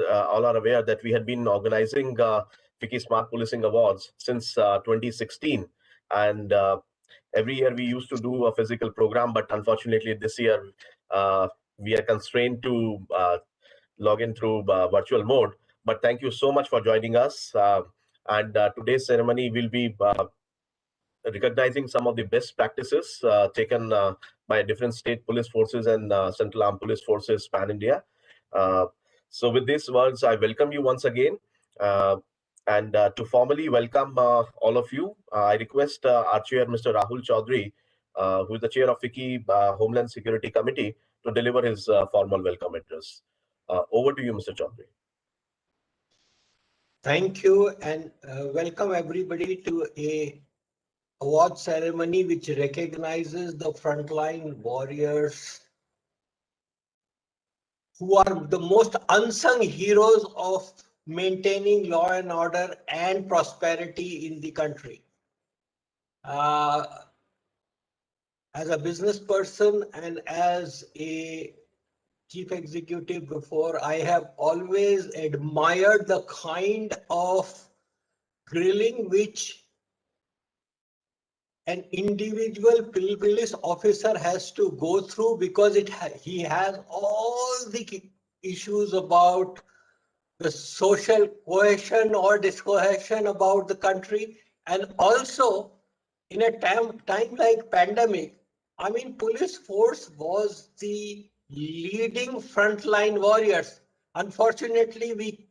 all are aware that we had been organizing FICCI SMART Policing Awards since 2016, and every year we used to do a physical program, but unfortunately this year we are constrained to log in through virtual mode. But thank you so much for joining us. And today's ceremony will be recognizing some of the best practices taken by different state police forces and Central Armed Police Forces pan-India. So with these words, I welcome you once again. And to formally welcome all of you, I request our chair, Mr. Rahul Chaudhary, who is the chair of FICCI Homeland Security Committee, to deliver his formal welcome address. Over to you, Mr. Chaudhary. Thank you, and welcome everybody to a award ceremony which recognizes the frontline warriors who are the most unsung heroes of maintaining law and order and prosperity in the country. As a business person and as a chief executive before, I have always admired the kind of grilling which an individual police officer has to go through, because he has all the issues about the social cohesion or discohesion about the country, and also in a time like pandemic, I mean, police force was the leading frontline warriors. Unfortunately,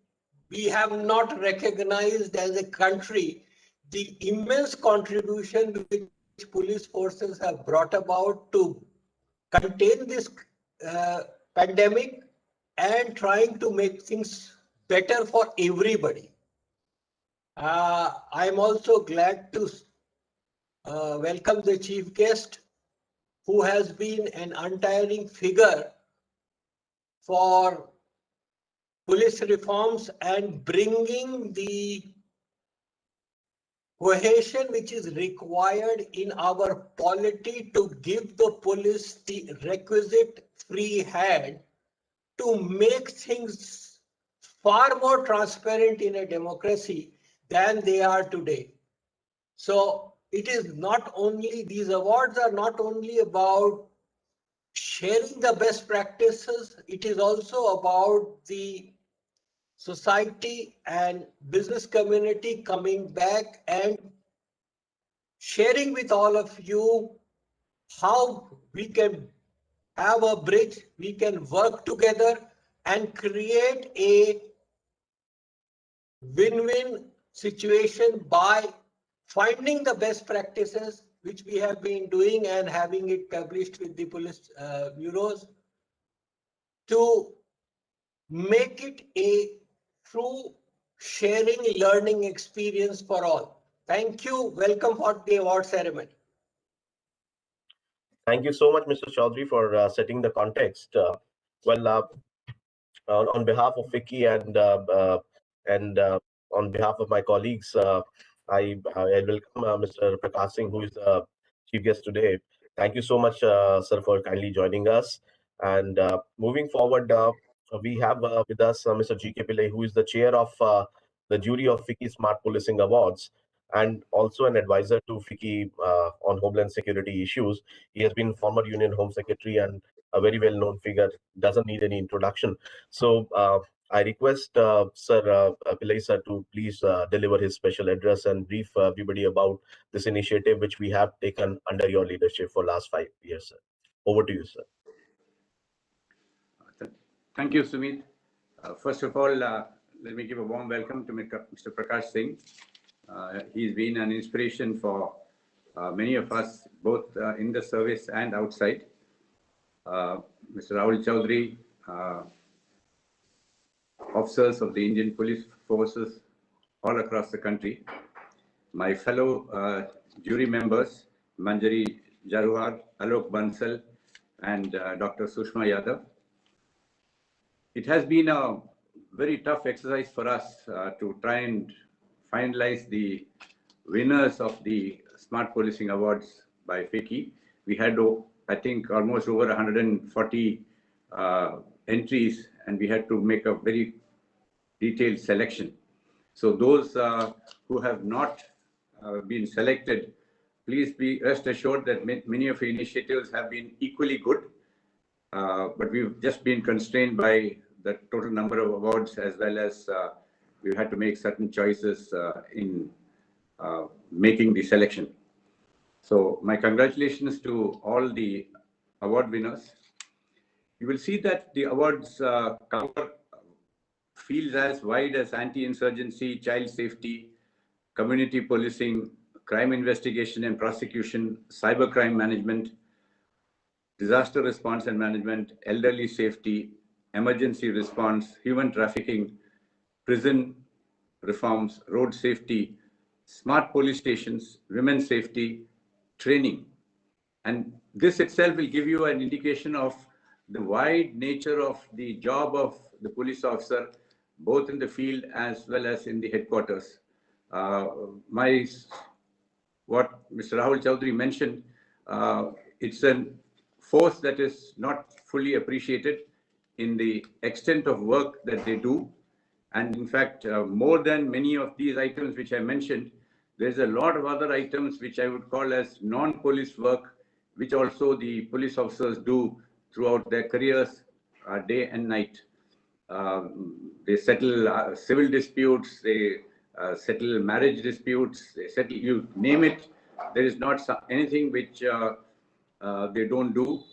we have not recognized as a country the immense contribution which police forces have brought about to contain this pandemic and trying to make things better for everybody. I'm also glad to welcome the chief guest, who has been an untiring figure for police reforms and bringing the cohesion which is required in our polity to give the police the requisite free hand to make things far more transparent in a democracy than they are today. So it is not only, these awards are not only about sharing the best practices, it is also about the society and business community coming back and sharing with all of you how we can have a bridge, we can work together and create a win-win situation by finding the best practices which we have been doing and having it published with the police bureaus to make it a true sharing learning experience for all. Thank you. Welcome for the award ceremony. Thank you so much, Mr. Chaudhary, for setting the context. On behalf of FICCI and on behalf of my colleagues, I welcome Mr. Prakash Singh, who is the chief guest today. Thank you so much, sir, for kindly joining us. And moving forward, we have with us Mr. G.K. Pillai, who is the chair of the jury of FICCI Smart Policing Awards, and also an advisor to FICCI on Homeland Security issues. He has been former Union Home Secretary and a very well-known figure, doesn't need any introduction. So I request Sir Pillai sir to please deliver his special address and brief everybody about this initiative which we have taken under your leadership for last 5 years, sir. Over to you, sir. Thank you, Sumit. First of all, let me give a warm welcome to Mr. Prakash Singh. He's been an inspiration for many of us, both in the service and outside. Mr. Rahul Chaudhary, officers of the Indian Police Forces all across the country, my fellow jury members, Manjari Jaruhar, Alok Bansal, and Dr. Sushma Yadav. It has been a very tough exercise for us to try and finalize the winners of the Smart Policing Awards by FICCI. We had, I think, almost over 140 entries, and we had to make a very detailed selection. So those who have not been selected, please be rest assured that many of the initiatives have been equally good, but we've just been constrained by the total number of awards, as well as we've had to make certain choices in making the selection. So my congratulations to all the award winners. You will see that the awards cover fields as wide as anti-insurgency, child safety, community policing, crime investigation and prosecution, cybercrime management, disaster response and management, elderly safety, emergency response, human trafficking, prison reforms, road safety, smart police stations, women's safety, training. And this itself will give you an indication of the wide nature of the job of the police officer, both in the field as well as in the headquarters. What Mr. Rahul Chaudhary mentioned, it's a force that is not fully appreciated in the extent of work that they do. And in fact, more than many of these items which I mentioned, there's a lot of other items which I would call as non-police work, which also the police officers do throughout their careers, day and night. They settle civil disputes, they settle marriage disputes, they settle, you name it. There is not anything which they don't do.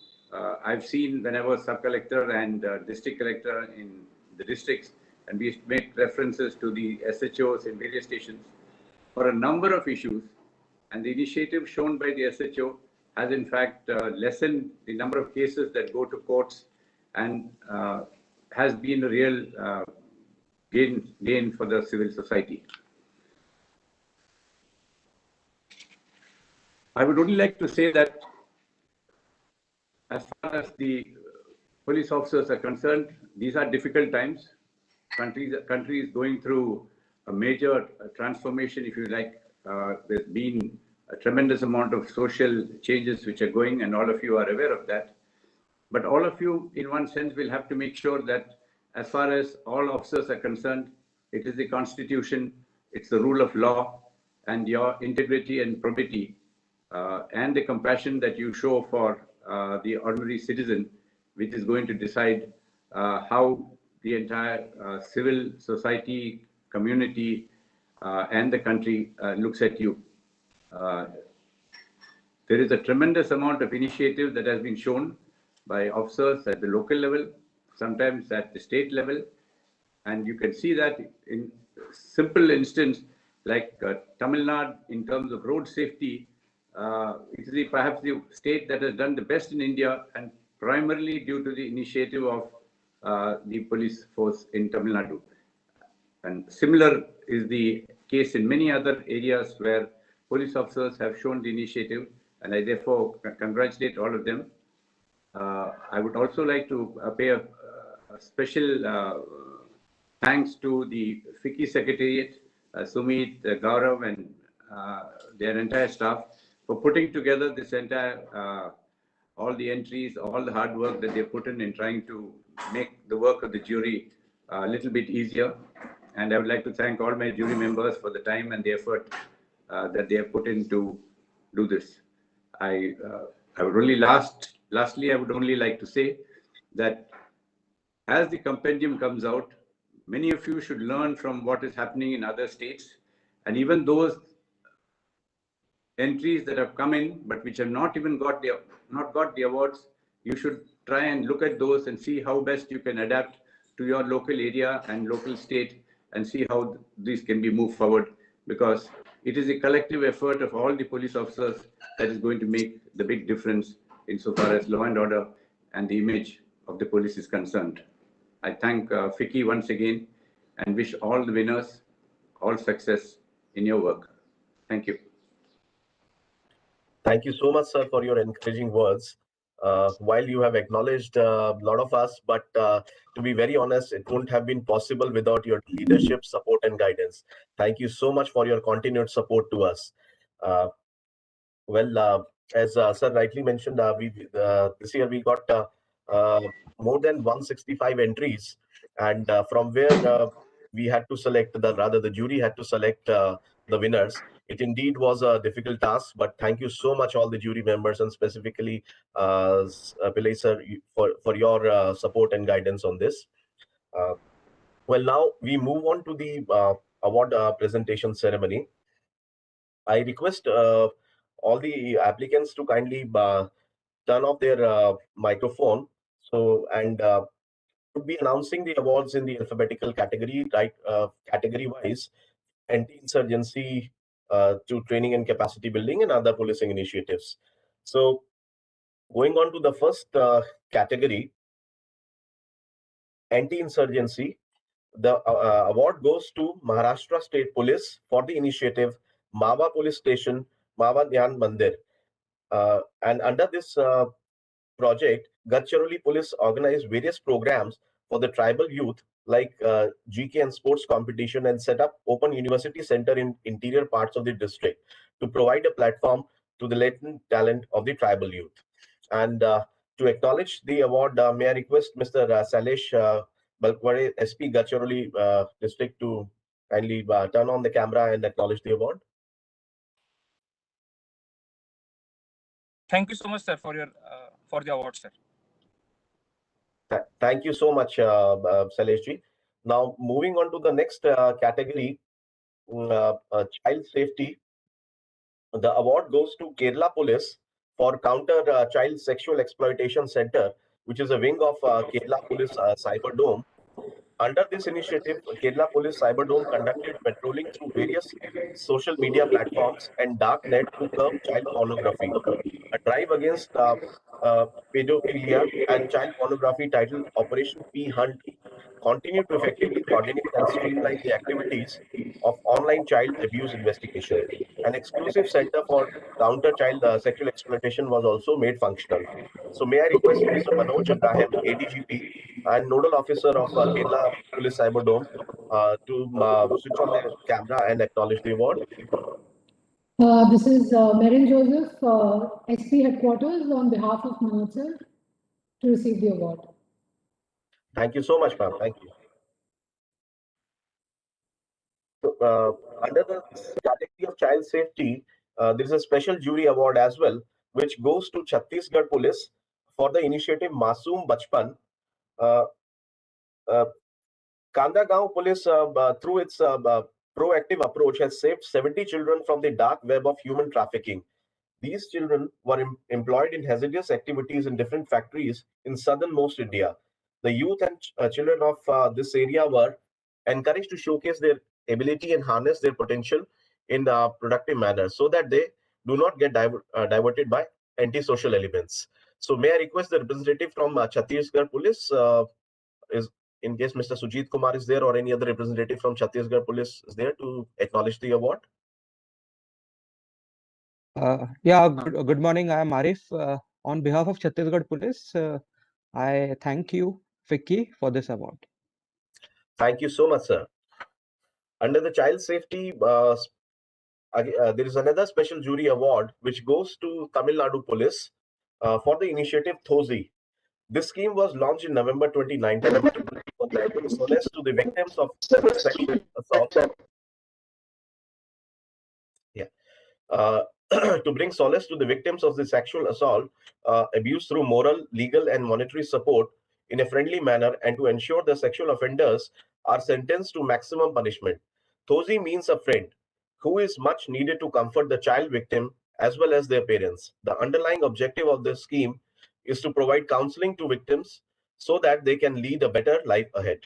I've seen when I was sub-collector and district collector in the districts, and we make references to the SHOs in various stations for a number of issues, and the initiative shown by the SHO has in fact lessened the number of cases that go to courts, and has been a real gain for the civil society. I would only like to say that as far as the police officers are concerned, these are difficult times. Country is going through a major transformation, if you like. There's been a tremendous amount of social changes which are going, and all of you are aware of that. But all of you, in one sense, will have to make sure that as far as all officers are concerned, it is the Constitution, it's the rule of law, and your integrity and probity, and the compassion that you show for the ordinary citizen, which is going to decide how the entire civil society, community, and the country looks at you. There is a tremendous amount of initiative that has been shown by officers at the local level, sometimes at the state level. And you can see that in simple instance, like Tamil Nadu, in terms of road safety, it is perhaps the state that has done the best in India, and primarily due to the initiative of the police force in Tamil Nadu. And similar is the case in many other areas where police officers have shown the initiative, and I therefore congratulate all of them. I would also like to pay a special thanks to the FICCI Secretariat, Sumit, Gaurav, and their entire staff for putting together this entire, all the entries, all the hard work that they put in trying to make the work of the jury a little bit easier. And I would like to thank all my jury members for the time and the effort that they have put in to do this. I would only lastly, I would only like to say that as the compendium comes out, many of you should learn from what is happening in other states, and even those entries that have come in but which have not even got the awards, you should try and look at those and see how best you can adapt to your local area and local state, and see how these can be moved forward, because it is a collective effort of all the police officers that is going to make the big difference insofar as law and order and the image of the police is concerned. I thank FICCI once again and wish all the winners all success in your work. Thank you. Thank you so much, sir, for your encouraging words. While you have acknowledged a lot of us, but to be very honest, it wouldn't have been possible without your leadership, support, and guidance. Thank you so much for your continued support to us. As sir rightly mentioned, this year we got more than 165 entries, and from where we had to select, the jury had to select the winners. It indeed was a difficult task, but thank you so much, all the jury members, and specifically Pillai sir, for your support and guidance on this. Well, now we move on to the award presentation ceremony. I request all the applicants to kindly turn off their microphone. So, and would be announcing the awards in the alphabetical category, right? Category wise, anti-insurgency to training and capacity building and other policing initiatives. So, going on to the first category, anti-insurgency, the award goes to Maharashtra State Police for the initiative Mawa Police Station, Mawa Dhyan Mandir. And under this project, Gadchiroli Police organized various programs for the tribal youth like GK and sports competition, and set up open university center in interior parts of the district to provide a platform to the latent talent of the tribal youth. And to acknowledge the award, may I request Mr. Salesh Balkwade, SP Gadchiroli district, to kindly turn on the camera and acknowledge the award. Thank you so much, sir, for the award, sir. Thank you so much, Saleshji. Now, moving on to the next category, child safety. The award goes to Kerala Police for Counter Child Sexual Exploitation Center, which is a wing of Kerala Police Cyber Dome. Under this initiative, Kerala Police Cyber Dome conducted patrolling through various social media platforms and darknet to curb child pornography. A drive against pedophilia and child pornography titled Operation P Hunt continued to effectively coordinate and streamline the activities of online child abuse investigation. An exclusive center for counter child sexual exploitation was also made functional. So may I request Mr. Manoj Ibrahim, ADGP and Nodal Officer of Kerala Police Cyber Dome to switch on the camera and acknowledge the award. This is Merin Joseph, SP Headquarters, on behalf of Manoj sir, to receive the award. Thank you so much, ma'am. Thank you. So, under the category of child safety, there is a special jury award as well, which goes to Chhattisgarh Police for the initiative Masoom Bachpan. Kandagaon Police, through its proactive approach, has saved 70 children from the dark web of human trafficking. These children were employed in hazardous activities in different factories in southernmost India. The youth and children of this area were encouraged to showcase their ability and harness their potential in a productive manner so that they do not get diverted by antisocial elements. So may I request the representative from Chhattisgarh Police, is in case Mr. Sujit Kumar is there, or any other representative from Chhattisgarh Police is there, to acknowledge the award. Good morning. I am Arif. On behalf of Chhattisgarh Police, I thank you, FICCI, for this award. Thank you so much, sir. Under the child safety, there is another special jury award which goes to Tamil Nadu Police for the initiative Thosi. This scheme was launched in November 2019 to bring solace to the victims of sexual assault. To bring solace to the victims of the sexual assault, abuse through moral, legal, and monetary support in a friendly manner, and to ensure the sexual offenders are sentenced to maximum punishment. Thosi means a friend who is much needed to comfort the child victim as well as their parents. The underlying objective of this scheme is to provide counseling to victims so that they can lead a better life ahead.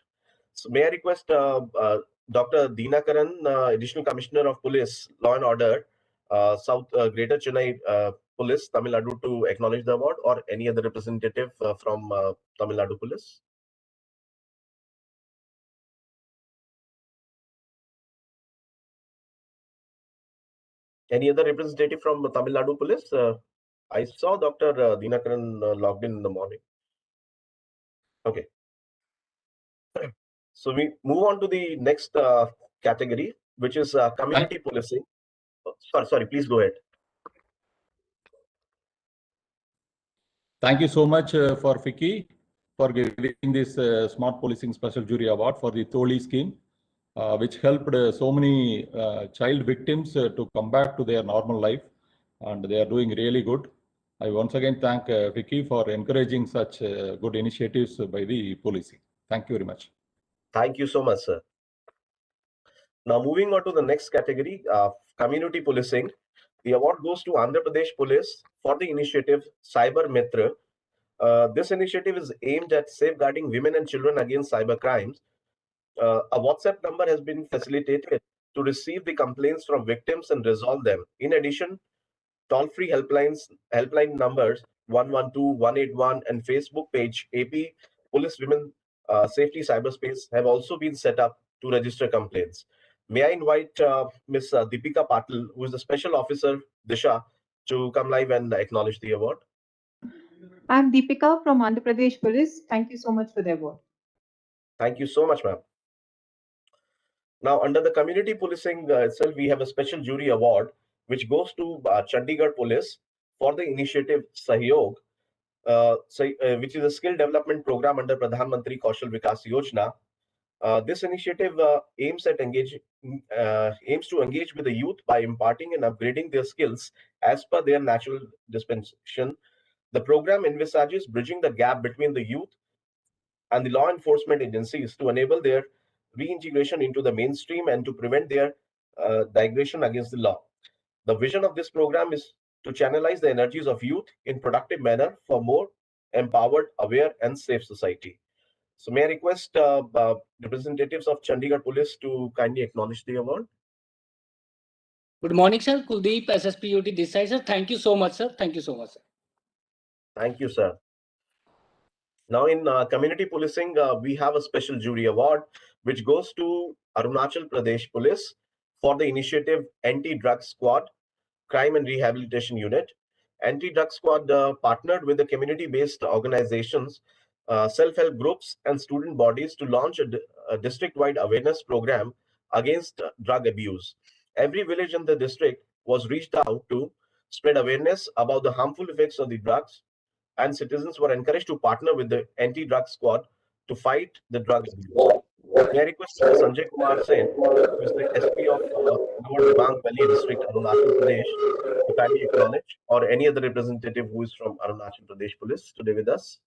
So may I request Dr. Dinakaran, Additional Commissioner of Police, Law and Order, South Greater Chennai Police, Tamil Nadu, to acknowledge the award, or any other representative from Tamil Nadu Police? Any other representative from Tamil Nadu Police? I saw Dr. Dinakaran logged in the morning. Okay. So we move on to the next category, which is community policing. Sorry, please go ahead. Thank you so much for FICCI for giving this Smart Policing Special Jury Award for the Tholi scheme. which helped so many child victims to come back to their normal life, and they are doing really good. I once again thank FICCI for encouraging such good initiatives by the policing. Thank you very much. Thank you so much, sir. Now, moving on to the next category, community policing. The award goes to Andhra Pradesh Police for the initiative Cyber Mitra. This initiative is aimed at safeguarding women and children against cyber crimes. A WhatsApp number has been facilitated to receive the complaints from victims and resolve them. In addition, toll-free helpline numbers 112, 181, and Facebook page AP Police Women Safety Cyberspace have also been set up to register complaints. May I invite Ms. Deepika Patil, who is the Special Officer Disha, to come live and acknowledge the award. I'm Deepika from Andhra Pradesh Police. Thank you so much for the award. Thank you so much, ma'am. Now, under the community policing itself, we have a special jury award, which goes to Chandigarh Police for the initiative Sahyog, which is a skill development program under Pradhan Mantri Kaushal Vikas Yojana. This initiative aims to engage with the youth by imparting and upgrading their skills as per their natural dispensation. The program envisages bridging the gap between the youth and the law enforcement agencies to enable their reintegration into the mainstream and to prevent their digression against the law. The vision of this program is to channelize the energies of youth in productive manner for more empowered, aware, and safe society. So may I request representatives of Chandigarh Police to kindly acknowledge the award. Good morning, sir. Kuldeep, SSP UT this side, sir. Thank you so much, sir. Thank you so much, sir. Thank you, sir. Now, in community policing, we have a special jury award, which goes to Arunachal Pradesh Police for the initiative Anti-Drug Squad, Crime and Rehabilitation Unit. Anti-Drug Squad partnered with the community-based organizations, self-help groups, and student bodies to launch a district-wide awareness program against drug abuse. Every village in the district was reached out to spread awareness about the harmful effects of the drugs, and citizens were encouraged to partner with the anti-drug squad to fight the drug abuse. May I request Mr. Sanjay Kumar Sen, who is the SP of Lower Dibang Valley District, Arunachal Pradesh, to kindly acknowledge, or any other representative who is from Arunachal Pradesh Police today with us.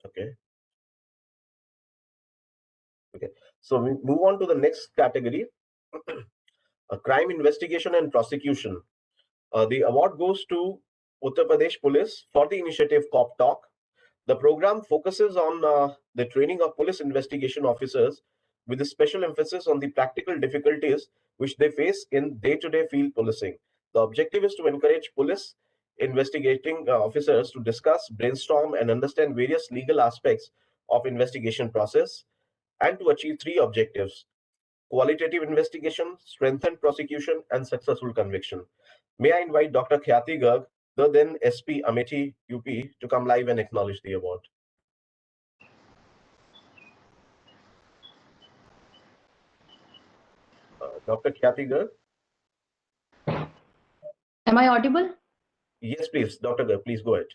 Okay. Okay. So we move on to the next category, crime investigation and prosecution. The award goes to Uttar Pradesh Police for the initiative Cop Talk. The program focuses on the training of police investigation officers with a special emphasis on the practical difficulties which they face in day-to-day field policing. The objective is to encourage police investigating officers to discuss, brainstorm, and understand various legal aspects of investigation process, and to achieve three objectives: qualitative investigation, strengthened prosecution, and successful conviction. May I invite Dr. Khyati Garg, the then SP Amethi UP, to come live and acknowledge the award. Dr. Khyati Garg? Am I audible? Yes, please. Dr. Garg, please go ahead.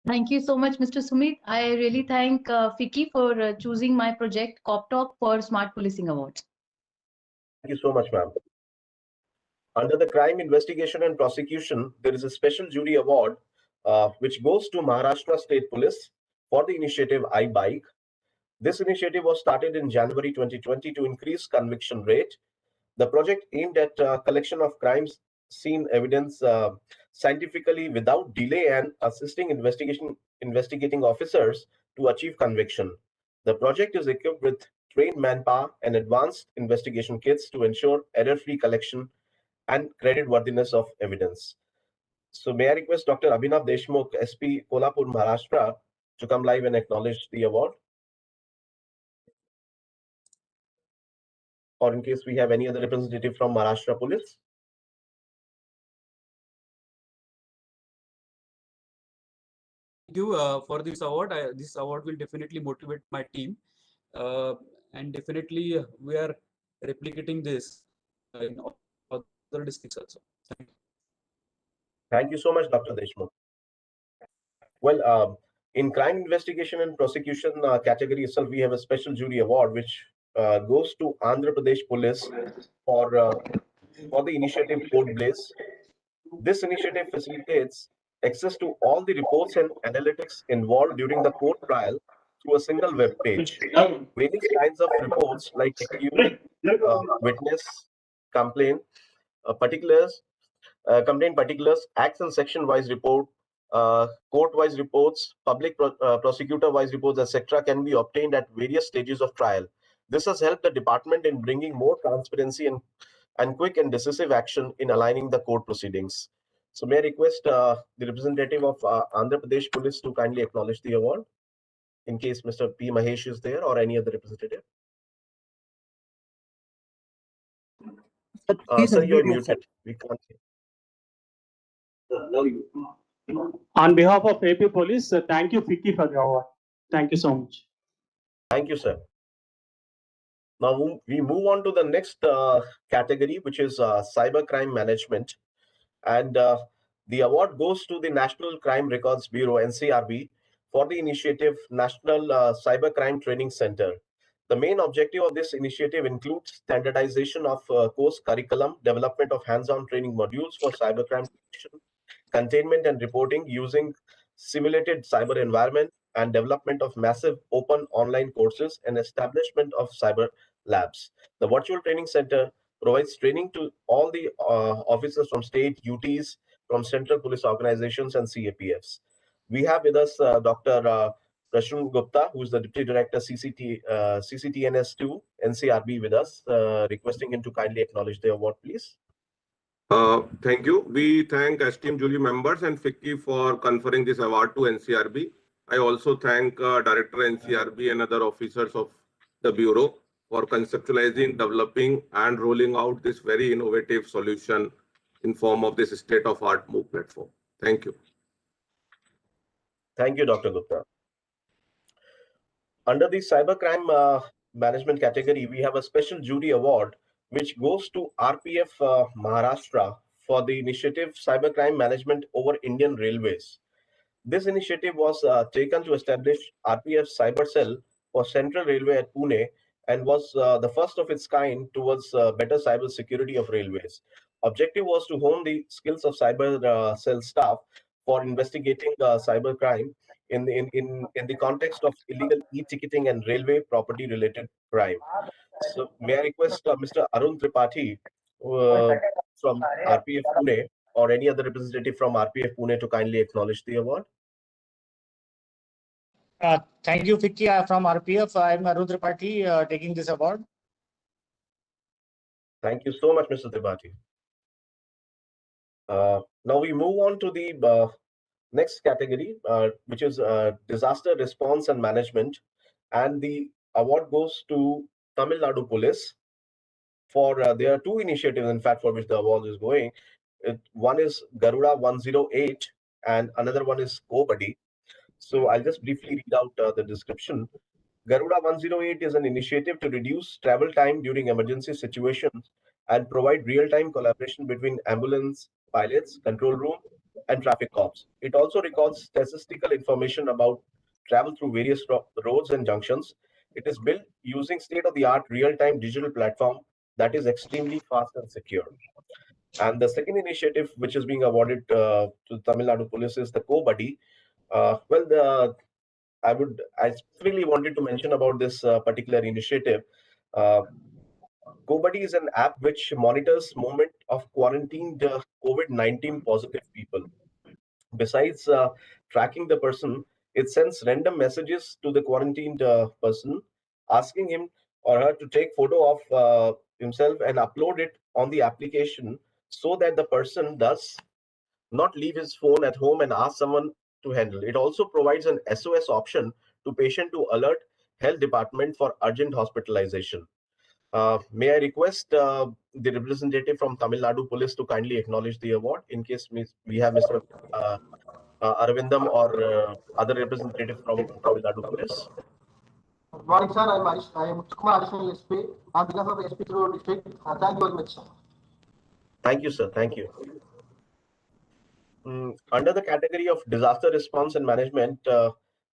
Thank you so much, Mr. Sumit. I really thank FICCI for choosing my project Cop Talk for Smart Policing Awards. Thank you so much, ma'am. Under the crime investigation and prosecution, there is a special jury award which goes to Maharashtra State Police for the initiative iBike. This initiative was started in January 2020 to increase conviction rate. The project aimed at collection of crimes scene evidence scientifically without delay and assisting investigating officers to achieve conviction. The project is equipped with trained manpower and advanced investigation kits to ensure error-free collection and creditworthiness of evidence. So may I request Dr. Abhinav Deshmukh, SP Kolhapur, Maharashtra, to come live and acknowledge the award? Or in case we have any other representative from Maharashtra Police? Thank you for this award. This award will definitely motivate my team. And definitely we are replicating this in all other districts also. Thank you. Thank you so much, Dr. Deshmukh. Well, in crime investigation and prosecution category itself, we have a special jury award which goes to Andhra Pradesh Police for the initiative Code Blaze. This initiative facilitates access to all the reports and analytics involved during the court trial through a single web page. Various kinds of reports like accused, witness, complaint, particulars, complaint particulars, acts and section-wise report, court-wise reports, public prosecutor-wise reports, etc., can be obtained at various stages of trial. This has helped the department in bringing more transparency and quick and decisive action in aligning the court proceedings. So may I request the representative of Andhra Pradesh Police to kindly acknowledge the award, in case Mr. P. Mahesh is there or any other representative. Sir, you're muted. We can't hear. On behalf of AP Police, thank you, FICCI, for the award. Thank you so much. Thank you, sir. Now we move on to the next category, which is cyber crime management. And the award goes to the National Crime Records Bureau, NCRB, for the initiative National Cyber Crime Training Center. The main objective of this initiative includes standardization of course curriculum, development of hands-on training modules for cybercrime detection, containment and reporting using simulated cyber environment, and development of massive open online courses and establishment of cyber labs. The virtual training center provides training to all the officers from state, UTs, from central police organizations and CAPFs. We have with us Dr. Webb Gupta, who is the Deputy Director CCTNS2 NCRB with us, requesting him to kindly acknowledge the award, please. Thank you. We thank esteemed jury members and FICCI for conferring this award to NCRB. I also thank Director NCRB and other officers of the Bureau for conceptualizing, developing, and rolling out this very innovative solution in form of this state-of-art MOOC platform. Thank you. Thank you, Dr. Gupta. Under the cybercrime management category, we have a special jury award which goes to RPF Maharashtra for the initiative Cybercrime Management over Indian Railways. This initiative was taken to establish RPF Cyber Cell for Central Railway at Pune and was the first of its kind towards better cyber security of railways. Objective was to hone the skills of cyber cell staff for investigating cybercrime in the context of illegal e-ticketing and railway property related crime. So may I request Mr. Arun Tripathi from RPF Pune or any other representative from RPF Pune to kindly acknowledge the award. Thank you, FICCI. From RPF, I'm Arun Tripathi taking this award. Thank you so much, Mr. Tripathi. Now we move on to the next category, which is disaster response and management. And the award goes to Tamil Nadu Police for there are two initiatives, in fact, for which the award is going. One is Garuda 108 and another one is GoBuddy. So I'll just briefly read out the description. Garuda 108 is an initiative to reduce travel time during emergency situations and provide real-time collaboration between ambulance pilots, control room, and traffic cops. It also records statistical information about travel through various roads and junctions. It is built using state-of-the-art real-time digital platform that is extremely fast and secure. And the second initiative, which is being awarded to Tamil Nadu Police, is the GoBuddy. I specifically wanted to mention about this particular initiative. GoBuddy is an app which monitors movement of quarantined COVID-19 positive people. Besides tracking the person, it sends random messages to the quarantined person, asking him or her to take photo of himself and upload it on the application so that the person does not leave his phone at home and ask someone to handle. It also provides an SOS option to patient to alert health department for urgent hospitalization. May I request the representative from Tamil Nadu Police to kindly acknowledge the award in case we have Mr. Arvindam or other representative from Tamil Nadu Police. Good morning, sir. I am Kumar, additional SP on behalf of SP through district. Thank you very much, sir. Thank you, sir. Thank you. Under the category of disaster response and management,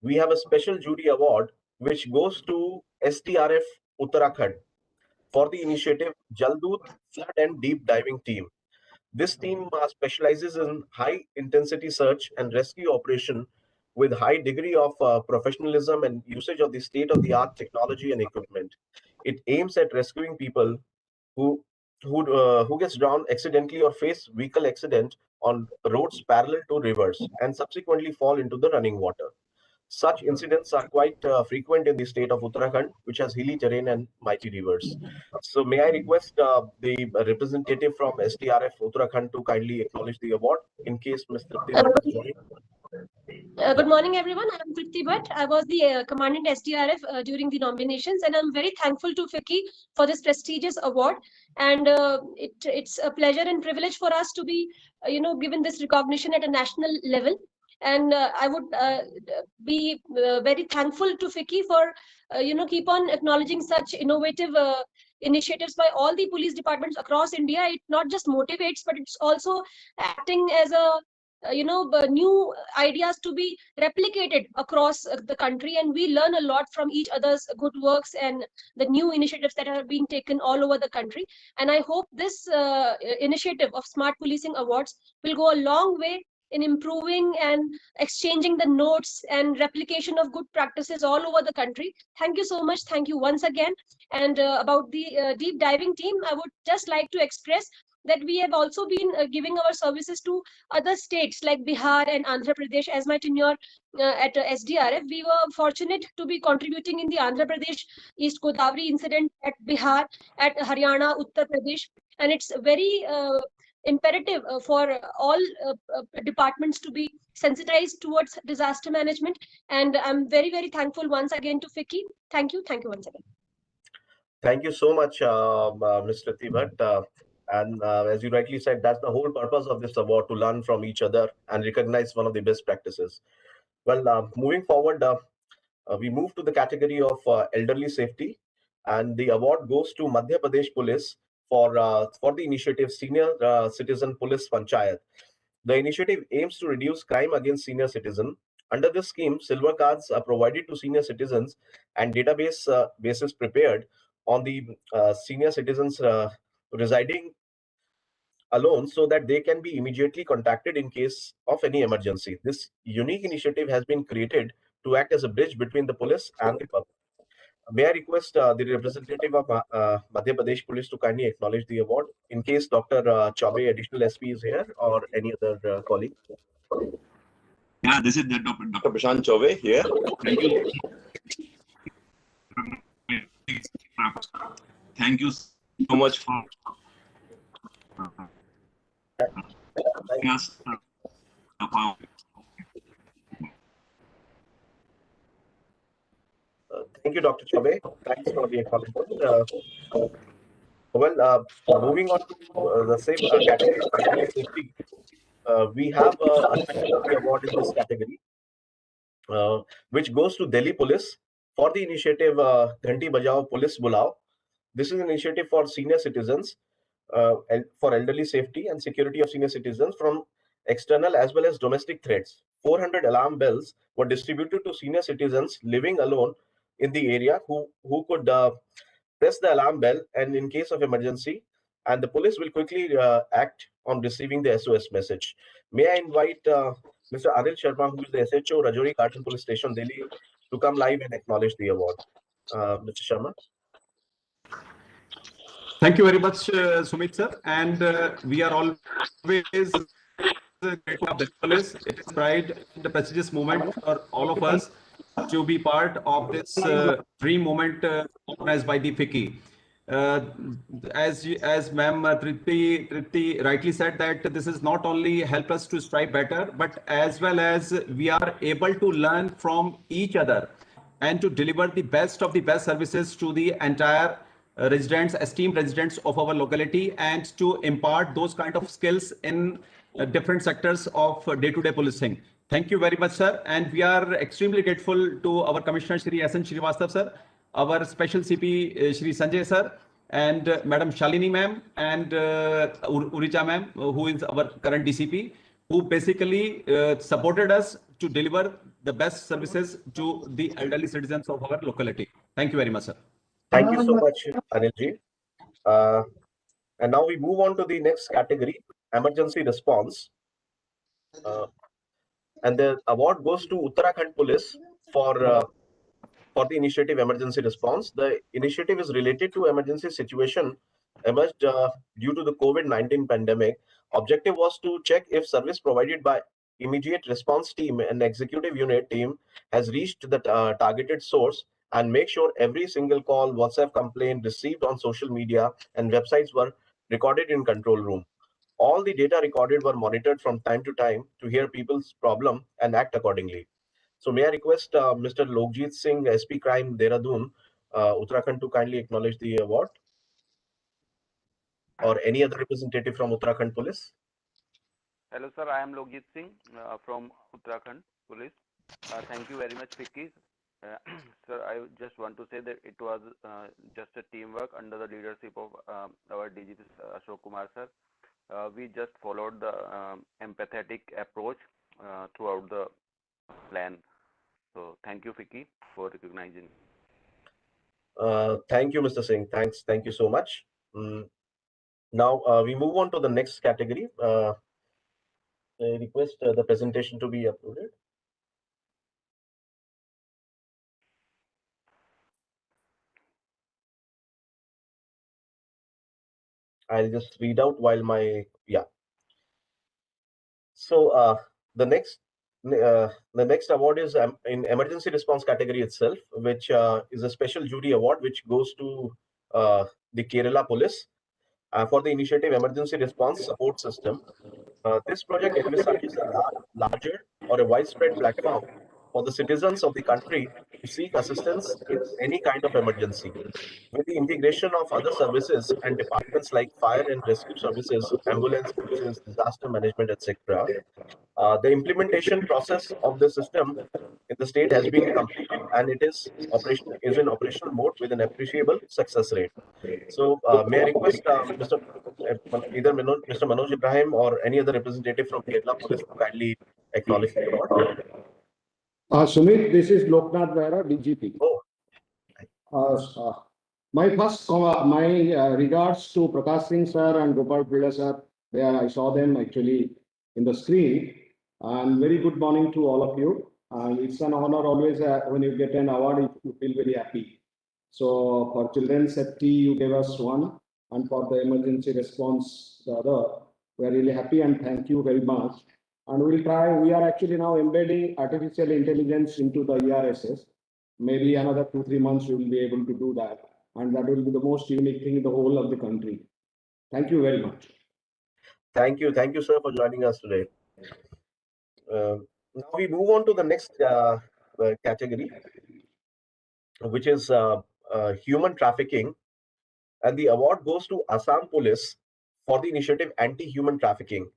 we have a special jury award which goes to SDRF Uttarakhand for the initiative Jaldoot Flood and Deep Diving Team. This team specializes in high intensity search and rescue operation with high degree of professionalism and usage of the state-of-the-art technology and equipment. It aims at rescuing people who who gets drowned accidentally or face vehicle accident on roads parallel to rivers and subsequently fall into the running water. Such incidents are quite frequent in the state of Uttarakhand, which has hilly terrain and mighty rivers. So may I request the representative from SDRF Uttarakhand to kindly acknowledge the award in case Mr. Tivat is joining. Good morning, everyone. I'm Priti Bhatt. I was the commandant SDRF during the nominations, and I'm very thankful to FICCI for this prestigious award. And it's a pleasure and privilege for us to be, given this recognition at a national level. And I would be very thankful to FICCI for, keep on acknowledging such innovative initiatives by all the police departments across India. It not just motivates, but it's also acting as a new ideas to be replicated across the country, and we learn a lot from each other's good works and the new initiatives that are being taken all over the country. And I hope this initiative of Smart Policing Awards will go a long way in improving and exchanging the notes and replication of good practices all over the country. Thank you so much. Thank you once again. And about the deep diving team, I would just like to express that we have also been giving our services to other states like Bihar and Andhra Pradesh. As my tenure at SDRF, we were fortunate to be contributing in the Andhra Pradesh East Godavari incident, at Bihar, at Haryana, Uttar Pradesh. And it's very imperative for all departments to be sensitized towards disaster management. And I'm very, very thankful once again to FICCI. Thank you. Thank you once again. Thank you so much, Mr. Tivat. And as you rightly said, that's the whole purpose of this award, to learn from each other and recognize one of the best practices. Well, moving forward, we move to the category of elderly safety, and the award goes to Madhya Pradesh Police for the initiative Senior Citizen Police Panchayat. The initiative aims to reduce crime against senior citizens. Under this scheme, silver cards are provided to senior citizens and database bases prepared on the senior citizens residing alone, so that they can be immediately contacted in case of any emergency. This unique initiative has been created to act as a bridge between the police and the public. May I request the representative of Madhya Pradesh Police to kindly acknowledge the award in case Dr. Chaube, additional SP, is here, or any other colleague? Yeah, this is Dr. Prashant Chaube here. Thank you. Thank you so much for us. Thank you, Dr. Chaube. Thanks for the acknowledgement. Moving on to the same category of elderly safety, we have a award in this category, which goes to Delhi Police for the initiative Ghanti Bajao Police Bulao. This is an initiative for senior citizens, and for elderly safety and security of senior citizens from external as well as domestic threats. 400 alarm bells were distributed to senior citizens living alone in the area who could press the alarm bell, and in case of emergency, and the police will quickly act on receiving the SOS message. May I invite Mr. Adil Sharma, who is the SHO Rajouri Garden Police Station, Delhi, to come live and acknowledge the award. Mr. Sharma. Thank you very much, Sumit sir. And we are always grateful of the police. It is pride and a prestigious moment for all of us to be part of this dream moment organized by the FICCI. As Ma'am Tripti rightly said, that this is not only help us to strive better, but as well as we are able to learn from each other and to deliver the best of the best services to the entire residents, esteemed residents of our locality, and to impart those kind of skills in different sectors of day-to-day policing. Thank you very much, sir. And we are extremely grateful to our Commissioner, Shri S.N. Srivastava, sir, our Special CP, Shri Sanjay, sir, and Madam Shalini ma'am and Urija ma'am, who is our current DCP, who basically supported us to deliver the best services to the elderly citizens of our locality. Thank you very much, sir. Thank you so much, Anilji. And now we move on to the next category, emergency response. And the award goes to Uttarakhand Police for the initiative emergency response. The initiative is related to emergency situation emerged due to the COVID-19 pandemic. Objective was to check if service provided by immediate response team and executive unit team has reached the targeted source, and make sure every single call, WhatsApp complaint received on social media and websites were recorded in control room. All the data recorded were monitored from time to time to hear people's problem and act accordingly. So may I request Mr. Lokjit Singh, SP Crime, Dehradun, Uttarakhand, to kindly acknowledge the award, or any other representative from Uttarakhand Police? Hello, sir. I am Lokjit Singh from Uttarakhand Police. Thank you very much, FICCI. Sir, I just want to say that it was just a teamwork under the leadership of our DGP Ashok Kumar sir. We just followed the empathetic approach throughout the plan. So thank you, FICCI, for recognizing. Thank you, Mr. Singh. Thank you so much. Now we move on to the next category. I request the presentation to be uploaded. I'll just read out while my, yeah. So the next award is in emergency response category itself, which is a special jury award, which goes to the Kerala Police for the initiative emergency response support system. This project envisages a larger or a widespread platform for the citizens of the country to seek assistance in any kind of emergency, with the integration of other services and departments like fire and rescue services, ambulance services, disaster management, etc. The implementation process of the system in the state has been completed, and it is in operational mode with an appreciable success rate. So may I request either Mr. Manoj Ibrahim or any other representative from Kerala Police to kindly acknowledge the award? Sumit, this is Loknath Behra, DGP. Oh. My regards to Prakash Singh sir and Gopal Pilla sir. I saw them actually in the screen. And very good morning to all of you. It's an honor always when you get an award, you feel very happy. So for children's safety, you gave us one, and for the emergency response, the other. We are really happy and thank you very much. And we'll try. We are actually now embedding artificial intelligence into the ERSS. Maybe another 2-3 months we will be able to do that, and that will be the most unique thing in the whole of the country. Thank you very much. Thank you, sir, for joining us today. Now we move on to the next category, which is human trafficking, and the award goes to Assam Police for the initiative Anti-Human Trafficking.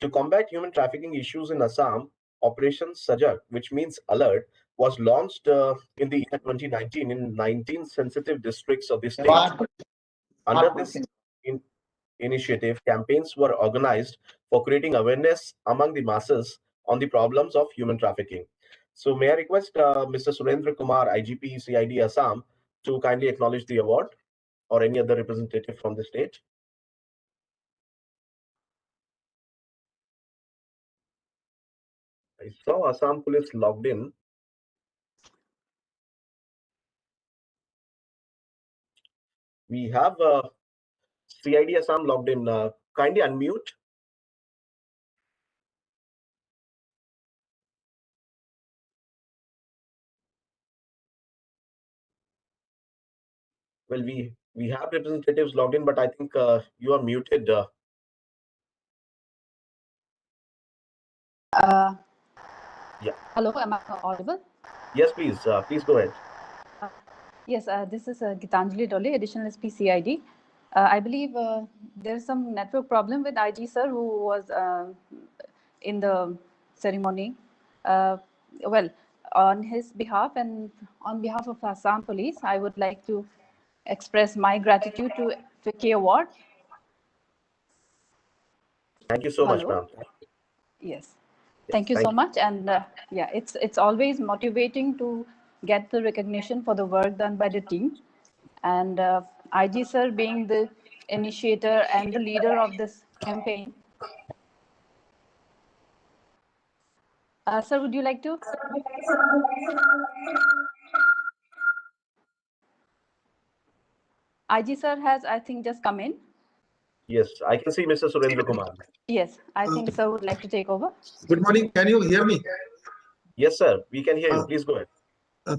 To combat human trafficking issues in Assam, Operation Sajak, which means alert, was launched in the year 2019 in 19 sensitive districts of the state. Under this initiative, campaigns were organized for creating awareness among the masses on the problems of human trafficking. So may I request Mr. Surendra Kumar, IGP CID Assam, to kindly acknowledge the award, or any other representative from the state? I saw Assam Police logged in. We have CID Assam logged in. Kindly unmute. Well, we have representatives logged in, but I think you are muted. Yeah. Hello, am I audible? Yes, please. Please go ahead. Yes, this is Gitanjali Dole, additional SP CID. I believe there's some network problem with IG sir, who was in the ceremony. Well, on his behalf and on behalf of Assam Police, I would like to express my gratitude to FICCI Award. Thank you so much, Hello. ma'am. Yes. Thank you so much. And yeah, it's always motivating to get the recognition for the work done by the team. And IG sir being the initiator and the leader of this campaign. Sir, would you like to? IG sir has, I think, just come in. Yes, I can see Mr. Surendra Kumar. Yes, I think sir would like to take over. Good morning. Can you hear me? Yes, sir. We can hear you. Please go ahead.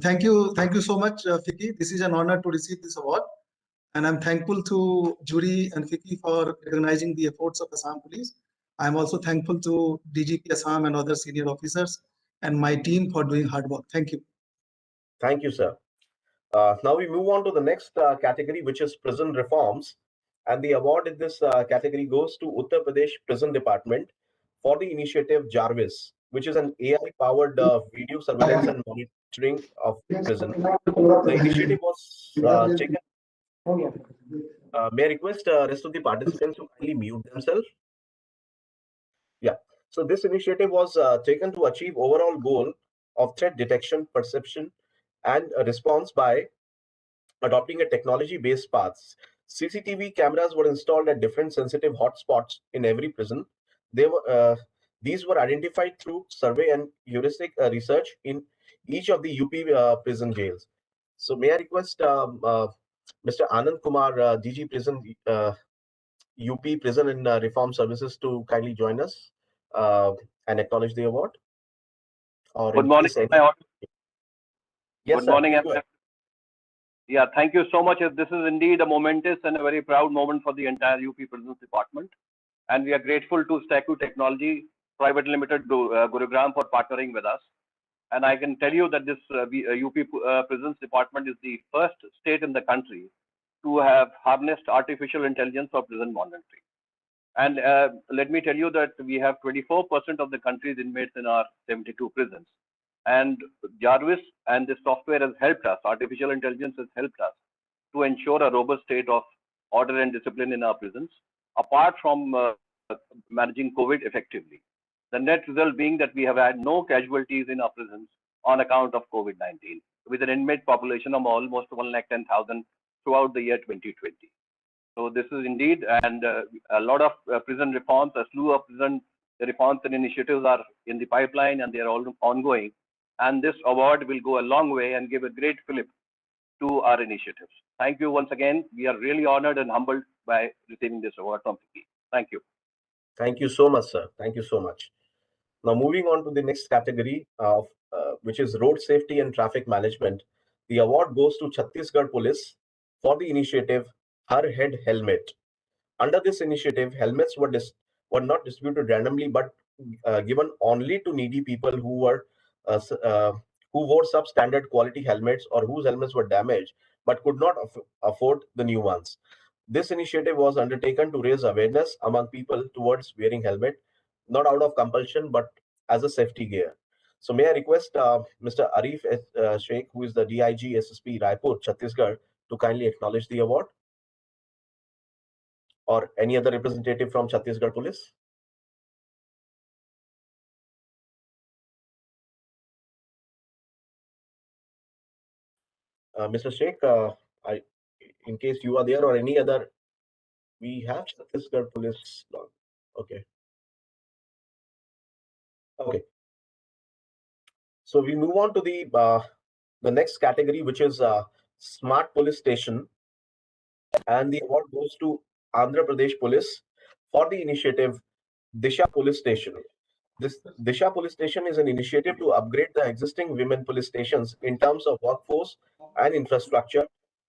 Thank you. Thank you so much, FICCI. This is an honor to receive this award. And I'm thankful to jury and FICCI for recognizing the efforts of Assam Police. I'm also thankful to DGP Assam and other senior officers and my team for doing hard work. Thank you. Thank you, sir. Now we move on to the next category, which is prison reforms. And the award in this category goes to Uttar Pradesh Prison Department for the initiative Jarvis, which is an AI-powered video surveillance and monitoring of prison. The initiative was taken. May I request rest of the participants to kindly mute themselves? Yeah. So this initiative was taken to achieve overall goal of threat detection, perception, and response by adopting a technology-based paths. CCTV cameras were installed at different sensitive hotspots in every prison. These were identified through survey and heuristic research in each of the UP prison jails. So may I request Mr. Anand Kumar, DG Prison, UP Prison and Reform Services to kindly join us and acknowledge the award? Or Good morning. Yes, Good sir, morning, please go everyone. ahead. Yeah, thank you so much. This is indeed a momentous and a very proud moment for the entire UP Prisons Department. And we are grateful to Statue Technology Private Limited, Gurugram, for partnering with us. And I can tell you that this UP Prisons Department is the first state in the country to have harnessed artificial intelligence for prison monitoring. And let me tell you that we have 24% of the country's inmates in our 72 prisons. And Jarvis and this software has helped us, artificial intelligence has helped us to ensure a robust state of order and discipline in our prisons, apart from managing COVID effectively. The net result being that we have had no casualties in our prisons on account of COVID-19, with an inmate population of almost 110,000 throughout the year 2020. So this is indeed, and a lot of prison reforms, a slew of prison reforms and initiatives are in the pipeline, and they are all ongoing. And this award will go a long way and give a great fillip to our initiatives. Thank you once again. We are really honored and humbled by receiving this award from FICCI. Thank you. Thank you so much, sir. Thank you so much. Now, moving on to the next category, of which is road safety and traffic management. The award goes to Chhattisgarh Police for the initiative Har Head Helmet. Under this initiative, helmets were not distributed randomly, but given only to needy people who wore substandard quality helmets or whose helmets were damaged but could not afford the new ones. This initiative was undertaken to raise awareness among people towards wearing helmet, not out of compulsion, but as a safety gear. So may I request Mr. Arif Sheikh, who is the DIG SSP Raipur, Chhattisgarh, to kindly acknowledge the award? Or any other representative from Chhattisgarh Police? Mr. Sheikh, in case you are there or any other, we have Chhattisgarh Police. Okay. Okay. So we move on to the next category, which is Smart Police Station. And the award goes to Andhra Pradesh Police for the initiative Disha Police Station. This Disha Police Station is an initiative to upgrade the existing women police stations in terms of workforce and infrastructure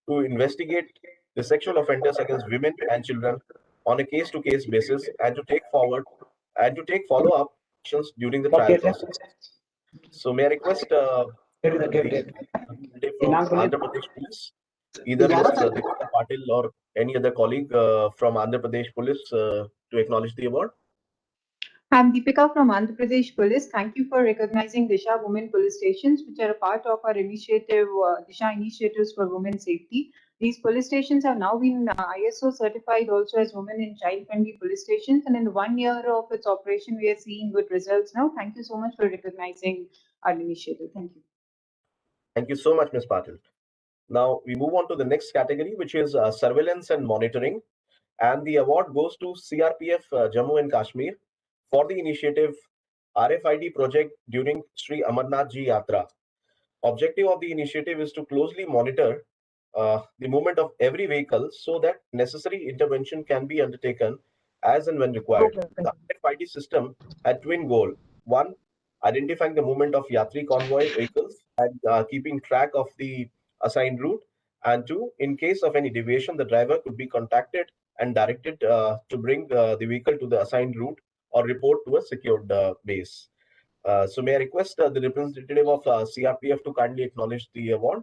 to investigate the sexual offenders against women and children on a case-to-case basis and to take follow-up actions during the trial process. So may I request the from Andhra Pradesh Police, either Ms. Deepika Patil or any other colleague from Andhra Pradesh Police to acknowledge the award? I'm Deepika from Andhra Pradesh Police. Thank you for recognizing Disha Women Police Stations, which are a part of our initiative, Disha Initiatives for Women Safety. These police stations have now been ISO certified also as women in child-friendly police stations. And in the 1 year of its operation, we are seeing good results now. Thank you so much for recognizing our initiative. Thank you. Thank you so much, Ms. Patil. Now we move on to the next category, which is surveillance and monitoring. And the award goes to CRPF Jammu and Kashmir for the initiative RFID project during Sri Amarnath Ji Yatra. Objective of the initiative is to closely monitor the movement of every vehicle so that necessary intervention can be undertaken as and when required. The RFID system had twin goals. One, identifying the movement of Yatri convoy vehicles and keeping track of the assigned route. And two, in case of any deviation, the driver could be contacted and directed to bring the vehicle to the assigned route or report to a secured base. So may I request the representative of CRPF to kindly acknowledge the award?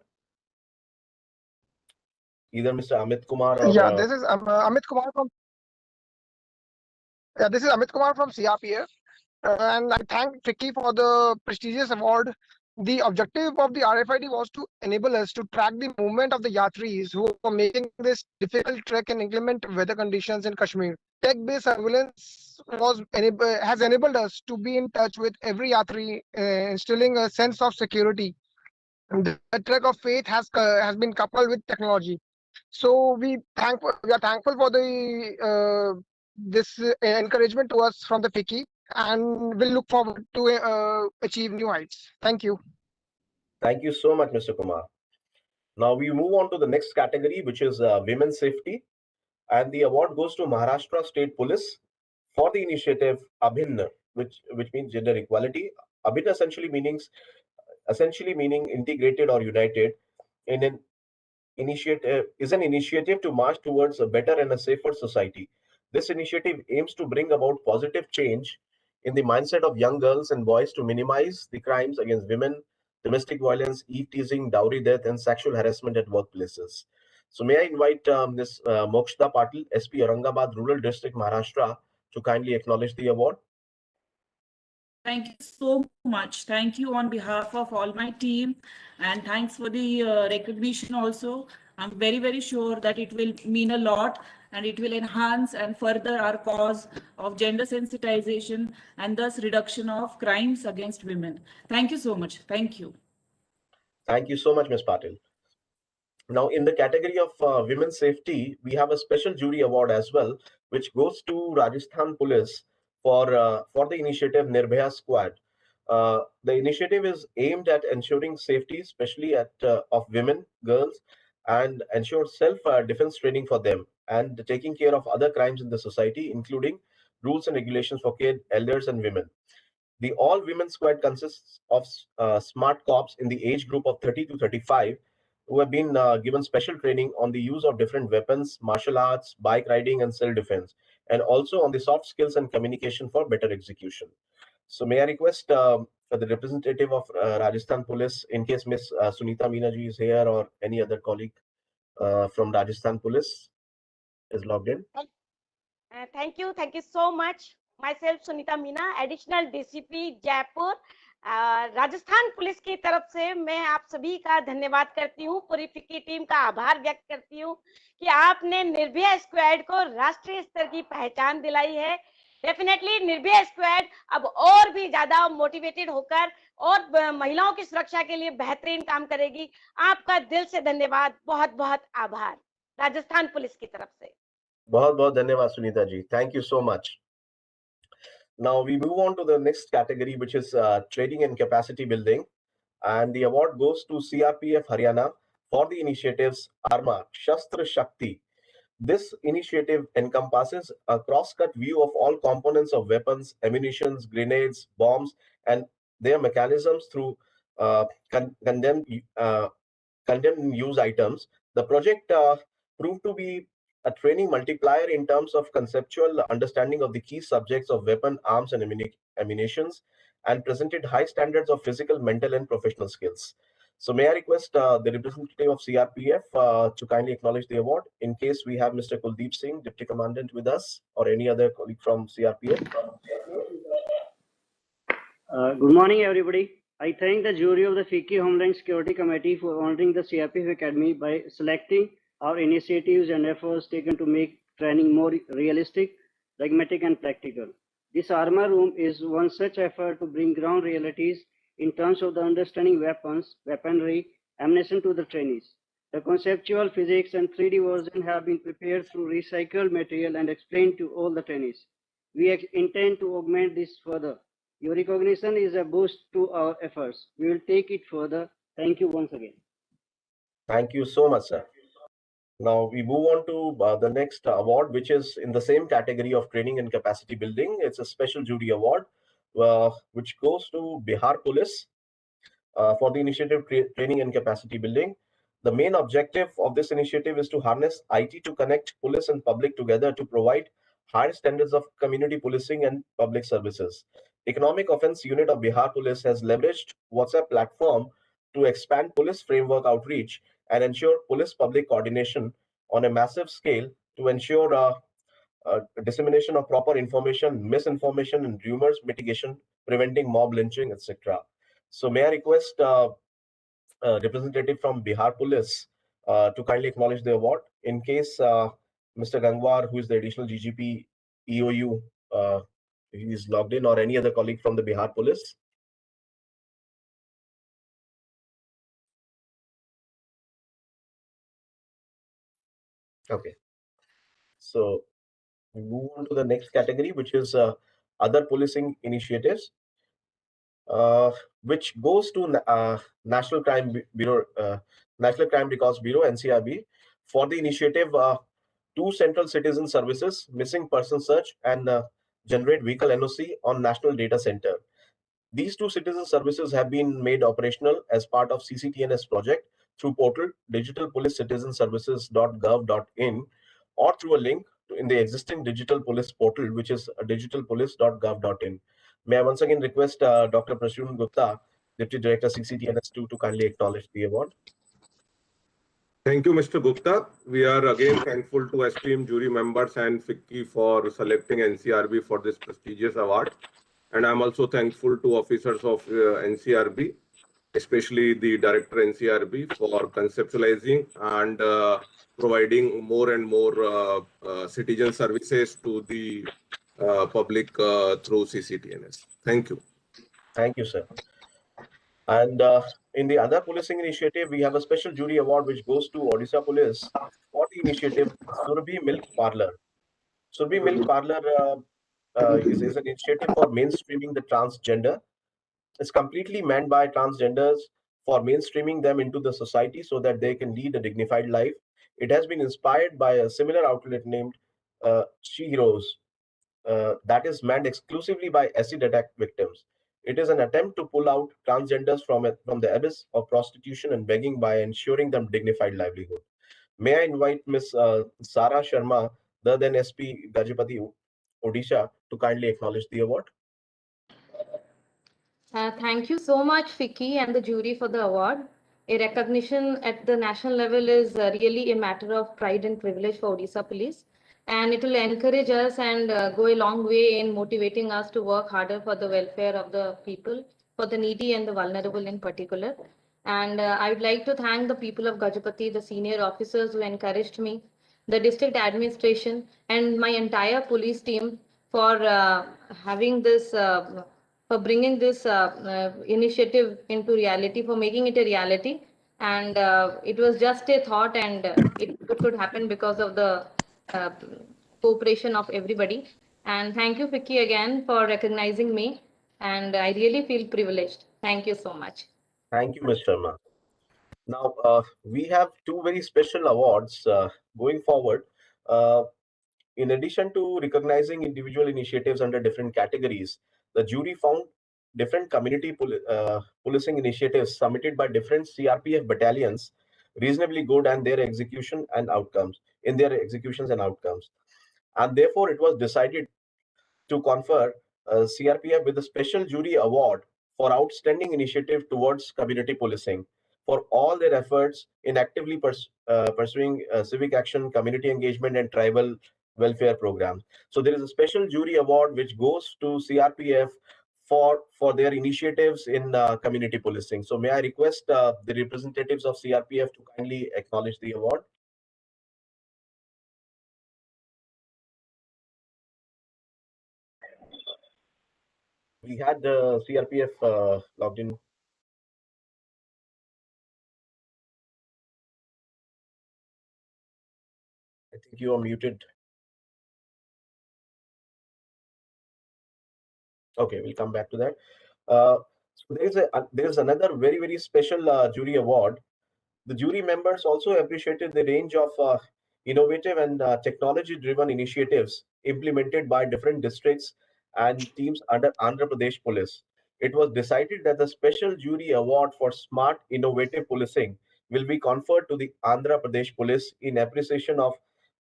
Either Mr. Amit Kumar or... Yeah, this is Amit Kumar from... Yeah, this is Amit Kumar from CRPF. And I thank FICCI for the prestigious award. The objective of the RFID was to enable us to track the movement of the Yatris who are making this difficult trek in inclement weather conditions in Kashmir. Tech-based surveillance has enabled us to be in touch with every Yatri, instilling a sense of security. The trek of faith has been coupled with technology. So we are thankful for the this encouragement to us from the FICCI, and we'll look forward to achieve new heights. Thank you. Thank you so much, Mr. Kumar. Now we move on to the next category, which is women's safety. And the award goes to Maharashtra State Police for the initiative Abhinna, which means gender equality. Abhinna essentially meaning integrated or united in an initiative to march towards a better and a safer society. This initiative aims to bring about positive change in the mindset of young girls and boys to minimize the crimes against women, domestic violence, eve-teasing, dowry death, and sexual harassment at workplaces. So may I invite Ms. Mokshda Patil, SP Aurangabad Rural District, Maharashtra, to kindly acknowledge the award. Thank you so much. Thank you on behalf of all my team, and thanks for the recognition also. I'm very, very sure that it will mean a lot and it will enhance and further our cause of gender sensitization and thus reduction of crimes against women. Thank you so much. Thank you. Thank you so much, Ms. Patil. Now, in the category of women's safety, we have a special jury award as well, which goes to Rajasthan Police for the initiative Nirbhaya Squad. The initiative is aimed at ensuring safety, especially of women, girls, and ensure self-defense training for them, and taking care of other crimes in the society, including rules and regulations for kids, elders, and women. The all-women squad consists of smart cops in the age group of 30 to 35 who have been given special training on the use of different weapons, martial arts, bike riding, and self-defense, and also on the soft skills and communication for better execution. So may I request the representative of Rajasthan Police, in case Ms. Sunita Meena ji is here or any other colleague from Rajasthan Police is logged in. Thank you so much. Myself Sunita Meena, additional DCP Jaipur, Rajasthan police की तरफ से मैं आप सभी का धन्यवाद करती हूँ, पूरी फिक्की टीम का आभार व्यक्त करती हूँ कि आपने निर्भया स्क्वाड को राष्ट्रीय स्तर की पहचान दिलाई है। डेफिनेटली निर्भया स्क्वाड अब और भी ज्यादा मोटिवेटेड होकर और महिलाओं की सुरक्षा के लिए बेहतरीन काम करेगी। आपका दिल से धन्यवाद, बहुत बहुत आभार राजस्थान पुलिस की तरफ से। बहुत बहुत धन्यवाद Sunita ji, thank you so much. Now we move on to the next category, which is training and capacity building, and the award goes to CRPF Haryana for the initiatives Arma Shastra Shakti. This initiative encompasses a cross-cut view of all components of weapons, ammunition, grenades, bombs, and their mechanisms through condemned use items. The project proved to be a training multiplier in terms of conceptual understanding of the key subjects of weapon, arms, and ammunitions, and presented high standards of physical, mental, and professional skills. So may I request the representative of CRPF to kindly acknowledge the award, in case we have Mr. Kuldeep Singh, Deputy Commandant, with us, or any other colleague from CRPF. Good morning, everybody. I thank the jury of the FICCI Homeland Security Committee for honoring the CRPF Academy by selecting our initiatives and efforts taken to make training more realistic, pragmatic, and practical. This armor room is one such effort to bring ground realities in terms of the understanding weapons, weaponry, ammunition to the trainees. The conceptual physics and 3D version have been prepared through recycled material and explained to all the trainees. We intend to augment this further. Your recognition is a boost to our efforts. We will take it further. Thank you once again. Thank you so much, sir. Now we move on to the next award, which is in the same category of training and capacity building. It's a special jury award, which goes to Bihar Police for the initiative training and capacity building. The main objective of this initiative is to harness IT to connect police and public together to provide higher standards of community policing and public services. Economic Offense Unit of Bihar Police has leveraged WhatsApp platform to expand police framework outreach and ensure police-public coordination on a massive scale to ensure dissemination of proper information, misinformation, and rumors mitigation, preventing mob lynching, etc. So may I request representative from Bihar Police to kindly acknowledge the award. In case Mr. Gangwar, who is the additional GGP EOU, he is logged in, or any other colleague from the Bihar Police. Okay. So we move on to the next category, which is other policing initiatives, which goes to National Crime Bureau, National Crime Records Bureau (NCRB) for the initiative to Central Citizen Services Missing Person Search and generate vehicle NOC on National Data Center. These two citizen services have been made operational as part of CCTNS project through portal digitalpolicecitizenservices.gov.in or through a link in the existing digital police portal, which is digitalpolice.gov.in. May I once again request Dr. Prasyun Gupta, Deputy Director CCTNS, to kindly acknowledge the award. Thank you, Mr. Gupta. We are again thankful to esteemed jury members and FICCI for selecting NCRB for this prestigious award. And I'm also thankful to officers of NCRB, especially the Director NCRB, for conceptualizing and providing more and more citizen services to the public through CCTNS. Thank you. Thank you, sir. And in the other policing initiative, we have a special jury award which goes to Odisha Police for the initiative Surabhi Milk Parlor. Surabhi Milk Parlor is an initiative for mainstreaming the transgender. It's completely manned by transgenders for mainstreaming them into the society so that they can lead a dignified life. It has been inspired by a similar outlet named She Heroes that is manned exclusively by acid attack victims. It is an attempt to pull out transgenders from the abyss of prostitution and begging by ensuring them dignified livelihood. May I invite Ms. Sara Sharma, the then SP Gajapati Odisha, to kindly acknowledge the award. Thank you so much, FICCI and the jury, for the award. A recognition at the national level is really a matter of pride and privilege for Odisha Police. And it will encourage us and go a long way in motivating us to work harder for the welfare of the people, for the needy and the vulnerable in particular. And I would like to thank the people of Gajapati, the senior officers who encouraged me, the district administration, and my entire police team for having this for bringing this initiative into reality, for making it a reality. And it was just a thought, and it could happen because of the cooperation of everybody. And thank you, FICCI, again for recognizing me. And I really feel privileged. Thank you so much. Thank you, Ms. Sharma. Now, we have two very special awards going forward. In addition to recognizing individual initiatives under different categories, the jury found different community policing initiatives submitted by different CRPF battalions reasonably good and their execution and outcomes in their executions and outcomes. And therefore, it was decided to confer CRPF with a special jury award for outstanding initiative towards community policing for all their efforts in actively pursuing civic action, community engagement, and tribal welfare programs. So there is a special jury award which goes to CRPF for their initiatives in community policing. So may I request the representatives of CRPF to kindly acknowledge the award? we had CRPF logged in. I think you are muted. Okay, we'll come back to that. So there's another very special jury award. The jury members also appreciated the range of innovative and technology-driven initiatives implemented by different districts and teams under Andhra Pradesh Police. It was decided that the special jury award for smart innovative policing will be conferred to the Andhra Pradesh Police in appreciation of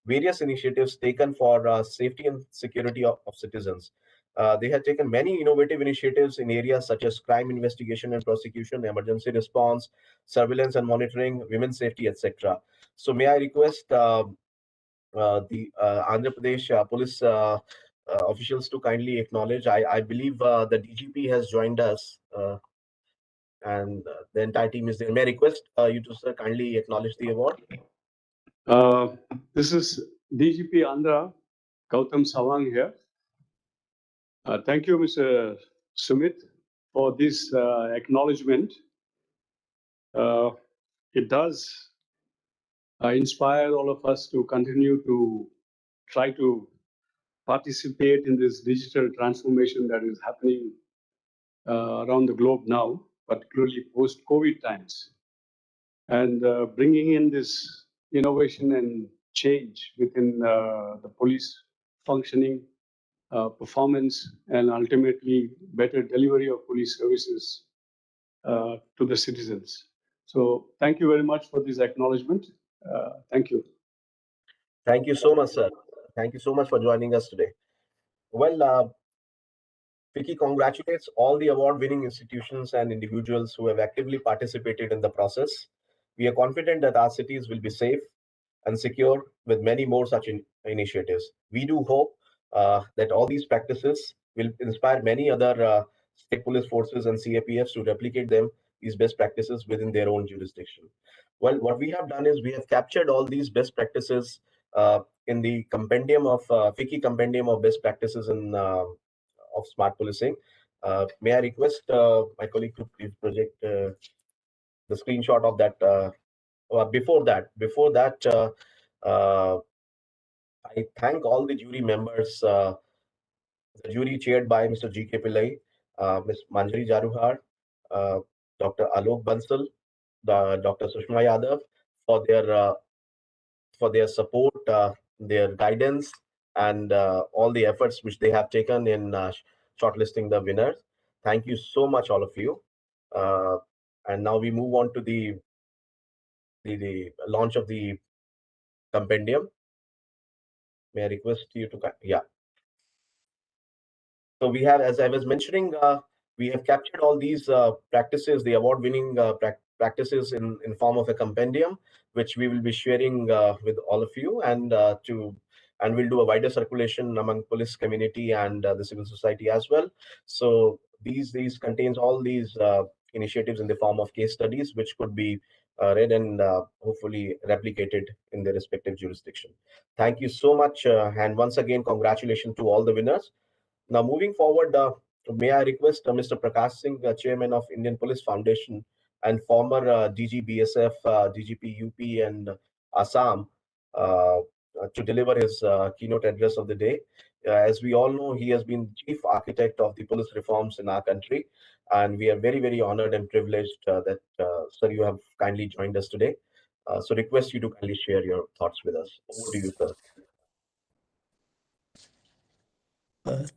various initiatives taken for safety and security of citizens. They had taken many innovative initiatives in areas such as crime investigation and prosecution, emergency response, surveillance and monitoring, women's safety, etc. So may I request the Andhra Pradesh police officials to kindly acknowledge. I believe the DGP has joined us and the entire team is there. May I request you to sir kindly acknowledge the award? This is DGP Andhra, Gautam Sawang here. Thank you, Mr. Sumit, for this acknowledgement. It does inspire all of us to continue to try to participate in this digital transformation that is happening around the globe now, particularly post-COVID times, and bringing in this innovation and change within the police functioning, performance, and ultimately better delivery of police services to the citizens. So thank you very much for this acknowledgement. Thank you. Thank you so much, sir. Thank you so much for joining us today. Well, FICCI congratulates all the award-winning institutions and individuals who have actively participated in the process. We are confident that our cities will be safe and secure with many more such initiatives. We do hope that all these practices will inspire many other state police forces and CAPFs to replicate these best practices within their own jurisdiction. Well, what we have done is we have captured all these best practices in the compendium of FICCI compendium of best practices in of smart policing. May I request my colleague to please project the screenshot of that. Before that, I thank all the jury members, the jury chaired by Mr. G.K. Pillai, Ms. Manjari Jaruhar, Dr. Alok Bansal, Dr. Sushma Yadav for their support, their guidance, and all the efforts which they have taken in shortlisting the winners. Thank you so much, all of you. And now we move on to the launch of the compendium. May I request you to, yeah. So we have, as I was mentioning, we have captured all these practices, the award-winning practices in form of a compendium, which we will be sharing with all of you, and we'll do a wider circulation among police community and the civil society as well. So these contains all these initiatives in the form of case studies, which could be read and hopefully replicated in their respective jurisdiction. Thank you so much, and once again, congratulations to all the winners. Now, moving forward, may I request Mr. Prakash Singh, Chairman of Indian Police Foundation and former DG BSF, DGP UP and Assam, to deliver his keynote address of the day. As we all know, he has been chief architect of the police reforms in our country, and we are very honored and privileged that, sir, you have kindly joined us today. So request you to kindly share your thoughts with us. Over to you, sir.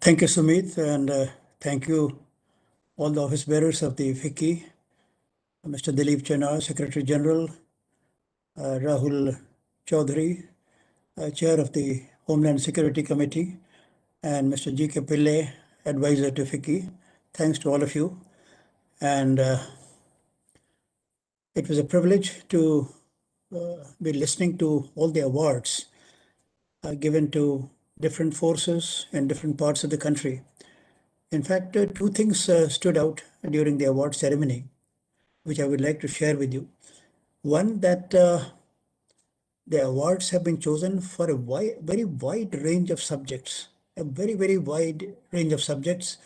Thank you, Sumit, and thank you all the office bearers of the FICCI, Mr. Dilip Chena, Secretary General, Rahul Chaudhary, Chair of the Homeland Security Committee, and Mr. G.K. Pillai, Advisor to FICCI. Thanks to all of you. And it was a privilege to be listening to all the awards given to different forces in different parts of the country. In fact, two things stood out during the award ceremony, which I would like to share with you. One, that the awards have been chosen for a very wide range of subjects, a very wide range of subjects,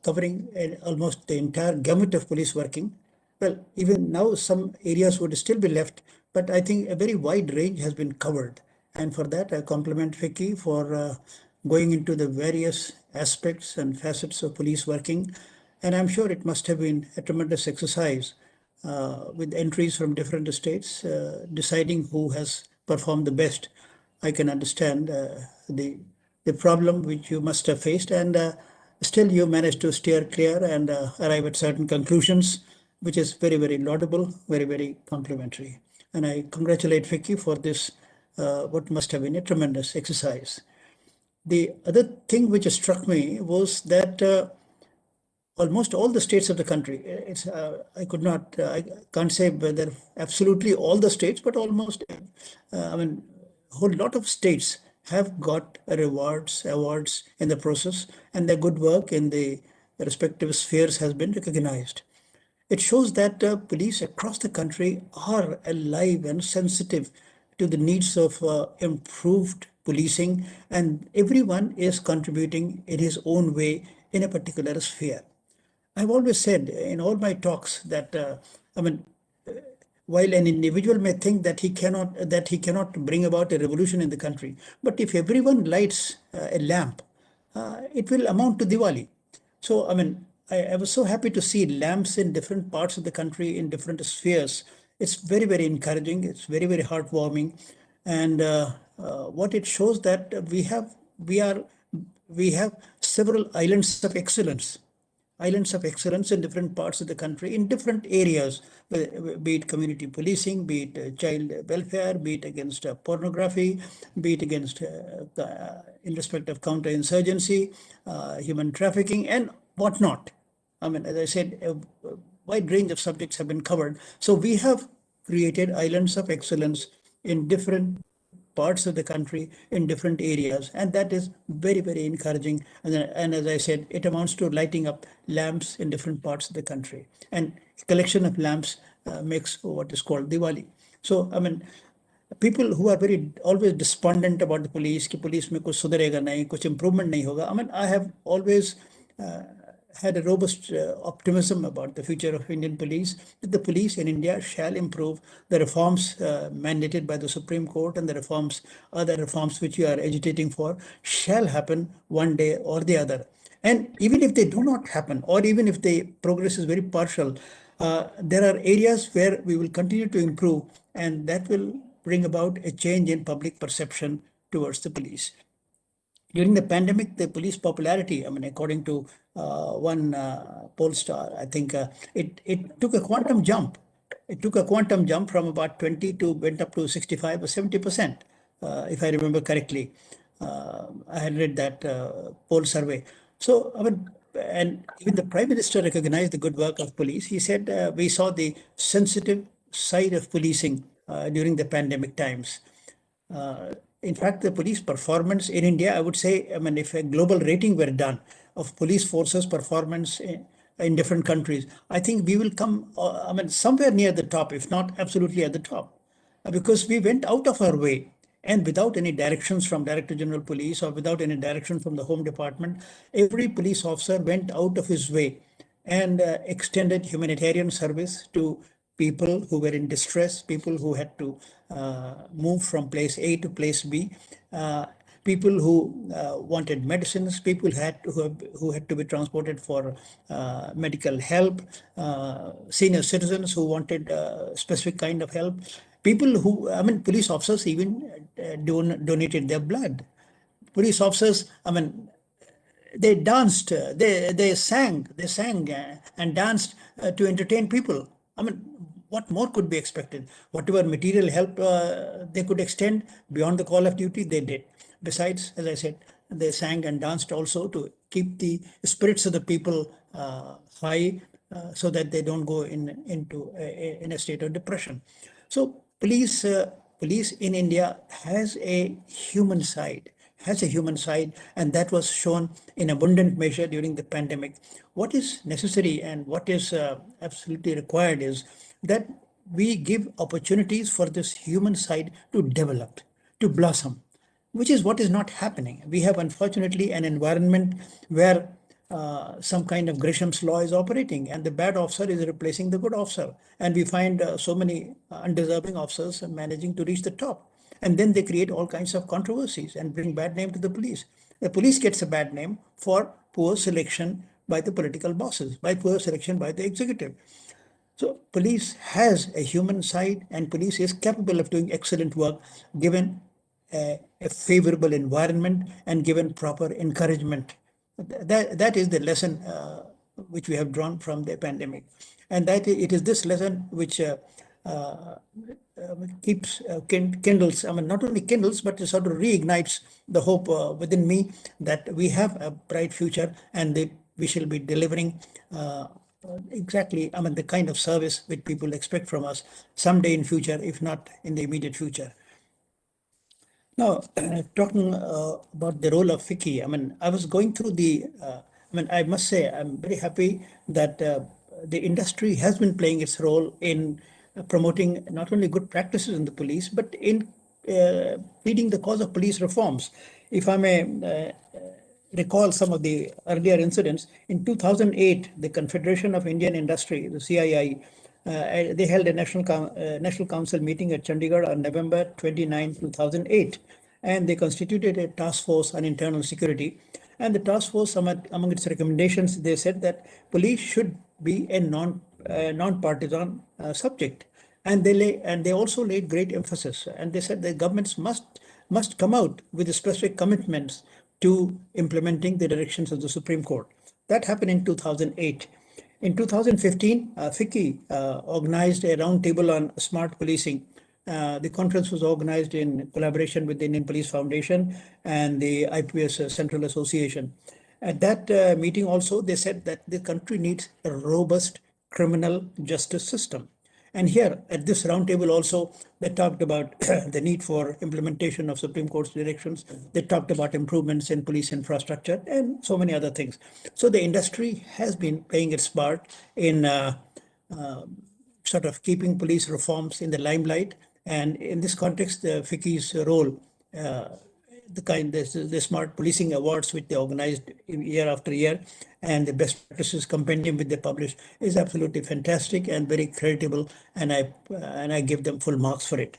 covering almost the entire gamut of police working. Well, even now some areas would still be left, but I think a very wide range has been covered. And for that, I compliment FICCI for going into the various aspects and facets of police working. And I'm sure it must have been a tremendous exercise with entries from different states, deciding who has performed the best. I can understand the problem which you must have faced, and still you managed to steer clear and arrive at certain conclusions, which is very, very laudable, very, very complimentary. And I congratulate FICCI for this, what must have been a tremendous exercise. The other thing which struck me was that almost all the states of the country, I can't say whether absolutely all the states, but almost, I mean, a whole lot of states have got awards in the process, and their good work in the respective spheres has been recognized. It shows that police across the country are alive and sensitive to the needs of improved policing, and everyone is contributing in his own way in a particular sphere. I've always said in all my talks that, while an individual may think that he cannot bring about a revolution in the country, but if everyone lights a lamp, it will amount to Diwali. So, I was so happy to see lamps in different parts of the country, in different spheres. It's very, very encouraging. It's very, very heartwarming. And what it shows that we have several islands of excellence in different parts of the country, in different areas, be it community policing, be it child welfare, be it against pornography, be it against in respect of counterinsurgency, human trafficking, and whatnot. As I said, a wide range of subjects have been covered. So we have created islands of excellence in different parts of the country, in different areas, and that is very, very encouraging. And as I said, it amounts to lighting up lamps in different parts of the country, and a collection of lamps makes what is called Diwali. So people who are always despondent about the police, कि police में कुछ सुधरेगा नहीं, कुछ improvement नहीं होगा. I have always had a robust optimism about the future of Indian police, that the police in India shall improve. The reforms mandated by the Supreme Court and the other reforms which you are agitating for shall happen one day or the other. And even if they do not happen, or even if the progress is very partial, there are areas where we will continue to improve, and that will bring about a change in public perception towards the police. During the pandemic, the police popularity, according to one pollstar, I think it took a quantum jump. It took a quantum jump from about 20 to went up to 65 or 70%, if I remember correctly. I had read that poll survey. So, and even the Prime Minister recognized the good work of police. He said, we saw the sensitive side of policing during the pandemic times. In fact, the police performance in India, I would say, if a global rating were done of police forces performance in different countries, I think we will come, somewhere near the top, if not absolutely at the top, because we went out of our way, and without any directions from Director General Police or without any direction from the Home Department, every police officer went out of his way and extended humanitarian service to people who were in distress, people who had to move from place A to place B, people who wanted medicines, people who had to be transported for medical help, senior citizens who wanted specific kind of help, people who, police officers even donated their blood. Police officers, they danced, they sang and danced to entertain people. What more could be expected? Whatever material help they could extend beyond the call of duty, they did. Besides, as I said, they sang and danced also to keep the spirits of the people high, so that they don't go into a state of depression. So police in India has a human side, and that was shown in abundant measure during the pandemic. What is necessary and what is absolutely required is that we give opportunities for this human side to develop, to blossom, which is what is not happening. We have, unfortunately, an environment where some kind of Gresham's law is operating, and the bad officer is replacing the good officer. And we find so many undeserving officers managing to reach the top. And then they create all kinds of controversies and bring bad name to the police. The police gets a bad name for poor selection by the political bosses, by poor selection by the executive. So police has a human side, and police is capable of doing excellent work given a favorable environment and given proper encouragement. That is the lesson which we have drawn from the pandemic. And that it is this lesson which keeps kindles, I mean, not only kindles, but it sort of reignites the hope within me that we have a bright future, and we shall be delivering exactly, I mean, the kind of service which people expect from us someday in future, if not in the immediate future. Now, talking about the role of FICCI, I mean, I was going through I must say, I'm very happy that the industry has been playing its role in promoting not only good practices in the police, but in pleading the cause of police reforms. If I may recall some of the earlier incidents, in 2008, the Confederation of Indian Industry, the CII, they held a National Council meeting at Chandigarh on November 29, 2008, and they constituted a task force on internal security. And the task force, among its recommendations, they said that police should be a non-partisan subject, and they also laid great emphasis. And they said the governments must come out with specific commitments to implementing the directions of the Supreme Court. That happened in 2008. In 2015, FICCI organized a roundtable on smart policing. The conference was organized in collaboration with the Indian Police Foundation and the IPS Central Association. At that meeting also, they said that the country needs a robust criminal justice system. And here at this roundtable also, they talked about the need for implementation of Supreme Court's directions. They talked about improvements in police infrastructure and so many other things. So the industry has been playing its part in sort of keeping police reforms in the limelight. And in this context, the FICCI's role, the Smart Policing Awards, which they organized year after year, and the best practices compendium which they publish, is absolutely fantastic and very creditable, and I give them full marks for it.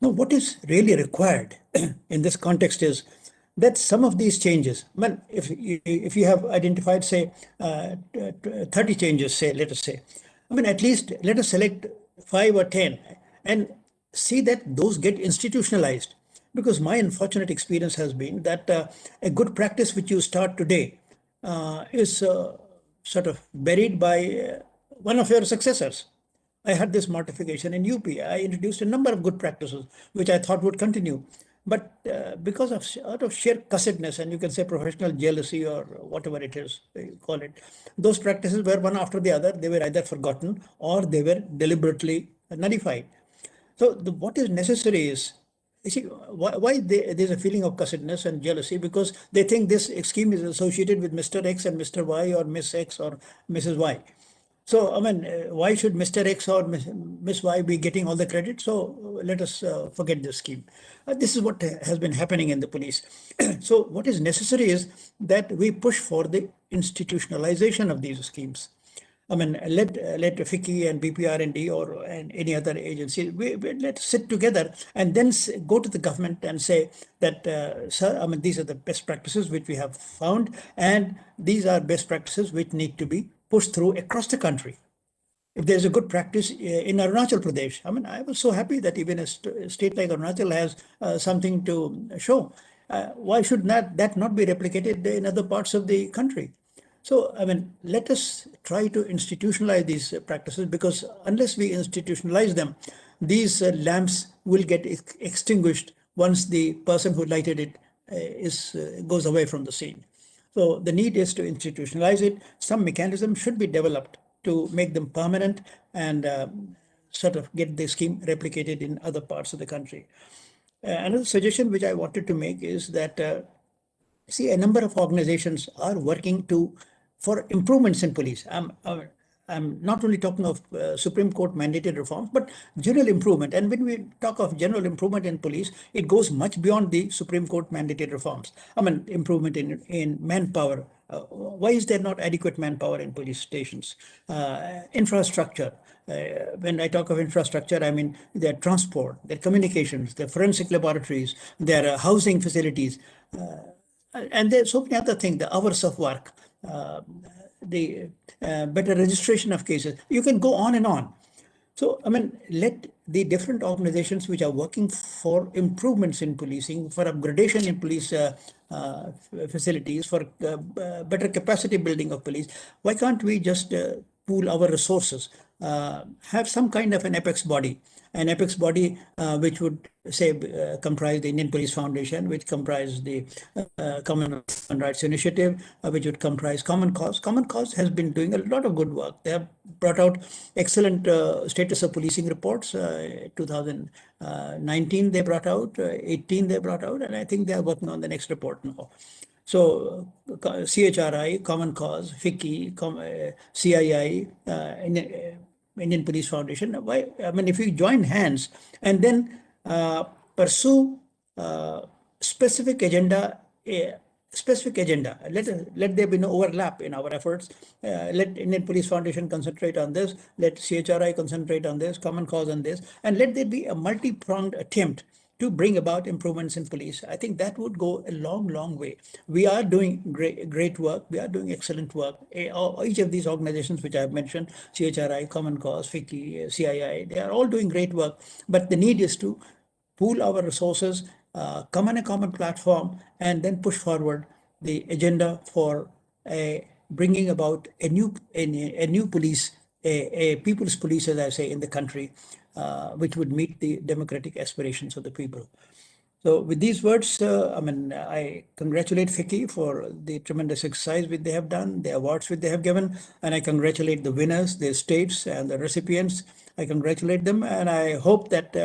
Now, what is really required in this context is that some of these changes, well, if you have identified, say, 30 changes, say, let us say, I mean, at least let us select 5 or 10 and see that those get institutionalized. Because my unfortunate experience has been that a good practice which you start today is sort of buried by one of your successors. I had this mortification in UP. I introduced a number of good practices, which I thought would continue. But because of out of sheer cussedness, and you can say professional jealousy or whatever it is, you call it, those practices were one after the other. They were either forgotten or they were deliberately nullified. So what is necessary is, you see, why there's a feeling of cussedness and jealousy, because they think this scheme is associated with Mr. X and Mr. Y or Miss X or Mrs. Y. So, I mean, why should Mr. X or Miss Y be getting all the credit? So let us forget this scheme. This is what has been happening in the police. So what is necessary is that we push for the institutionalization of these schemes. I mean, let FICCI and BPR&D or any other agency, let's sit together and then go to the government and say that, sir, I mean, these are the best practices which we have found, and these are best practices which need to be pushed through across the country. If there's a good practice in Arunachal Pradesh, I mean, I was so happy that even a state like Arunachal has something to show. Why should that not be replicated in other parts of the country? So, I mean, let us try to institutionalize these practices, because unless we institutionalize them, these lamps will get extinguished once the person who lighted it goes away from the scene. So the need is to institutionalize it. Some mechanism should be developed to make them permanent and sort of get the scheme replicated in other parts of the country. Another suggestion which I wanted to make is that, see, a number of organizations are working for improvements in police. I'm not only talking of Supreme Court mandated reforms, but general improvement. And when we talk of general improvement in police, it goes much beyond the Supreme Court mandated reforms. I mean, improvement in manpower. Why is there not adequate manpower in police stations? Infrastructure. When I talk of infrastructure, I mean their transport, their communications, their forensic laboratories, their housing facilities, and there's so many other things, the hours of work, the better registration of cases. You can go on and on. So, I mean, let the different organizations which are working for improvements in policing, for upgradation in police facilities, for better capacity building of police, why can't we just pool our resources, have some kind of an apex body which would say comprise the Indian Police Foundation, which comprise the Common Rights Initiative, which would comprise Common Cause. Common Cause has been doing a lot of good work. They have brought out excellent status of policing reports. 2019 they brought out, 18 they brought out, and I think they are working on the next report now. So CHRI, Common Cause, FICCI, CII, Indian Police Foundation. Why? I mean, if we join hands and then pursue specific agenda, let there be no overlap in our efforts. Let Indian Police Foundation concentrate on this. Let CHRI concentrate on this, Common Cause on this, and let there be a multi-pronged attempt to bring about improvements in police. I think that would go a long, long way. We are doing great work. We are doing excellent work. Each of these organizations which I have mentioned, CHRI, Common Cause, FICCI, CII, they are all doing great work. But the need is to pool our resources, come on a common platform, and then push forward the agenda for bringing about a new police, a people's police, as I say, in the country, which would meet the democratic aspirations of the people. So with these words, I mean, I congratulate FICCI for the tremendous exercise which they have done, the awards which they have given, and I congratulate the winners, the states and the recipients. I congratulate them, and I hope that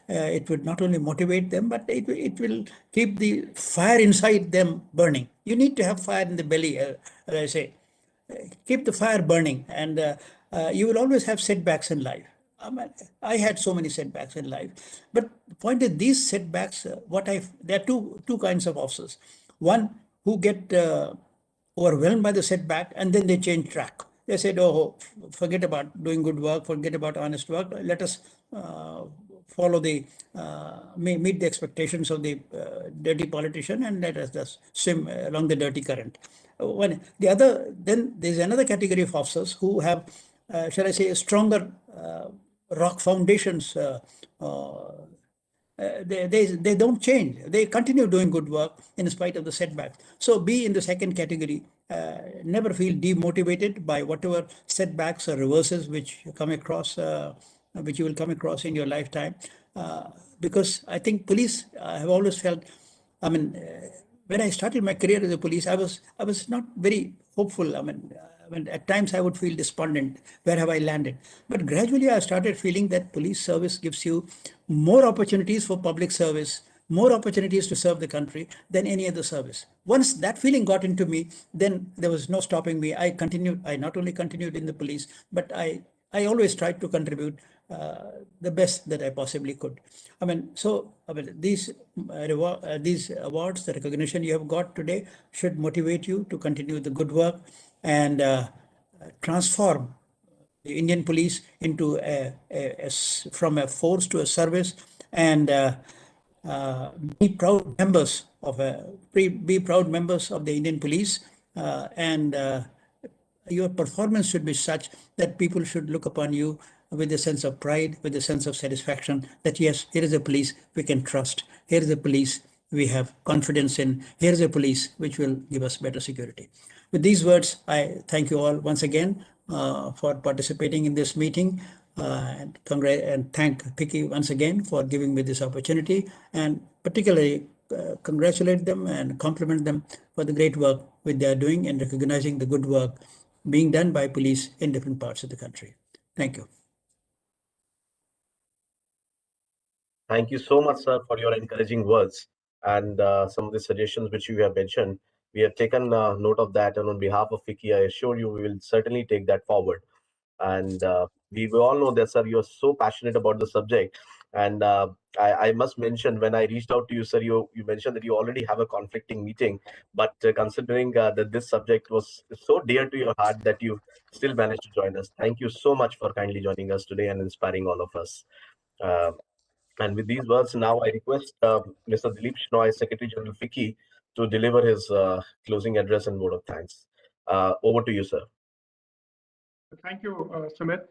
it would not only motivate them, but it will keep the fire inside them burning. You need to have fire in the belly, as I say. Keep the fire burning, and you will always have setbacks in life. I had so many setbacks in life, but the point is these setbacks, there are two kinds of officers. One who get overwhelmed by the setback and then they change track. They said, oh, forget about doing good work, forget about honest work. Let us follow meet the expectations of the dirty politician, and let us just swim along the dirty current. Then there's another category of officers who have, shall I say, a stronger rock foundations. They don't change. They continue doing good work in spite of the setbacks. So be in the second category. Never feel demotivated by whatever setbacks or reverses which you come across, which you will come across in your lifetime. Because I think police, I have always felt, I mean, when I started my career as a police, I was not very hopeful. I mean, at times I would feel despondent. Where have I landed? But gradually I started feeling that police service gives you more opportunities for public service, more opportunities to serve the country than any other service. Once that feeling got into me, then there was no stopping me. I not only continued in the police, but I always tried to contribute the best that I possibly could. I mean, these awards, the recognition you have got today should motivate you to continue the good work and transform the Indian police into from a force to a service, and be proud members of the Indian police, and your performance should be such that people should look upon you with a sense of pride, with a sense of satisfaction that yes, here is a police we can trust. Here is a police we have confidence in. Here is a police which will give us better security. With these words, I thank you all once again for participating in this meeting, and thank FICCI once again for giving me this opportunity, and particularly congratulate them and compliment them for the great work which they are doing and recognizing the good work being done by police in different parts of the country. Thank you. Thank you so much, sir, for your encouraging words and some of the suggestions which you have mentioned. We have taken note of that, and on behalf of FICCI, I assure you we will certainly take that forward. And we all know that, sir, you're so passionate about the subject. And I must mention, when I reached out to you, sir, you mentioned that you already have a conflicting meeting. But considering that this subject was so dear to your heart that you still managed to join us. Thank you so much for kindly joining us today and inspiring all of us. And with these words, now I request Mr. Dilip Shenoy, Secretary General FICCI, to deliver his closing address and vote of thanks. Over to you, sir. Thank you, Sumit.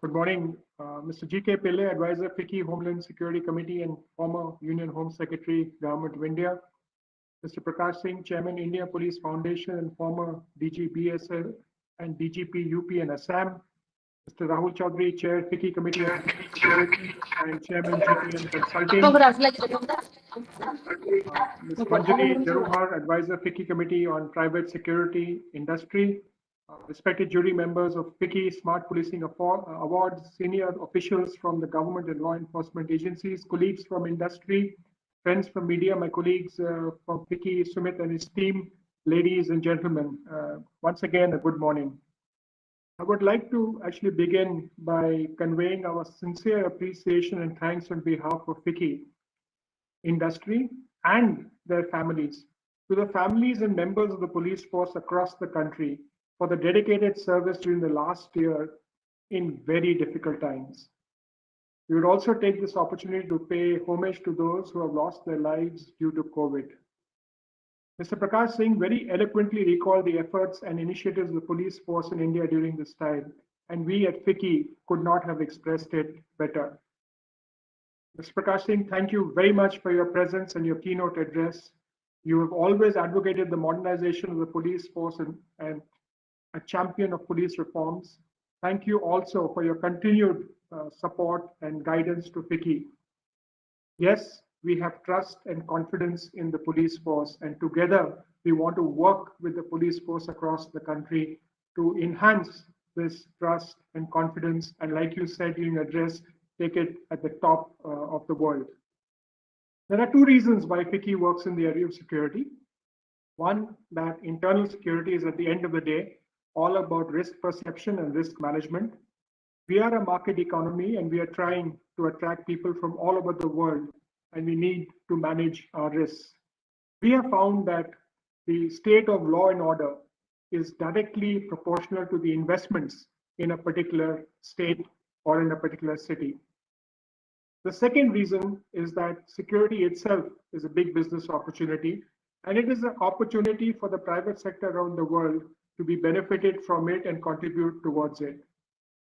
Good morning, Mr. G.K. Pillai, Advisor, FICCI Homeland Security Committee and former Union Home Secretary, Government of India. Mr. Prakash Singh, Chairman, India Police Foundation and former DG BSL and DGP UP and Assam. Mr. Rahul Chaudhary, Chair, FICCI Committee on Security and Chairman, GPM Consulting. Ms. Manjari Jaruhar, Advisor, FICCI Committee on Private Security Industry. Respected jury members of FICCI SMART Policing Awards, senior officials from the government and law enforcement agencies, colleagues from industry, friends from media, my colleagues from FICCI, Sumit and his team, ladies and gentlemen, once again, a good morning. I would like to actually begin by conveying our sincere appreciation and thanks on behalf of FICCI industry and their families, to the families and members of the police force across the country for the dedicated service during the last year in very difficult times. We would also take this opportunity to pay homage to those who have lost their lives due to COVID. Mr. Prakash Singh very eloquently recalled the efforts and initiatives of the police force in India during this time, and we at FICCI could not have expressed it better. Mr. Prakash Singh, thank you very much for your presence and your keynote address. You have always advocated the modernization of the police force and a champion of police reforms. Thank you also for your continued support and guidance to FICCI. Yes, we have trust and confidence in the police force, and together we want to work with the police force across the country to enhance this trust and confidence, and like you said in your address, take it at the top of the world. There are two reasons why FICCI works in the area of security. One, that internal security is at the end of the day all about risk perception and risk management. We are a market economy and we are trying to attract people from all over the world, and we need to manage our risks. We have found that the state of law and order is directly proportional to the investments in a particular state or in a particular city. The second reason is that security itself is a big business opportunity, and it is an opportunity for the private sector around the world to be benefited from it and contribute towards it.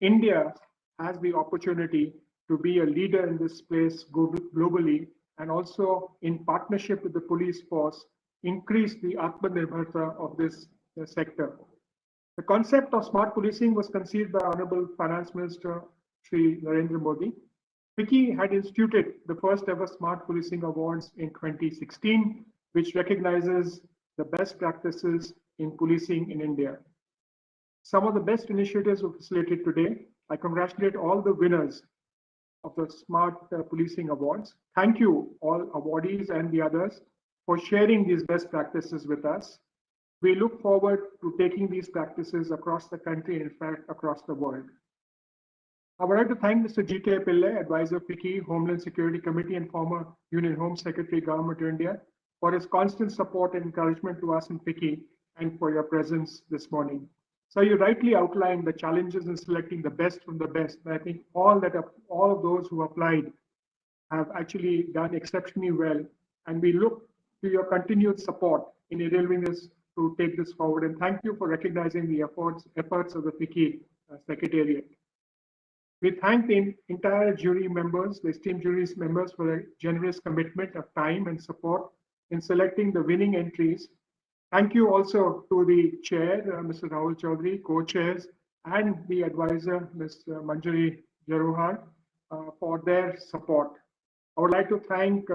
India has the opportunity to be a leader in this space globally, and also in partnership with the police force, increase the Atmanirbharta of this sector. The concept of smart policing was conceived by Honorable Finance Minister Shri Narendra Modi. FICCI had instituted the first ever Smart Policing Awards in 2016, which recognizes the best practices in policing in India. Some of the best initiatives were facilitated today. I congratulate all the winners of the Smart Policing Awards. Thank you, all awardees and the others, for sharing these best practices with us. We look forward to taking these practices across the country and in fact across the world. I would like to thank Mr. G.K. Pillai, Advisor FICCI, Homeland Security Committee and former Union Home Secretary, Government of India, for his constant support and encouragement to us in FICCI and for your presence this morning. So you rightly outlined the challenges in selecting the best from the best. And I think all of those who applied have actually done exceptionally well. And we look to your continued support in enabling us to take this forward. And thank you for recognizing the efforts of the FICCI Secretariat. We thank the entire jury members, the esteemed jury members, for their generous commitment of time and support in selecting the winning entries. Thank you also to the chair, Mr. Rahul Chaudhary, co-chairs, and the advisor, Ms. Manjari Jaruhar, for their support. I would like to thank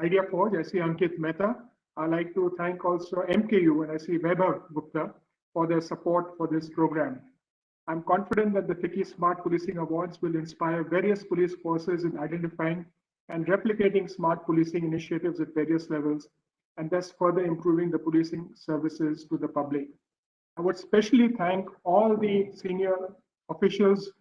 Idea Forge, I see Ankit Mehta. I'd like to thank also MKU, and I see Webb Gupta, for their support for this program. I'm confident that the FICCI Smart Policing Awards will inspire various police forces in identifying and replicating smart policing initiatives at various levels, and thus further improving the policing services to the public. I would especially thank all the senior officials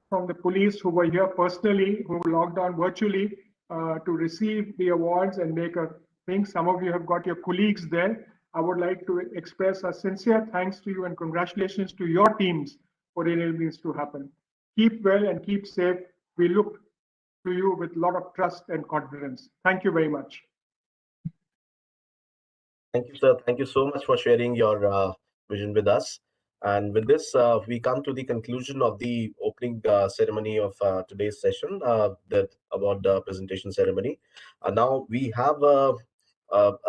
from the police who were here personally, who logged on virtually to receive the awards and make a thing. Some of you have got your colleagues there. I would like to express a sincere thanks to you and congratulations to your teams for enabling this to happen. Keep well and keep safe. We look to you with a lot of trust and confidence. Thank you very much. Thank you, sir. Thank you so much for sharing your vision with us. And with this, we come to the conclusion of the opening ceremony of today's session, the award presentation ceremony. Now we have a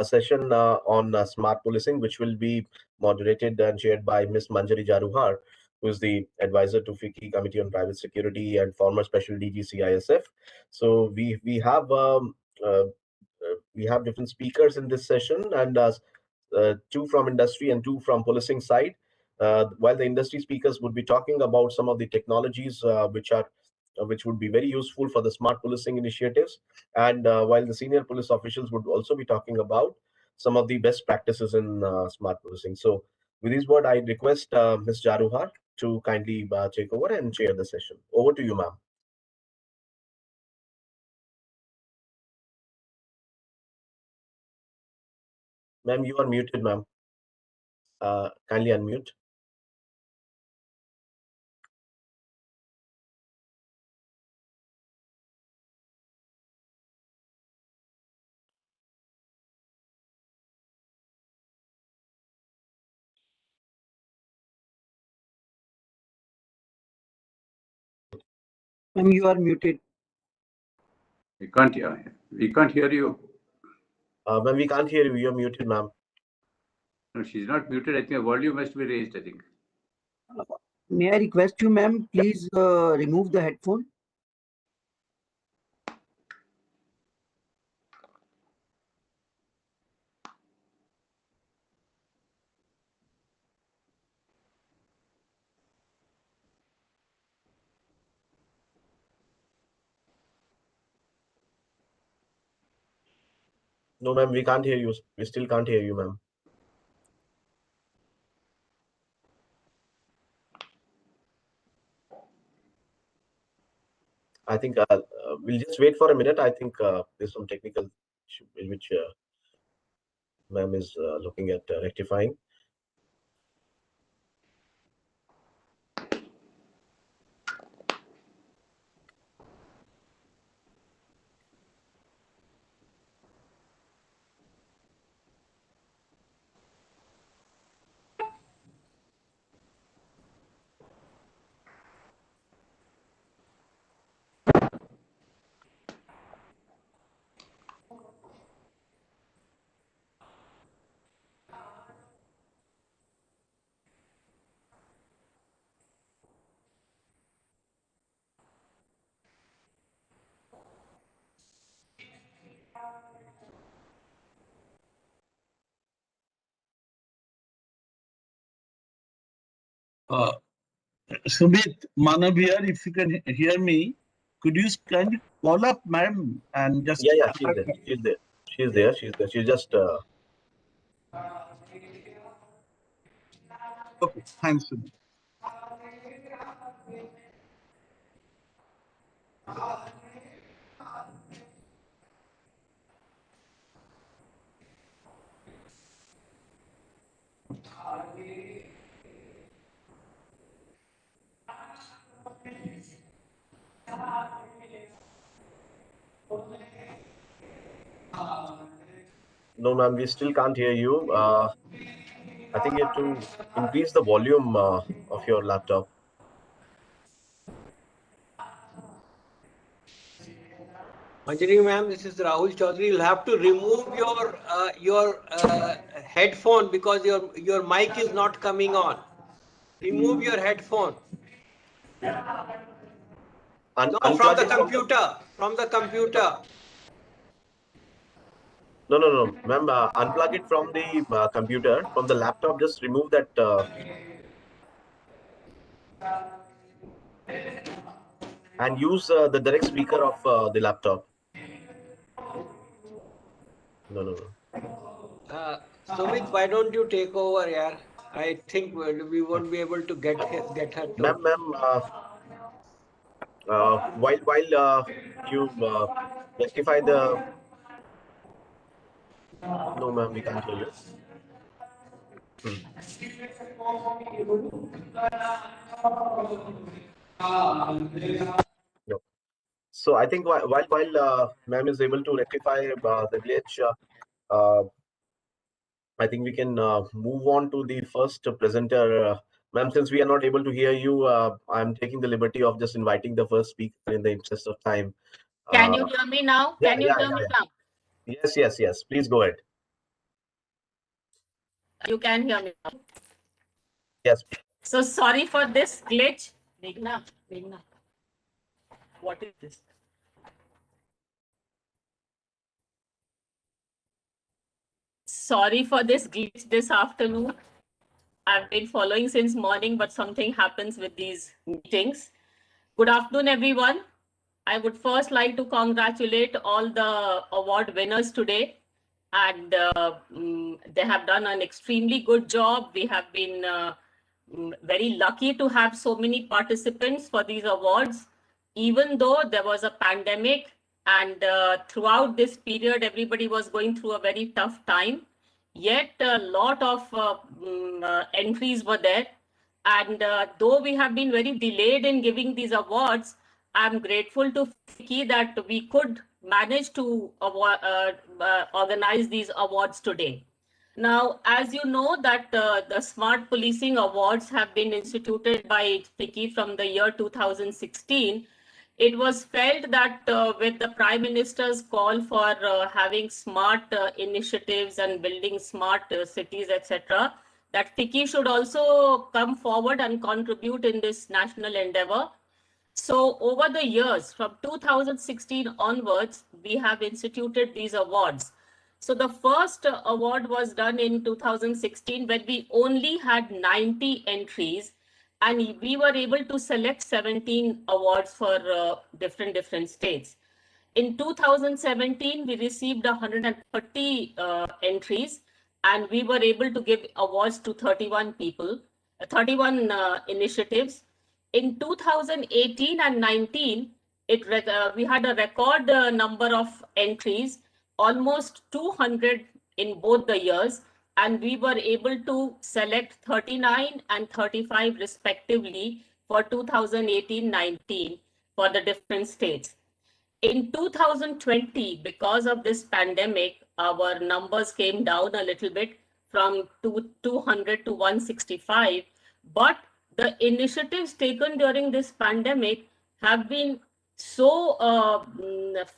session on smart policing, which will be moderated and chaired by Ms. Manjari Jaruhar, who is the advisor to FICCI Committee on Private Security and former Special DG CISF. So we have different speakers in this session, and two from industry and two from policing side. While the industry speakers would be talking about some of the technologies which would be very useful for the smart policing initiatives, and while the senior police officials would also be talking about some of the best practices in smart policing. So with this word, I request Ms. Jaruhar to kindly take over and chair the session. Over to you, ma'am. Ma'am, you are muted, ma'am. Kindly unmute. Ma'am, you are muted. We can't hear you. Ma'am, we can't hear you. You're muted, ma'am. No, she's not muted. I think a volume must be raised, I think. May I request you, ma'am, please remove the headphone? No, ma'am, we can't hear you. We still can't hear you, ma'am. I think we'll just wait for a minute. I think there's some technical issue which ma'am is looking at rectifying. Sumit, Manav here, if you can hear me, could you kindly call up ma'am and just... Yeah, she's there. She's there. She's just... Okay, thanks, Sumit. No, ma'am, we still can't hear you. I think you have to increase the volume of your laptop. Manjari ma'am, this is Rahul Chaudhary. You'll have to remove your headphone because your mic is not coming on. Remove your headphone. No, from the computer. From the computer. No, ma'am. Unplug it from the computer, from the laptop. Just remove that. And use the direct speaker of the laptop. No. Sumit, why don't you take over, yeah? I think we won't be able to get her to. Ma'am, while you rectify the no, ma'am, we can't hear you. No. So I think while ma'am is able to rectify the glitch, I think we can move on to the first presenter. Ma'am, since we are not able to hear you, I'm taking the liberty of just inviting the first speaker in the interest of time. Can you hear me now? Yeah, Can you hear me now? Yes. Please go ahead. You can hear me now. Yes. So sorry for this glitch. Meghna, what is this? Sorry for this glitch this afternoon. I've been following since morning, but something happens with these meetings. Good afternoon, everyone. I would first like to congratulate all the award winners today. And they have done an extremely good job. We have been very lucky to have so many participants for these awards, even though there was a pandemic and throughout this period, everybody was going through a very tough time. Yet a lot of entries were there. And though we have been very delayed in giving these awards, I'm grateful to FICCI that we could manage to organize these awards today. Now, as you know that the Smart Policing Awards have been instituted by FICCI from the year 2016. It was felt that with the Prime Minister's call for having smart initiatives and building smart cities, etc., that FICCI should also come forward and contribute in this national endeavor. So over the years, from 2016 onwards, we have instituted these awards. So the first award was done in 2016 when we only had 90 entries and we were able to select 17 awards for different states. In 2017, we received 130 entries and we were able to give awards to 31 people, 31 initiatives. In 2018 and 19, we had a record number of entries, almost 200 in both the years, and we were able to select 39 and 35 respectively for 2018-19 for the different states. In 2020, because of this pandemic, our numbers came down a little bit from 200 to 165, but the initiatives taken during this pandemic have been so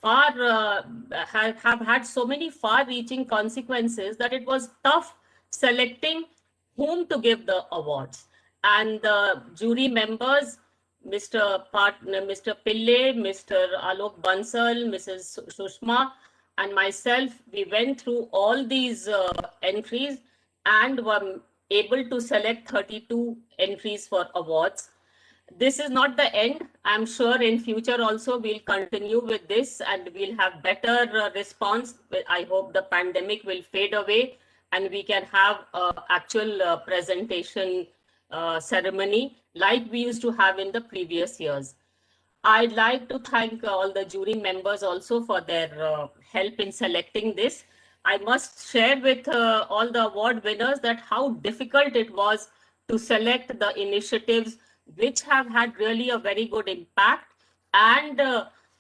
have had so many far-reaching consequences that it was tough selecting whom to give the awards. And the jury members, Mr. Pillai, Mr. Alok Bansal, Mrs. Sushma, and myself, we went through all these entries and were able to select 32 entries for awards. This is not the end. I'm sure in future also we'll continue with this and we'll have better response. I hope the pandemic will fade away and we can have actual presentation ceremony like we used to have in the previous years. I'd like to thank all the jury members also for their help in selecting this. I must share with all the award winners that how difficult it was to select the initiatives which have had really a very good impact and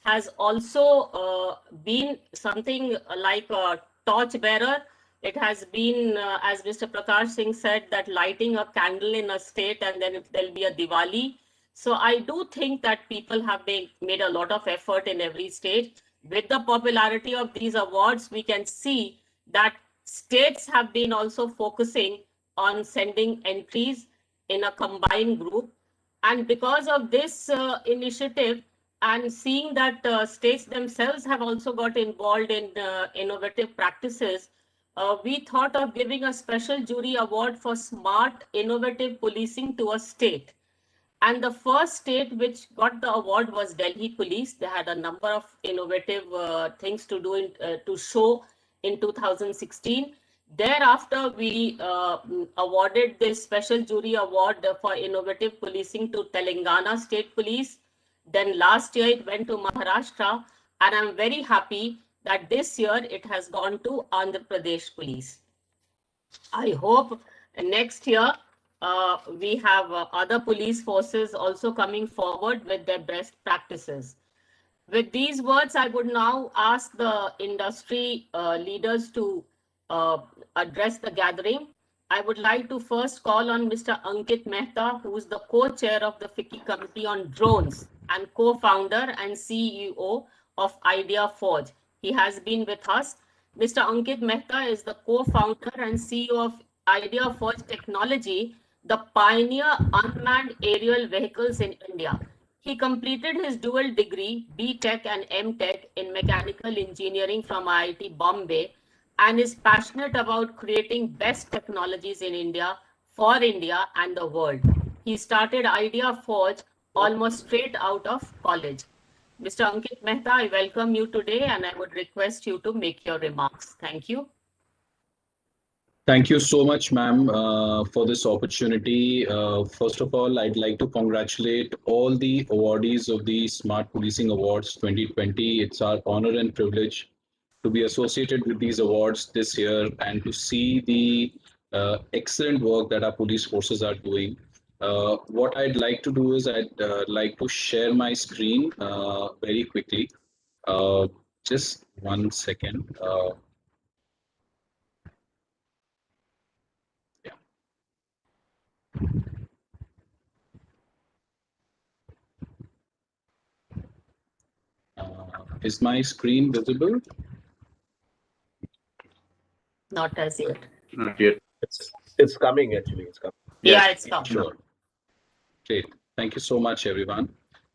has also been something like a torchbearer. It has been, as Mr. Prakash Singh said, that lighting a candle in a state and then there'll be a Diwali. So I do think that people have made a lot of effort in every state. With the popularity of these awards, we can see that states have been also focusing on sending entries in a combined group. And because of this initiative and seeing that states themselves have also got involved in innovative practices, we thought of giving a special jury award for smart innovative policing to a state. And the first state which got the award was Delhi Police. They had a number of innovative things to do to show in 2016. Thereafter, we awarded this special jury award for innovative policing to Telangana State Police. Then last year it went to Maharashtra, and I'm very happy that this year it has gone to Andhra Pradesh Police. I hope next year we have other police forces also coming forward with their best practices. With these words, I would now ask the industry leaders to address the gathering. I would like to first call on Mr. Ankit Mehta, who is the co-chair of the FICCI Committee on Drones and co-founder and CEO of Idea Forge. He has been with us. Mr. Ankit Mehta is the co-founder and CEO of Idea Forge Technology, the pioneer unmanned aerial vehicles in India. He completed his dual degree, B.Tech and M.Tech in mechanical engineering from IIT Bombay, and is passionate about creating best technologies in India, for India and the world. He started Idea Forge almost straight out of college. Mr. Ankit Mehta, I welcome you today and I would request you to make your remarks. Thank you. Thank you so much, ma'am, for this opportunity. First of all, I'd like to congratulate all the awardees of the Smart Policing Awards 2020. It's our honor and privilege to be associated with these awards this year and to see the excellent work that our police forces are doing. What I'd like to do is I'd like to share my screen very quickly. Just 1 second. Is my screen visible? Not as yet. Not yet. It's coming, actually. It's coming. Yeah, it's coming. Sure. Great. Thank you so much, everyone.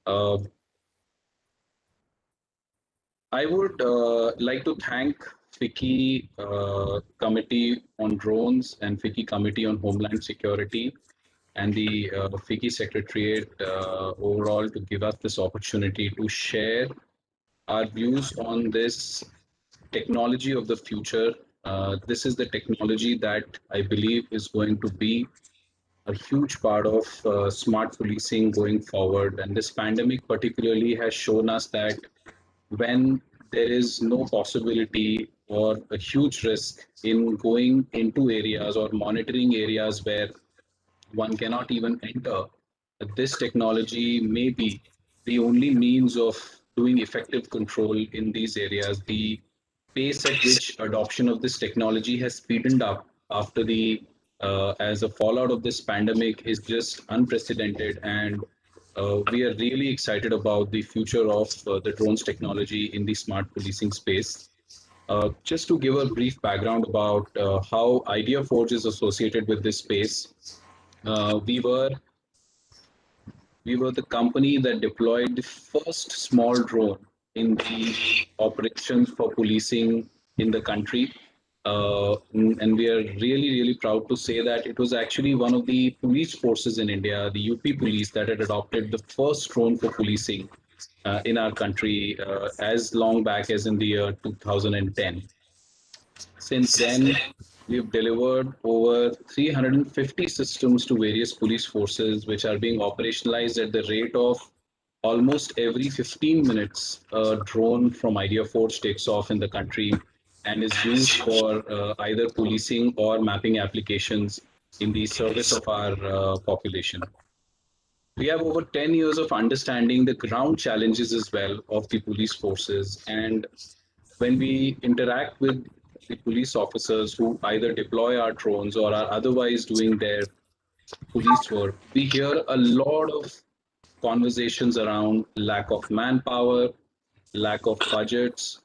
I would like to thank FICCI Committee on Drones and FICCI Committee on Homeland Security and the FICCI Secretariat overall to give us this opportunity to share our views on this technology of the future. This is the technology that I believe is going to be a huge part of smart policing going forward. And this pandemic particularly has shown us that when there is no possibility or a huge risk in going into areas or monitoring areas where one cannot even enter, this technology may be the only means of doing effective control in these areas. The pace at which adoption of this technology has speeded up after the as a fallout of this pandemic is just unprecedented, and we are really excited about the future of the drones technology in the smart policing space. Just to give a brief background about how Idea Forge is associated with this space, we were the company that deployed the first small drone in the operations for policing in the country. And we are really proud to say that it was actually one of the police forces in India, the UP police, that had adopted the first drone for policing in our country as long back as in the year 2010. Since then, we've delivered over 350 systems to various police forces, which are being operationalized at the rate of almost every 15 minutes. A drone from Idea Forge takes off in the country and is used for either policing or mapping applications in the service of our population. We have over 10 years of understanding the ground challenges as well of the police forces. And when we interact with the police officers who either deploy our drones or are otherwise doing their police work, we hear a lot of conversations around lack of manpower, lack of budgets,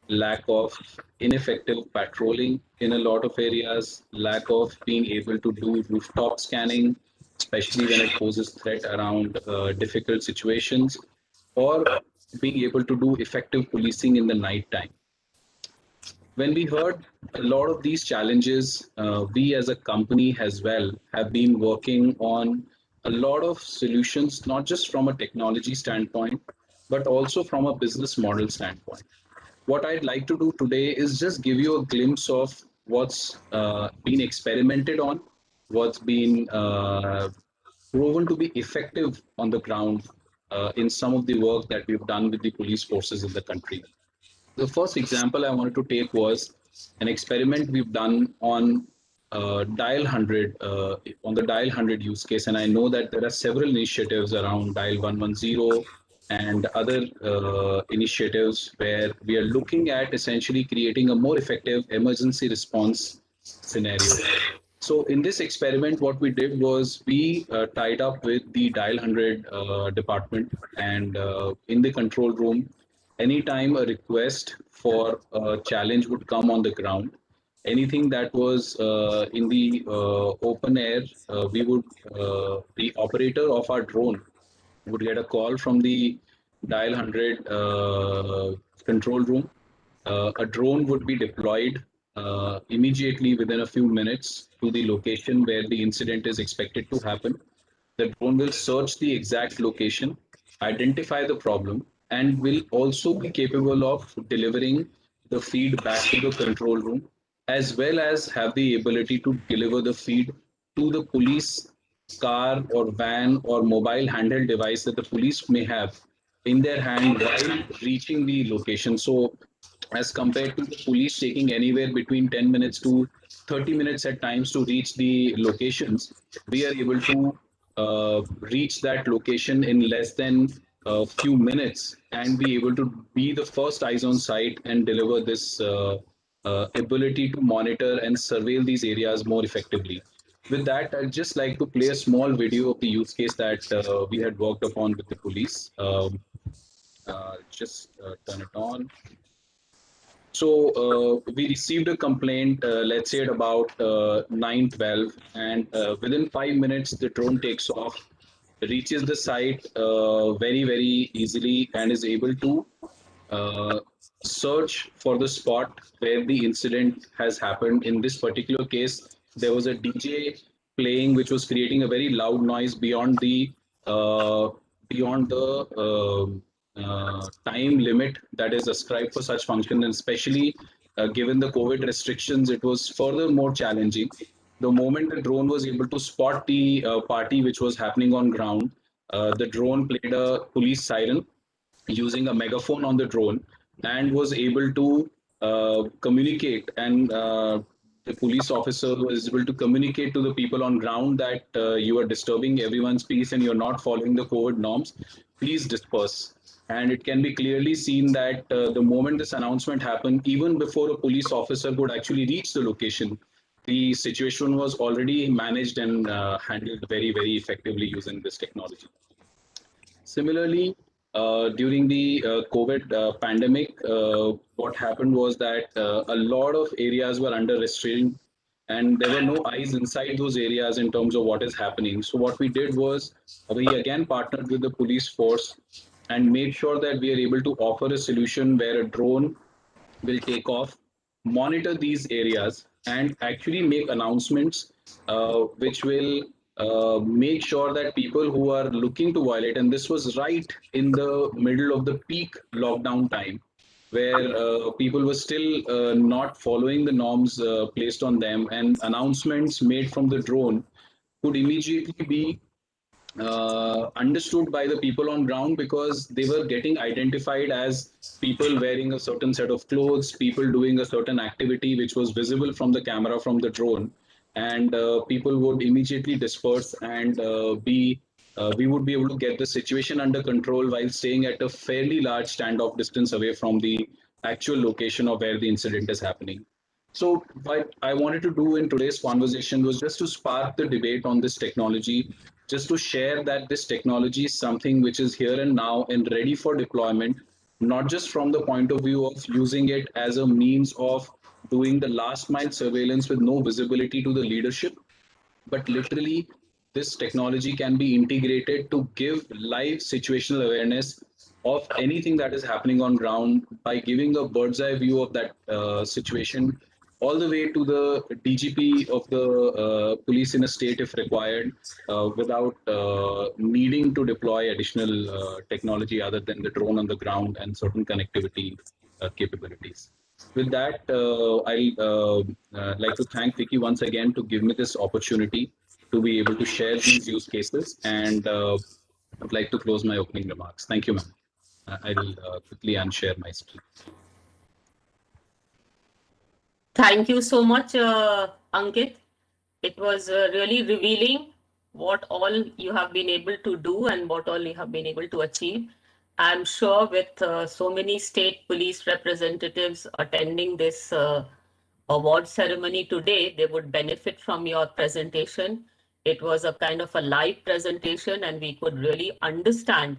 lack of ineffective patrolling in a lot of areas, lack of being able to do rooftop scanning, especially when it poses threat around difficult situations, or being able to do effective policing in the night time. When we heard a lot of these challenges, we as a company as well have been working on a lot of solutions, not just from a technology standpoint, but also from a business model standpoint. What I'd like to do today is just give you a glimpse of what's been experimented on, what's been proven to be effective on the ground in some of the work that we've done with the police forces in the country. The first example I wanted to take was an experiment we've done on dial 100, on the dial 100 use case. And I know that there are several initiatives around dial 110 and other initiatives where we are looking at essentially creating a more effective emergency response scenario. So in this experiment, what we did was we tied up with the dial 100 department, and in the control room, anytime a request for a challenge would come on the ground, anything that was in the open air, we would, the operator of our drone would get a call from the dial 100 control room. A drone would be deployed immediately within a few minutes to the location where the incident is expected to happen. The drone will search the exact location, identify the problem, and will also be capable of delivering the feed back to the control room, as well as have the ability to deliver the feed to the police car or van or mobile handheld device that the police may have in their hand while reaching the location. So as compared to the police taking anywhere between 10 minutes to 30 minutes at times to reach the locations, we are able to reach that location in less than a few minutes and be able to be the first eyes on site and deliver this ability to monitor and surveil these areas more effectively. With that, I'd just like to play a small video of the use case that we had worked upon with the police. Just turn it on. So we received a complaint, let's say at about 9:12, and within 5 minutes, the drone takes off, reaches the site very, very easily, and is able to search for the spot where the incident has happened. In this particular case, there was a DJ playing, which was creating a very loud noise beyond the uh, time limit that is ascribed for such function, and especially given the COVID restrictions, it was further more challenging. The moment the drone was able to spot the party which was happening on ground, the drone played a police siren using a megaphone on the drone and was able to communicate, and the police officer was able to communicate to the people on ground that you are disturbing everyone's peace and you're not following the COVID norms, please disperse. And it can be clearly seen that the moment this announcement happened, even before a police officer could actually reach the location, the situation was already managed and handled very, very effectively using this technology. Similarly, during the COVID pandemic, what happened was that a lot of areas were under restraint and there were no eyes inside those areas in terms of what is happening. So what we did was we again partnered with the police force and made sure that we are able to offer a solution where a drone will take off, monitor these areas, and actually make announcements which will make sure that people who are looking to violate, and this was right in the middle of the peak lockdown time, where people were still not following the norms placed on them, and announcements made from the drone could immediately be understood by the people on ground because they were getting identified as people wearing a certain set of clothes, people doing a certain activity which was visible from the camera from the drone, and people would immediately disperse and we would be able to get the situation under control while staying at a fairly large standoff distance away from the actual location of where the incident is happening. So what I wanted to do in today's conversation was just to spark the debate on this technology, just to share that this technology is something which is here and now and ready for deployment, not just from the point of view of using it as a means of doing the last mile surveillance with no visibility to the leadership, but literally this technology can be integrated to give live situational awareness of anything that is happening on ground by giving a bird's eye view of that situation all the way to the DGP of the police in a state if required, without needing to deploy additional technology other than the drone on the ground and certain connectivity capabilities. With that, I'll like to thank FICCI once again to give me this opportunity to be able to share these use cases, and I'd like to close my opening remarks. Thank you, ma'am. I'll quickly unshare my screen. Thank you so much, Ankit. It was really revealing what all you have been able to do and what all you have been able to achieve. I'm sure with so many state police representatives attending this award ceremony today, they would benefit from your presentation. It was a kind of a live presentation, and we could really understand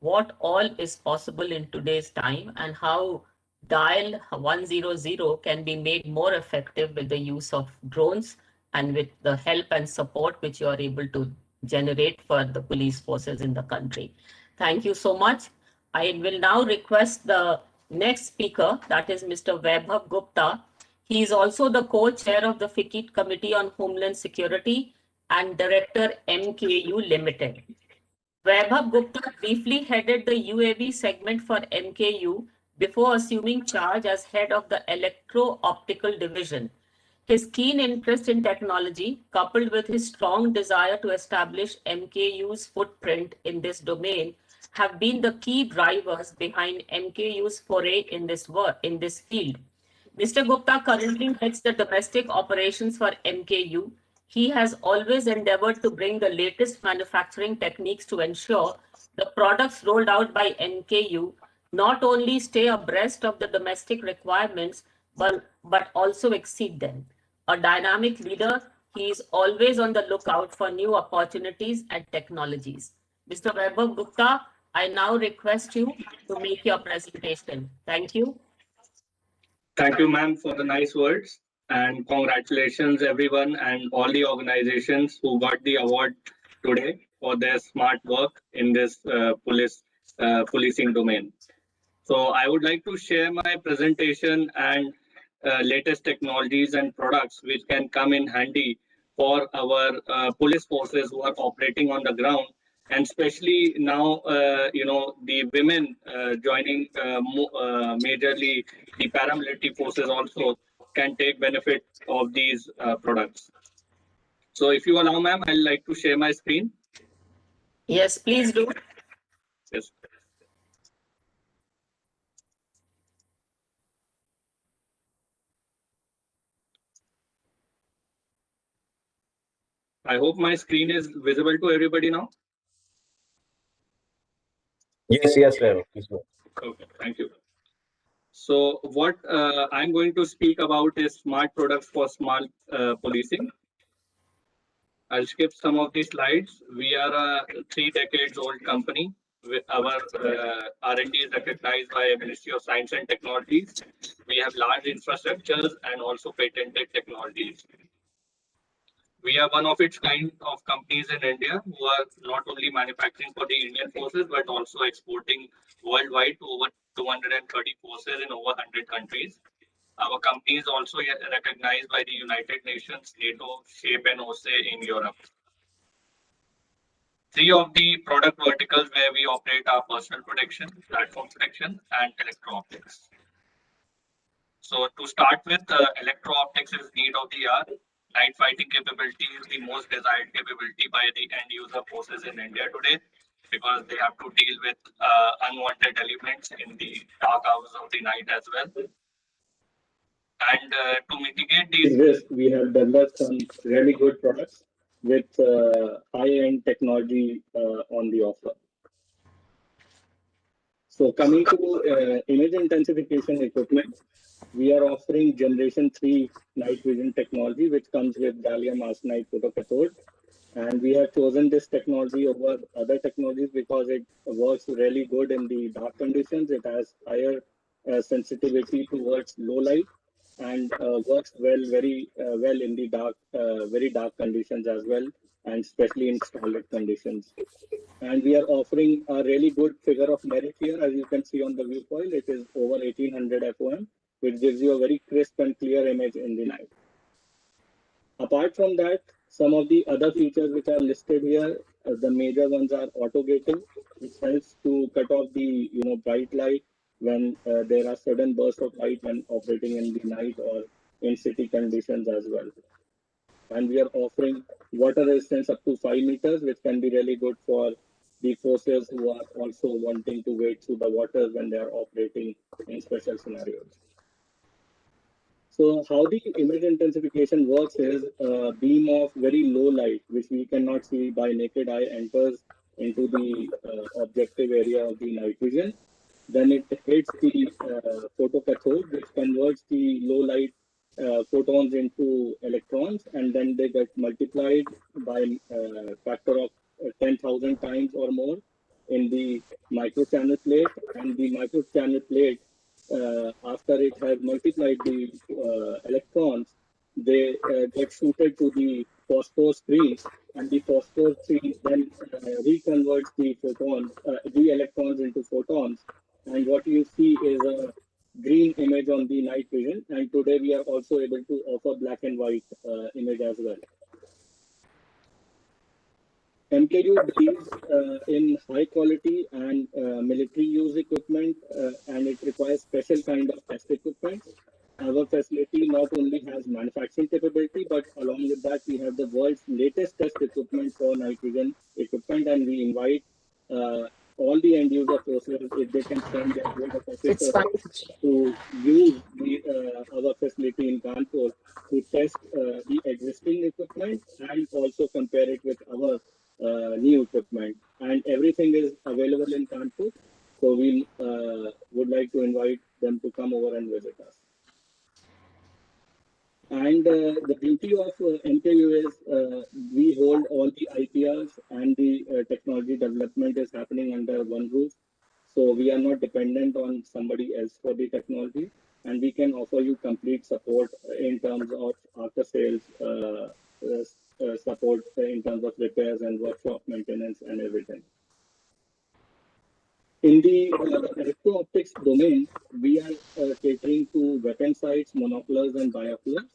what all is possible in today's time and how dial 100 can be made more effective with the use of drones and with the help and support which you are able to generate for the police forces in the country. Thank you so much. I will now request the next speaker, that is Mr. Webb Gupta. He is also the co-chair of the FICCI Committee on Homeland Security and Director MKU Limited. Webb Gupta briefly headed the UAV segment for MKU before assuming charge as head of the Electro-Optical Division. His keen interest in technology, coupled with his strong desire to establish MKU's footprint in this domain, have been the key drivers behind MKU's foray in this field. Mr. Gupta currently heads the domestic operations for MKU. He has always endeavored to bring the latest manufacturing techniques to ensure the products rolled out by MKU not only stay abreast of the domestic requirements, but also exceed them. A dynamic leader, he is always on the lookout for new opportunities and technologies. Mr. Webb Gupta, I now request you to make your presentation. Thank you. Thank you, ma'am, for the nice words, and congratulations everyone and all the organizations who got the award today for their smart work in this policing domain. So I would like to share my presentation and latest technologies and products which can come in handy for our police forces who are operating on the ground, and especially now, the women joining majorly the paramilitary forces also can take benefit of these products. So if you allow, ma'am, I'd like to share my screen. Yes, please do. Yes. I hope my screen is visible to everybody now. Yes, please go. Okay, thank you. So what I'm going to speak about is smart products for smart policing. I'll skip some of the slides. We are a 3 decades old company. Our R&D is recognized by Ministry of Science and Technologies. We have large infrastructures and also patented technologies. We are one of its kind of companies in India who are not only manufacturing for the Indian forces, but also exporting worldwide to over 230 forces in over 100 countries. Our company is also recognized by the United Nations, NATO, SHAPE, and OSCE in Europe. 3 of the product verticals where we operate are personal protection, platform protection, and electro-optics. So to start with, electro-optics is need of the hour. Night fighting capability is the most desired capability by the end user forces in India today, because they have to deal with unwanted elements in the dark hours of the night as well. And to mitigate these risks, we have developed some really good products with high-end technology on the offer. So coming to image intensification equipment, we are offering Generation 3 night vision technology, which comes with gallium arsenide photocathode. And we have chosen this technology over other technologies because it works really good in the dark conditions. It has higher sensitivity towards low light and works very well in the dark, very dark conditions as well, and especially in starlit conditions. And we are offering a really good figure of merit here. As you can see on the view coil, it is over 1800 FOM, which gives you a very crisp and clear image in the night. Apart from that, some of the other features which are listed here, the major ones are auto gating, which helps to cut off the bright light when there are sudden bursts of light when operating in the night or in city conditions as well. And we are offering water resistance up to 5 meters, which can be really good for the forces who are also wanting to wade through the water when they are operating in special scenarios. So how the image intensification works is a beam of very low light, which we cannot see by naked eye, enters into the objective area of the night vision. Then it hits the photocathode, which converts the low light photons into electrons, and then they get multiplied by a factor of 10,000 times or more in the microchannel plate. And the microchannel plate, after it has multiplied the electrons, they get shooted to the phosphor screen, and the phosphor screen then reconverts the photons, the electrons into photons. And what you see is a green image on the night vision. And today we are also able to offer black and white image as well. MKU believes in high quality and military use equipment, and it requires special kind of test equipment. Our facility not only has manufacturing capability, but along with that, we have the world's latest test equipment for night vision equipment, and we invite all the end user forces, if they can send their board of officers to use our facility in Kanpur to test the existing equipment and also compare it with our new equipment. And everything is available in Kanpur. So we would like to invite them to come over and visit us. And the beauty of MKU is we hold all the IPRs, and the technology development is happening under one roof. So we are not dependent on somebody else for the technology, and we can offer you complete support in terms of after sales support in terms of repairs and workshop maintenance and everything. In the electro-optics domain, we are catering to weapon sights, monoculars, and binoculars.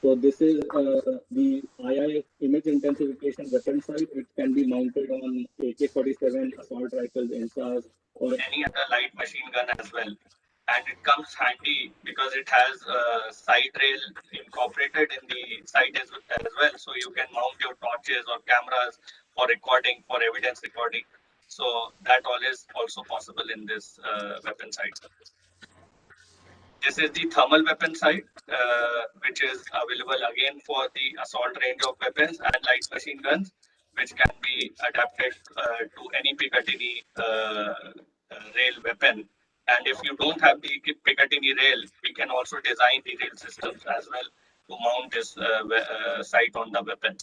So this is the II image intensification weapon sight, which can be mounted on AK-47, assault rifles, INSAs, or any other light machine gun as well. And it comes handy because it has a sight rail incorporated in the sight as well. So you can mount your torches or cameras for recording, for evidence recording. So that all is also possible in this weapon sight. This is the thermal weapon sight, which is available again for the assault range of weapons and light machine guns, which can be adapted to any Picatinny rail weapon. And if you don't have the Picatinny rail, we can also design the rail systems as well to mount this sight on the weapon.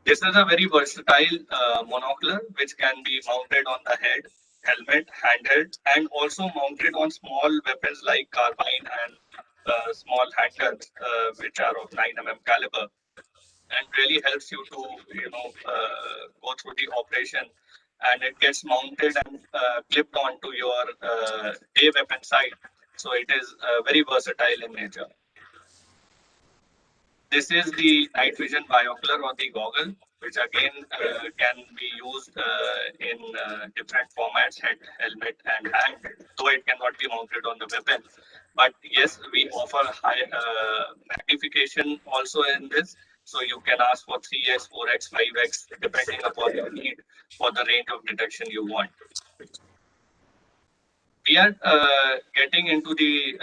This is a very versatile monocular, which can be mounted on the head, helmet, handheld, and also mounted on small weapons like carbine and small handguns, which are of 9 mm caliber, and really helps you to go through the operation. And it gets mounted and clipped onto your day weapon sight, so it is very versatile in nature. This is the night vision binocular or the goggle, which again can be used in different formats, head, helmet, and hand, though it cannot be mounted on the weapon. But yes, we offer high magnification also in this. So you can ask for 3x, 4x, 5x, depending upon your need for the range of detection you want. We are getting into the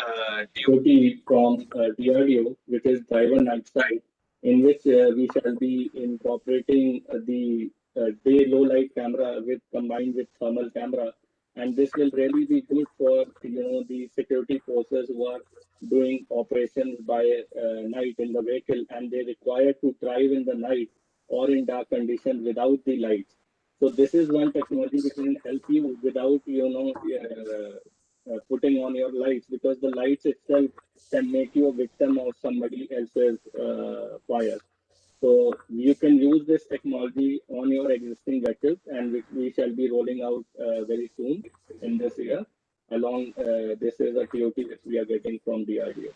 TOT from DRDO, which is driver night sight, in which we shall be incorporating the day low light camera combined with thermal camera, and this will really be good for the security forces who are doing operations by night in the vehicle, and they require to drive in the night or in dark conditions without the lights. So this is one technology which will help you without putting on your lights, because the lights itself can make you a victim of somebody else's fire. So you can use this technology on your existing vehicles, and which we shall be rolling out very soon in this year. Along this is a TOT which we are getting from DRDO.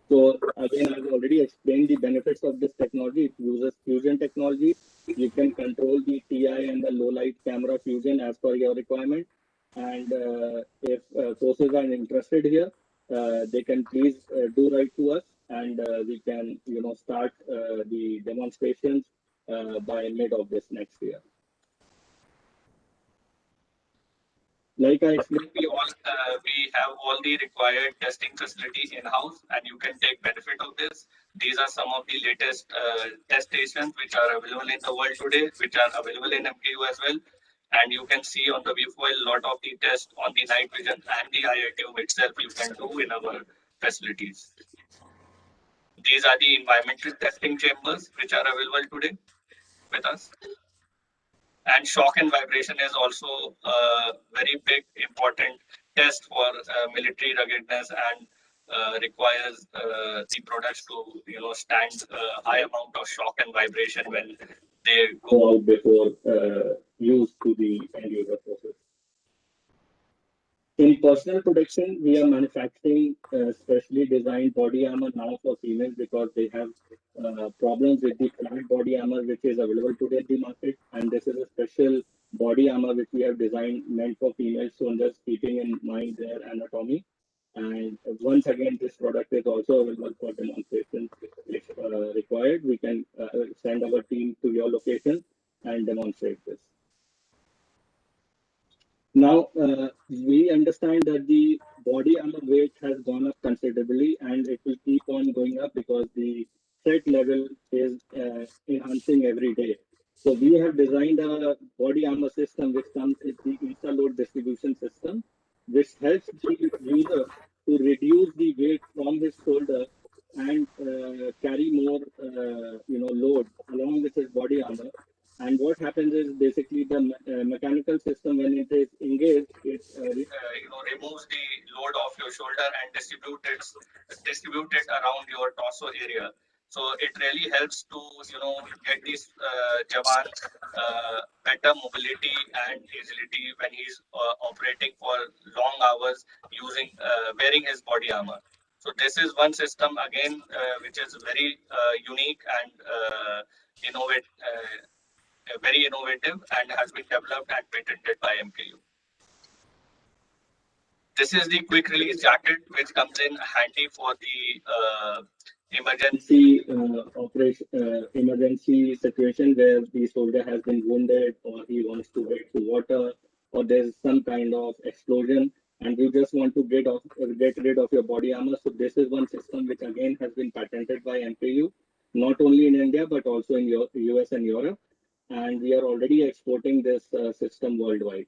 So again, I've already explained the benefits of this technology. It uses fusion technology. You can control the TI and the low light camera fusion as per your requirement. And if forces are interested here, they can please do write to us, and we can, start the demonstrations by mid of this next year. Like I explained, we have all the required testing facility in-house, and you can take benefit of this. These are some of the latest test stations which are available in the world today, which are available in MKU as well. And you can see on the viewfile a lot of the tests on the night vision and the IITU itself you can do in our facilities. These are the environmental testing chambers which are available today with us. And shock and vibration is also a very big, important test for military ruggedness, and requires the products to, stand a high amount of shock and vibration when they go out before use to the end user process. In personal protection, we are manufacturing specially designed body armor now for females because they have problems with the flat body armor which is available today in the market. And this is a special body armor which we have designed meant for females. So I'm just keeping in mind their anatomy. And once again, this product is also available for demonstration. If required, we can send our team to your location and demonstrate this. Now, we understand that the body armor weight has gone up considerably, and it will keep on going up because the threat level is enhancing every day. So we have designed a body armor system which comes with the insta-load distribution system, which helps the user to reduce the weight from his shoulder and carry more, load along with his body armor. And what happens is basically the mechanical system, when it is engaged, it removes the load off your shoulder and distribute it around your torso area. So it really helps to get this Jawan better mobility and agility when he's operating for long hours using wearing his body armor. So this is one system again which is very unique and very innovative and has been developed and patented by MKU. This is the quick release jacket which comes in handy for the emergency emergency situation where the soldier has been wounded, or he wants to wade through water, or there's some kind of explosion and you just want to get rid of your body armor. So this is one system which again has been patented by MKU, not only in India but also in US and Europe. And we are already exporting this system worldwide.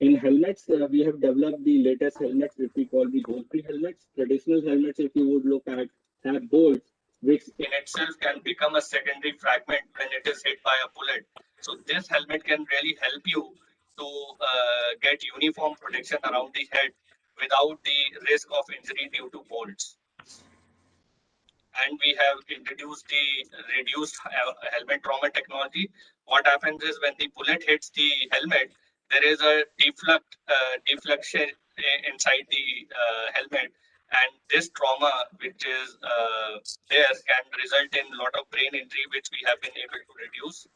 In helmets, we have developed the latest helmets, which we call the bolt-free helmets. Traditional helmets, if you would look at, have bolts, which in itself can become a secondary fragment when it is hit by a bullet. So this helmet can really help you to get uniform protection around the head without the risk of injury due to bolts. And we have introduced the reduced helmet trauma technology. What happens is when the bullet hits the helmet, there is a deflection inside the helmet, and this trauma which is there can result in a lot of brain injury, which we have been able to reduce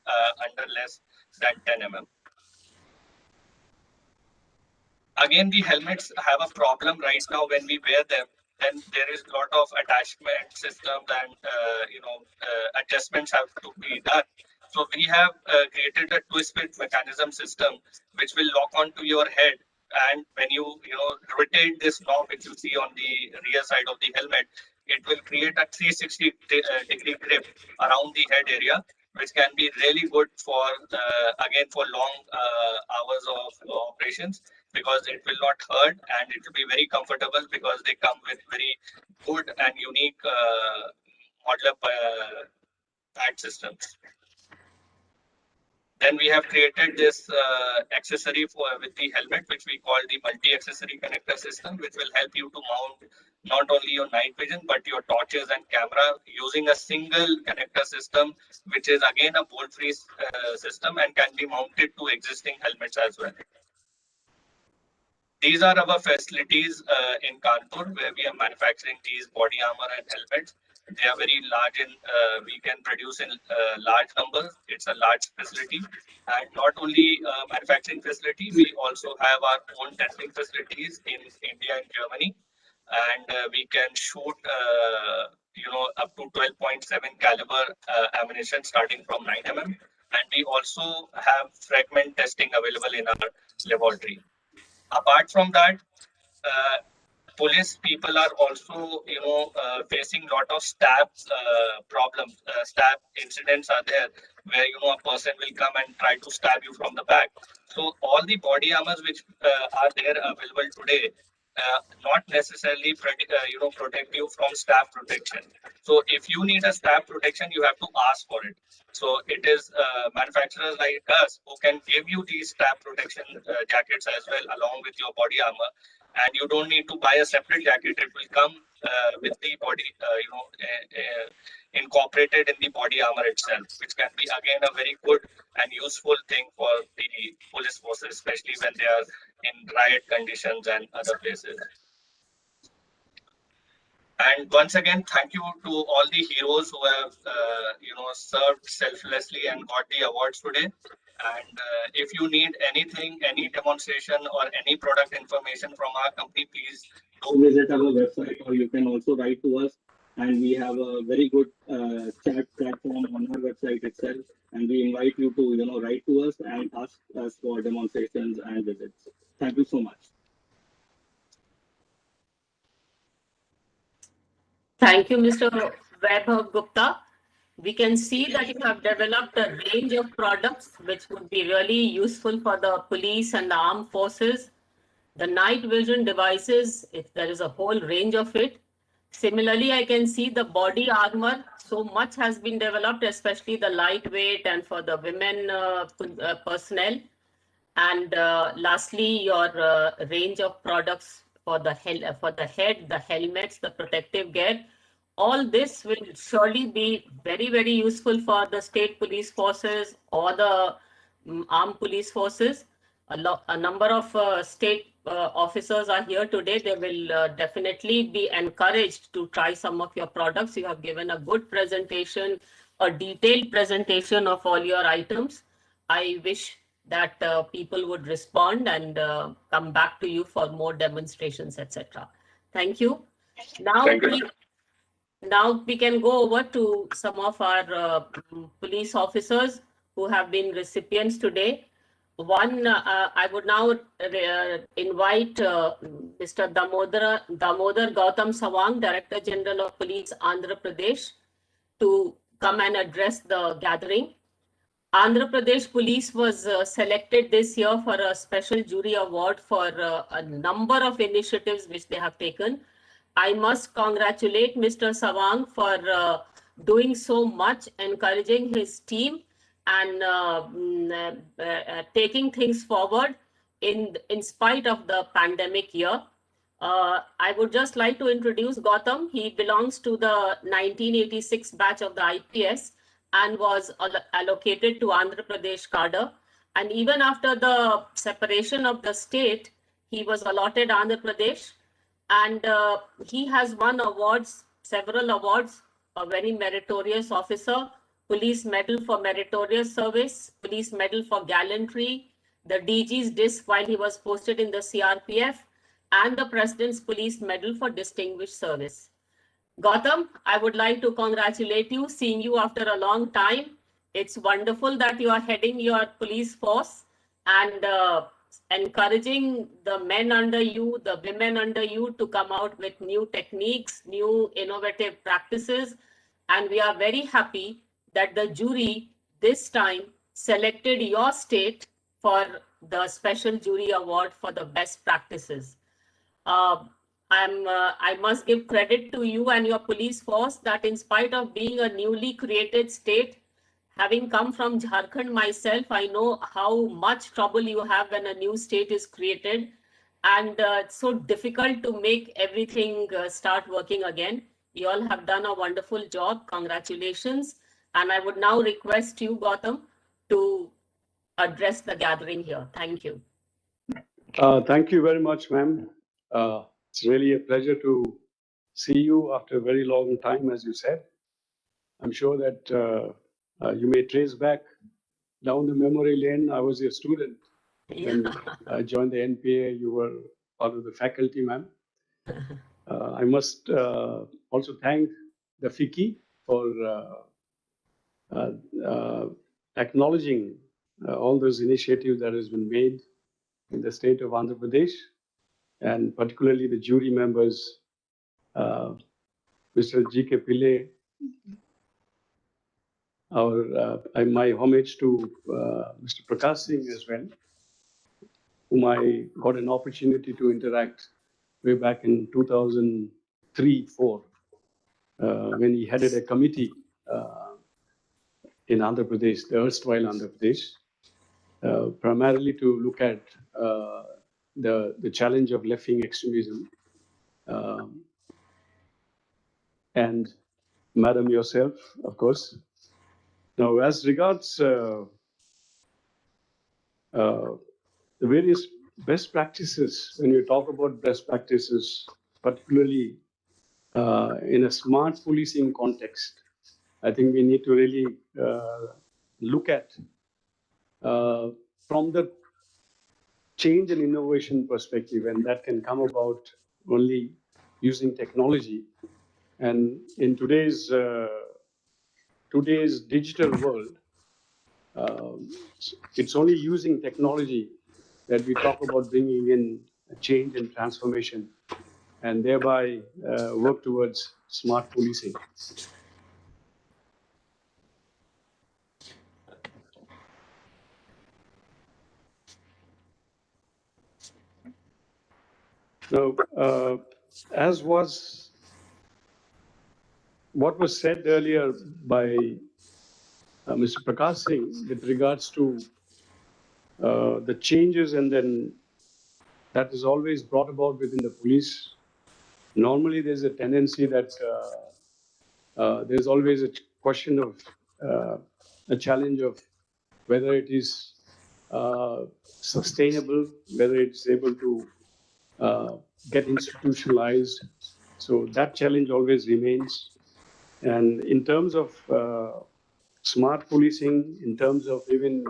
under less than 10 mm. Again, the helmets have a problem right now when we wear them. Then there is a lot of attachment systems and adjustments have to be done. So we have created a twist fit mechanism system which will lock onto your head, and when you rotate this knob which you see on the rear side of the helmet, it will create a 360 degree grip around the head area, which can be really good for again for long hours of operations, because it will not hurt and it will be very comfortable because they come with very good and unique modular pad systems. Then we have created this accessory with the helmet, which we call the multi-accessory connector system, which will help you to mount not only your night vision, but your torches and camera using a single connector system, which is again a bolt-free system and can be mounted to existing helmets as well. These are our facilities in Kanpur, where we are manufacturing these body armor and helmets. They are very large in, we can produce in large numbers. It's a large facility. And not only manufacturing facility, we also have our own testing facilities in India and Germany. And we can shoot, up to 12.7 caliber ammunition starting from 9 mm. And we also have fragment testing available in our laboratory. Apart from that, police people are also, facing lot of stab problems. Stab incidents are there where, a person will come and try to stab you from the back. So all the body armors which are there available today, not necessarily protect you from stab protection. So if you need a stab protection, you have to ask for it. So it is manufacturers like us who can give you these stab protection jackets as well along with your body armor. And you don't need to buy a separate jacket. It will come with the body, incorporated in the body armor itself, which can be again a very good and useful thing for the police forces, especially when they are in riot conditions and other places. And once again, thank you to all the heroes who have, served selflessly and got the awards today. And if you need anything, any demonstration or any product information from our company, please do visit our website, or you can also write to us. And we have a very good chat platform on our website itself. And we invite you to, write to us and ask us for demonstrations and visits. Thank you so much. Thank you, Mr. Webb Gupta. We can see that you have developed a range of products which would be really useful for the police and the armed forces. The night vision devices, there is a whole range of it. Similarly, I can see the body armor. So much has been developed, especially the lightweight and for the women personnel. And lastly, your range of products for the head, the helmets, the protective gear. All this will surely be very, very useful for the state police forces or the armed police forces. A number of state officers are here today. They will definitely be encouraged to try some of your products. You have given a good presentation, a detailed presentation of all your items. I wish that people would respond and come back to you for more demonstrations, etc. Thank you. Now we can go over to some of our police officers who have been recipients today. One, I would now invite Mr. Damodar Gautam Sawang, Director General of Police, Andhra Pradesh, to come and address the gathering. Andhra Pradesh Police was selected this year for a special jury award for a number of initiatives which they have taken. I must congratulate Mr. Sawang for doing so much, encouraging his team and taking things forward in spite of the pandemic year. I would just like to introduce Gautam. He belongs to the 1986 batch of the IPS and was allocated to Andhra Pradesh cadre. And even after the separation of the state, he was allotted Andhra Pradesh. And he has won awards, several awards, a very meritorious officer, Police Medal for Meritorious Service, Police Medal for Gallantry, the DG's disc while he was posted in the CRPF, and the President's Police Medal for Distinguished Service. Gautam, I would like to congratulate you, seeing you after a long time. It's wonderful that you are heading your police force and encouraging the men under you, the women under you to come out with new techniques, new innovative practices. And we are very happy that the jury this time selected your state for the special jury award for the best practices. I must give credit to you and your police force that in spite of being a newly created state, having come from Jharkhand myself, I know how much trouble you have when a new state is created, and it's so difficult to make everything start working again. You all have done a wonderful job. Congratulations. And I would now request you, Gautam, to address the gathering here. Thank you. Thank you very much, ma'am. It's really a pleasure to see you after a very long time, as you said. I'm sure that you may trace back down the memory lane. I was a student when I joined the NPA. You were part of the faculty, ma'am. I must also thank the FICCI for acknowledging all those initiatives that has been made in the state of Andhra Pradesh, and particularly the jury members, Mr. G.K. Pillai. My homage to Mr. Prakash Singh as well, whom I got an opportunity to interact way back in 2003-04, when he headed a committee in Andhra Pradesh, the erstwhile Andhra Pradesh, primarily to look at the challenge of left-wing extremism. And Madam yourself, of course. Now, as regards the various best practices, when you talk about best practices, particularly in a smart policing context, I think we need to really look at from the change and innovation perspective, and that can come about only using technology. And in today's digital world, it's only using technology that we talk about bringing in a change and transformation, and thereby work towards smart policing. So, as was what was said earlier by Mr. Prakash Singh with regards to the changes and then that is always brought about within the police. Normally, there's a tendency that there's always a question of a challenge of whether it is sustainable, whether it's able to get institutionalized. So that challenge always remains. And in terms of smart policing, in terms of even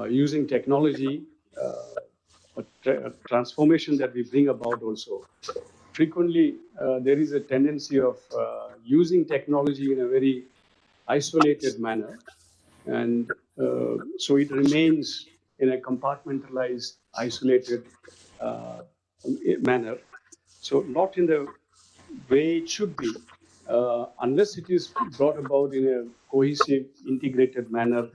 using technology, a transformation that we bring about also, frequently there is a tendency of using technology in a very isolated manner. And so it remains in a compartmentalized, isolated manner. So not in the way it should be, unless it is brought about in a cohesive, integrated manner.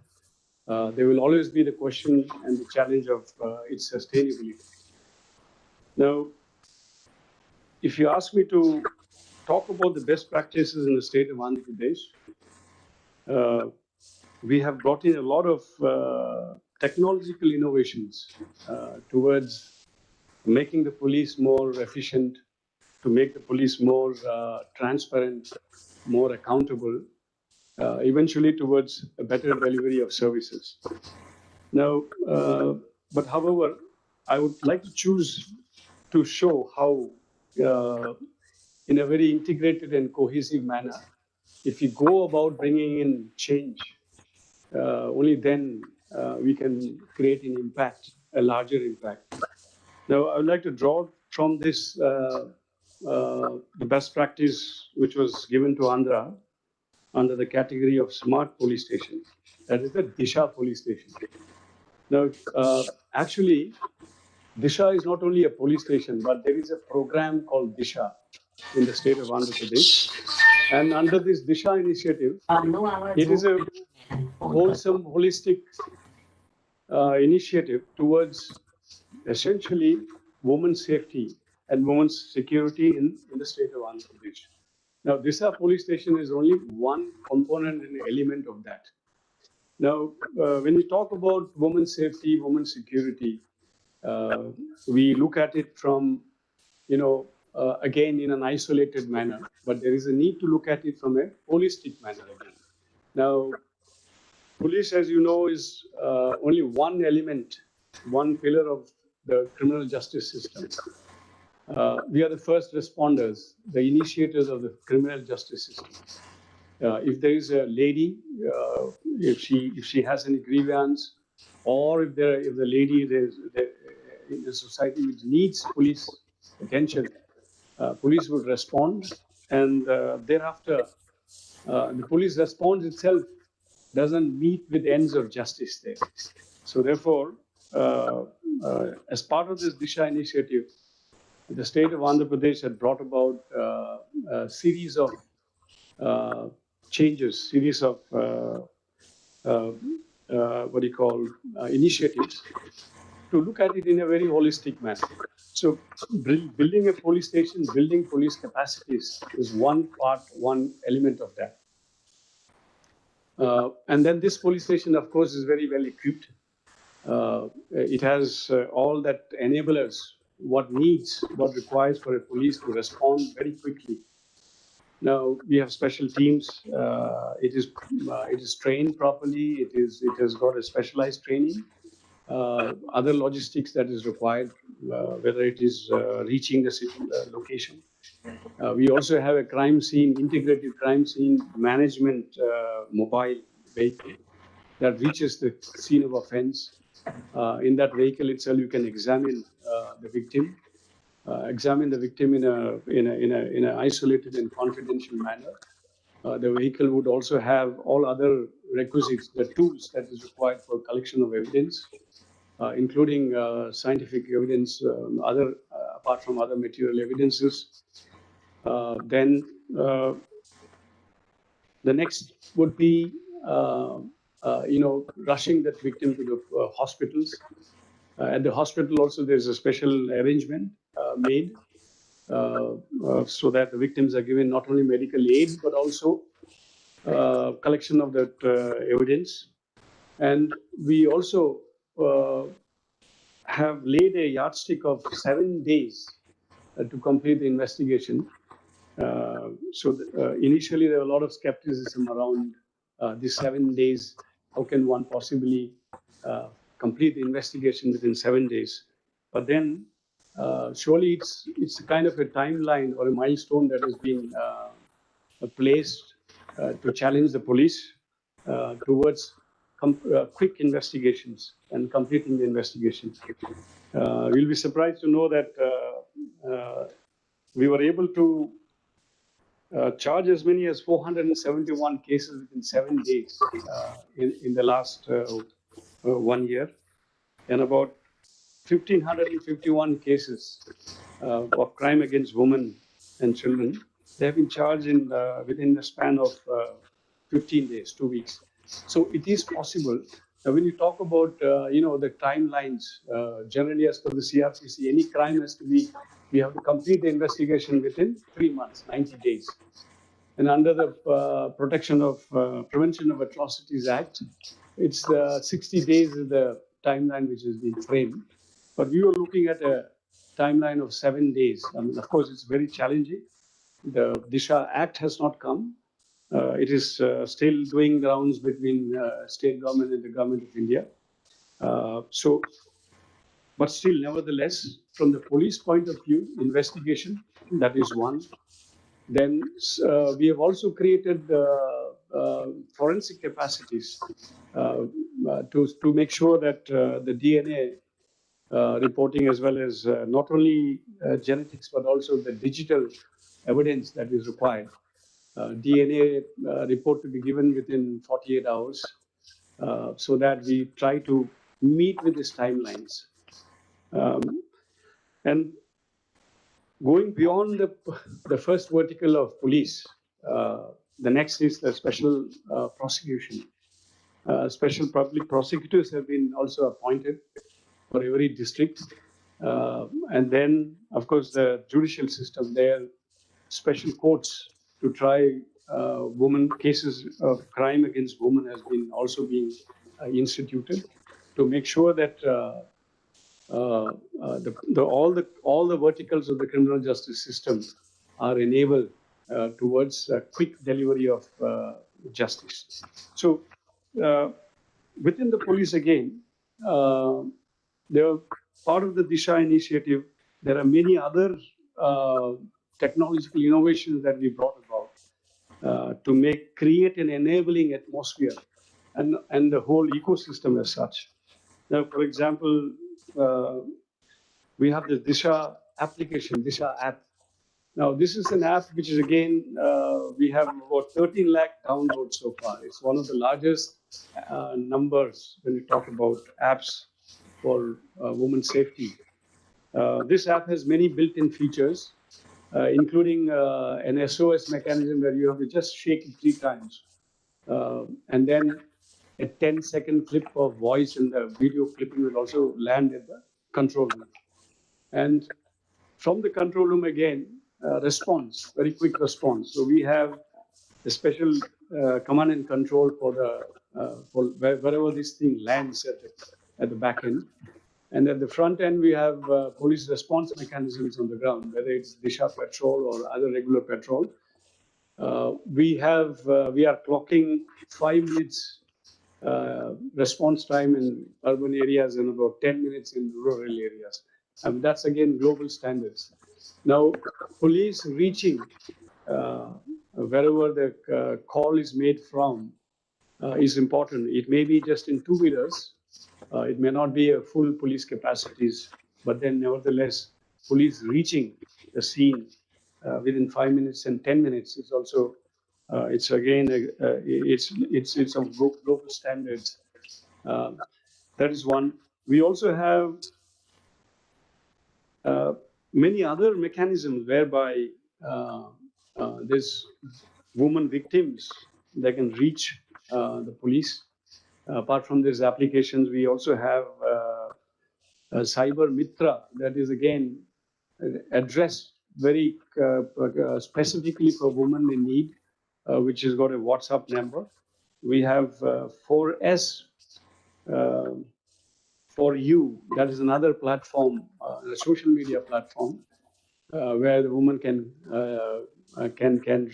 There will always be the question and the challenge of its sustainability. Now, if you ask me to talk about the best practices in the state of Andhra Pradesh, we have brought in a lot of technological innovations towards making the police more efficient, to make the police more transparent, more accountable, eventually towards a better delivery of services. Now, but however, I would like to choose to show how, in a very integrated and cohesive manner, if we go about bringing in change, only then we can create an impact, a larger impact. Now, I would like to draw from this the best practice which was given to Andhra under the category of smart police station. That is the Disha police station. Now, actually, Disha is not only a police station, but there is a program called Disha in the state of Andhra Pradesh. And under this Disha initiative, it is a wholesome, holistic initiative towards essentially women's safety and women's security in the state of Andhra Pradesh. Now, Disha police station is only one component and element of that. Now, when we talk about women's safety, women's security, we look at it from, again, in an isolated manner, but there is a need to look at it from a holistic manner again. Now, police, as you know, is only one element, one pillar of the criminal justice system. We are the first responders, the initiators of the criminal justice system. If there is a lady, if she has any grievance, or if the lady in the society which needs police attention, police would respond, and thereafter the police response itself doesn't meet with ends of justice there. So therefore, as part of this Disha initiative, the state of Andhra Pradesh had brought about a series of changes, series of initiatives to look at it in a very holistic manner. So building a police station, building police capacities is one part, one element of that. And then this police station, of course, is very well equipped. It has all that enablers, what requires for a police to respond very quickly. Now we have special teams. It is trained properly. It has got a specialized training. Other logistics that is required, whether it is reaching the location. We also have a integrated crime scene management mobile vehicle that reaches the scene of offense. In that vehicle itself, you can examine the victim in an isolated and confidential manner. The vehicle would also have all other requisites, the tools that is required for collection of evidence, including scientific evidence, apart from other material evidences. Then the next would be, rushing that victim to the hospitals. At the hospital also, there's a special arrangement made so that the victims are given not only medical aid, but also collection of that evidence. And we also have laid a yardstick of 7 days to complete the investigation. Initially, there were a lot of skepticism around these 7 days. How can one possibly complete the investigation within 7 days? But then, surely it's a kind of a timeline or a milestone that has been placed to challenge the police towards quick investigations and completing the investigation. We'll be surprised to know that we were able to charge as many as 471 cases within 7 days in the last 1 year, and about 1,551 cases of crime against women and children. They have been charged within the span of 15 days, 2 weeks. So it is possible. When you talk about the timelines, generally as per the CRPC, any crime we have to complete the investigation within 3 months, 90 days. And under the Prevention of Atrocities Act, it's 60 days is the timeline which has been framed. But we were looking at a timeline of 7 days. I mean, of course, it's very challenging. The Disha Act has not come. It is still doing rounds between state government and the government of India. But still, nevertheless, from the police point of view, investigation, that is one. Then we have also created forensic capacities to make sure that the DNA reporting, as well as not only genetics, but also the digital evidence that is required. DNA report to be given within 48 hours so that we try to meet with these timelines. And going beyond the first vertical of police, the next is the special prosecution. Special public prosecutors have been also appointed for every district. And then, of course, the judicial system, there special courts to try cases of crime against women has been also being instituted to make sure that all the verticals of the criminal justice system are enabled towards a quick delivery of justice. So within the police again, they are part of the Disha initiative. There are many other technological innovations that we brought about to create an enabling atmosphere and the whole ecosystem as such. Now, for example, we have the Disha application, Disha app. Now, this is an app which is again, we have about 13 lakh downloads so far. It's one of the largest numbers when we talk about apps for women's safety. This app has many built-in features, including an SOS mechanism where you have to just shake it 3 times. And then a 10-second clip of voice and the video clipping will also land at the control room. And from the control room again, response, very quick response. So we have a special command and control for wherever this thing lands at the back end. And at the front end, we have police response mechanisms on the ground, whether it's Disha patrol or other regular patrol. We are clocking 5 minutes response time in urban areas and about 10 minutes in rural areas. And that's again global standards. Now, police reaching wherever the call is made from is important. It may be just in 2-wheelers. It may not be a full police capacities, but then nevertheless, police reaching the scene within 5 minutes and 10 minutes is also, it's again, it's of global standards. That is one. We also have many other mechanisms whereby there's women victims that can reach the police. Apart from these applications, we also have Cyber Mitra that is again addressed very specifically for women in need, which has got a WhatsApp number. We have 4S for you. That is another platform, a social media platform, where the woman can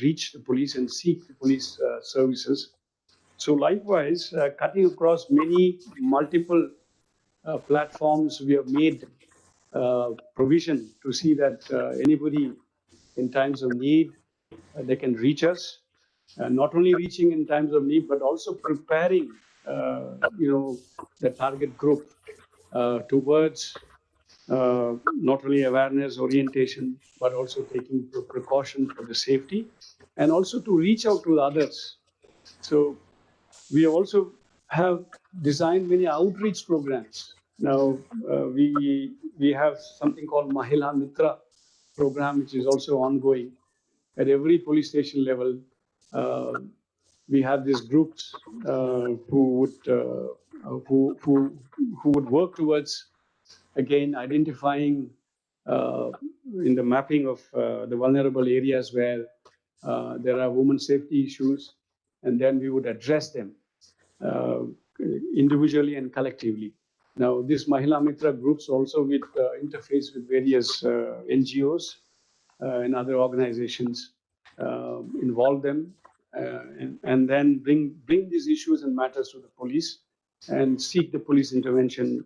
reach the police and seek the police services. So likewise, cutting across many multiple platforms, we have made provision to see that anybody in times of need, they can reach us. Not only reaching in times of need, but also preparing, the target group towards not only awareness, orientation, but also taking precaution for the safety, and also to reach out to others. So we also have designed many outreach programs. Now we have something called Mahila Mitra program, which is also ongoing at every police station level. We have these groups who would work towards, again, identifying in the mapping of the vulnerable areas where there are women's safety issues, and then we would address them individually and collectively. Now, these Mahila Mitra groups also with interface with various NGOs and other organizations, involve them, and then bring these issues and matters to the police and seek the police intervention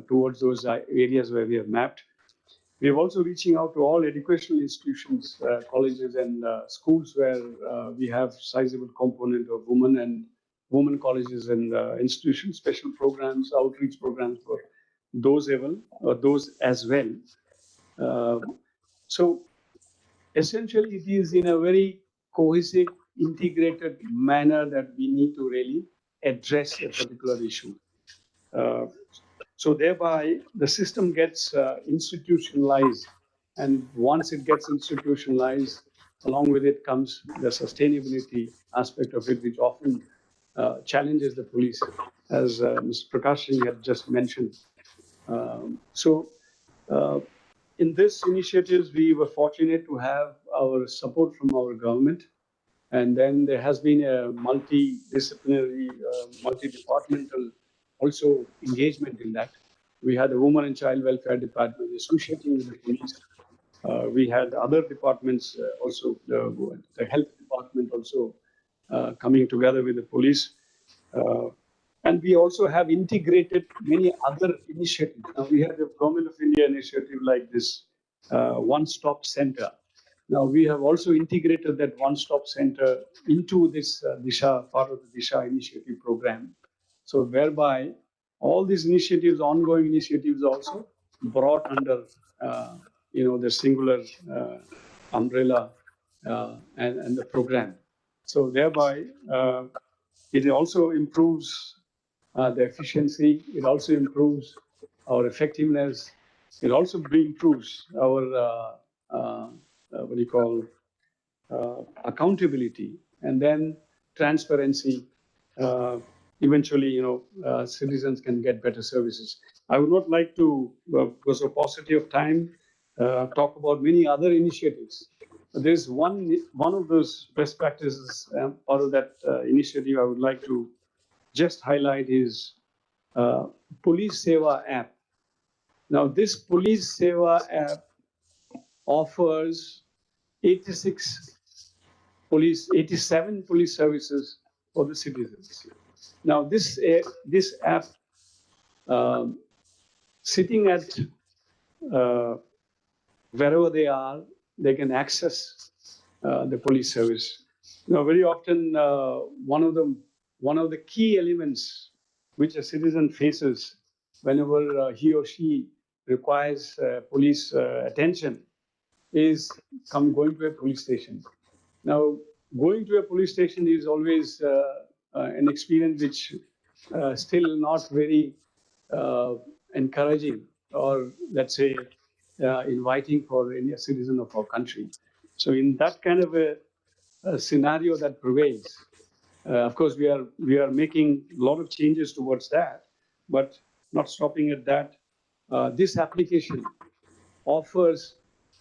towards those areas where we have mapped. We are also reaching out to all educational institutions, colleges and schools where we have sizable component of women colleges and institutions, special programs, outreach programs for those as well. So essentially, it is in a very cohesive, integrated manner that we need to really address a particular issue. So thereby, the system gets institutionalized. And once it gets institutionalized, along with it comes the sustainability aspect of it, which often challenges the police, as Mr. Prakash Singh had just mentioned. In this initiatives, we were fortunate to have our support from our government. And then there has been a multidisciplinary, multi-departmental also engagement in that. We had the Women and Child Welfare Department associating with the police. We had other departments also, the health department also coming together with the police. And we also have integrated many other initiatives. Now we have the Government of India initiative like this one-stop center. Now, we have also integrated that one-stop center into this Disha, part of the Disha initiative program. So whereby all these initiatives, ongoing initiatives also brought under, the singular umbrella and the program. So thereby, it also improves the efficiency. It also improves our effectiveness. It also improves our accountability, and then transparency. Eventually, citizens can get better services. I would not like to, because of paucity of time, talk about many other initiatives. But there's one of those best practices, part of that initiative I would like to just highlight is Police Seva App. Now, this Police Seva App offers 87 police services for the citizens. Now, this app, sitting at wherever they are, they can access the police service. Now, very often, one of the key elements which a citizen faces whenever he or she requires police attention is going to a police station. Now, going to a police station is always an experience which still not very encouraging, or let's say inviting for any citizen of our country. So in that kind of a scenario that prevails, of course, we are making a lot of changes towards that, but not stopping at that. This application offers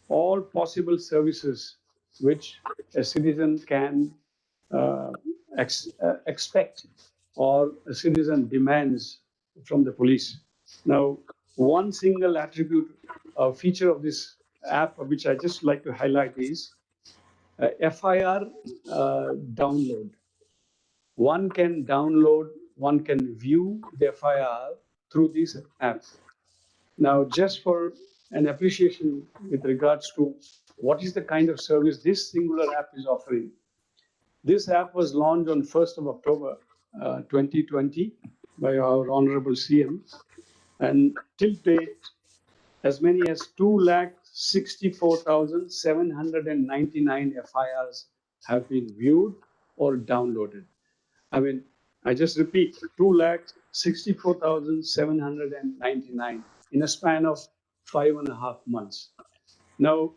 all possible services which a citizen can expect or a citizen demands from the police. Now, one single attribute or feature of this app, which I just like to highlight, is FIR download. One can download, one can view the FIR through this app. Now, just for an appreciation with regards to what is the kind of service this singular app is offering. This app was launched on 1st of October 2020 by our Honorable CM, and till date, as many as 264,799 FIRs have been viewed or downloaded. I mean, I just repeat, 264,799 in a span of 5.5 months. Now,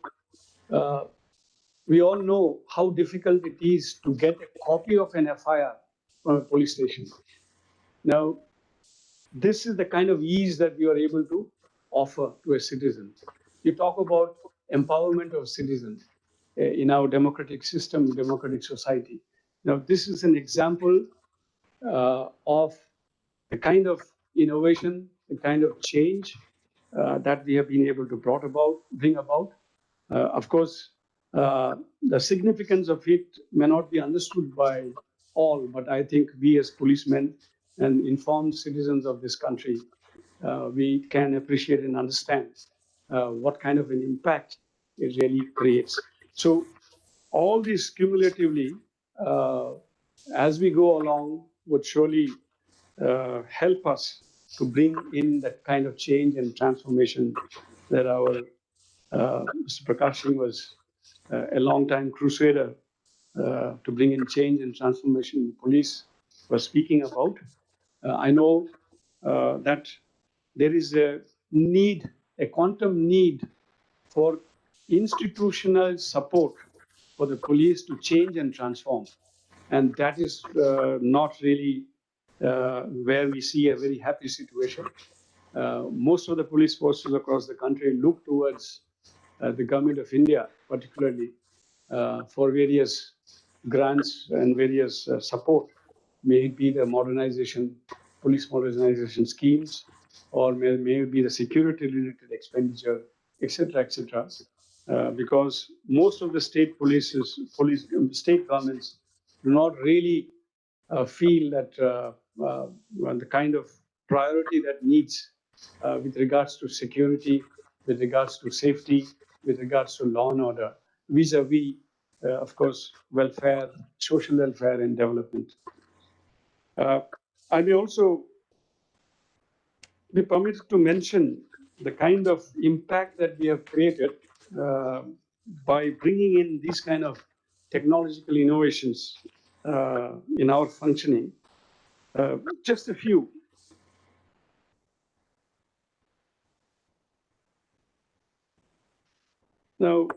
we all know how difficult it is to get a copy of an FIR from a police station. Now, this is the kind of ease that we are able to offer to a citizen. You talk about empowerment of citizens in our democratic system, democratic society. Now, this is an example of the kind of innovation, the kind of change that we have been able to bring about. Of course, the significance of it may not be understood by all, but I think we as policemen and informed citizens of this country, we can appreciate and understand what kind of an impact it really creates. So all this cumulatively, as we go along, would surely help us to bring in that kind of change and transformation that our Mr. Prakash Singh was a long-time crusader to bring in change and transformation in police was speaking about. I know that there is a need, a quantum need for institutional support for the police to change and transform. And that is not really where we see a very happy situation. Most of the police forces across the country look towards the government of India, particularly for various grants and various support. May it be the modernization, police modernization schemes, or may it be the security-related expenditure, etc., etc. Because most of the state state governments do not really feel that the kind of priority that needs with regards to security, with regards to safety, with regards to law and order, vis-a-vis, of course, welfare, social welfare and development. I may also be permitted to mention the kind of impact that we have created by bringing in these kind of technological innovations in our functioning. Just a few. Now,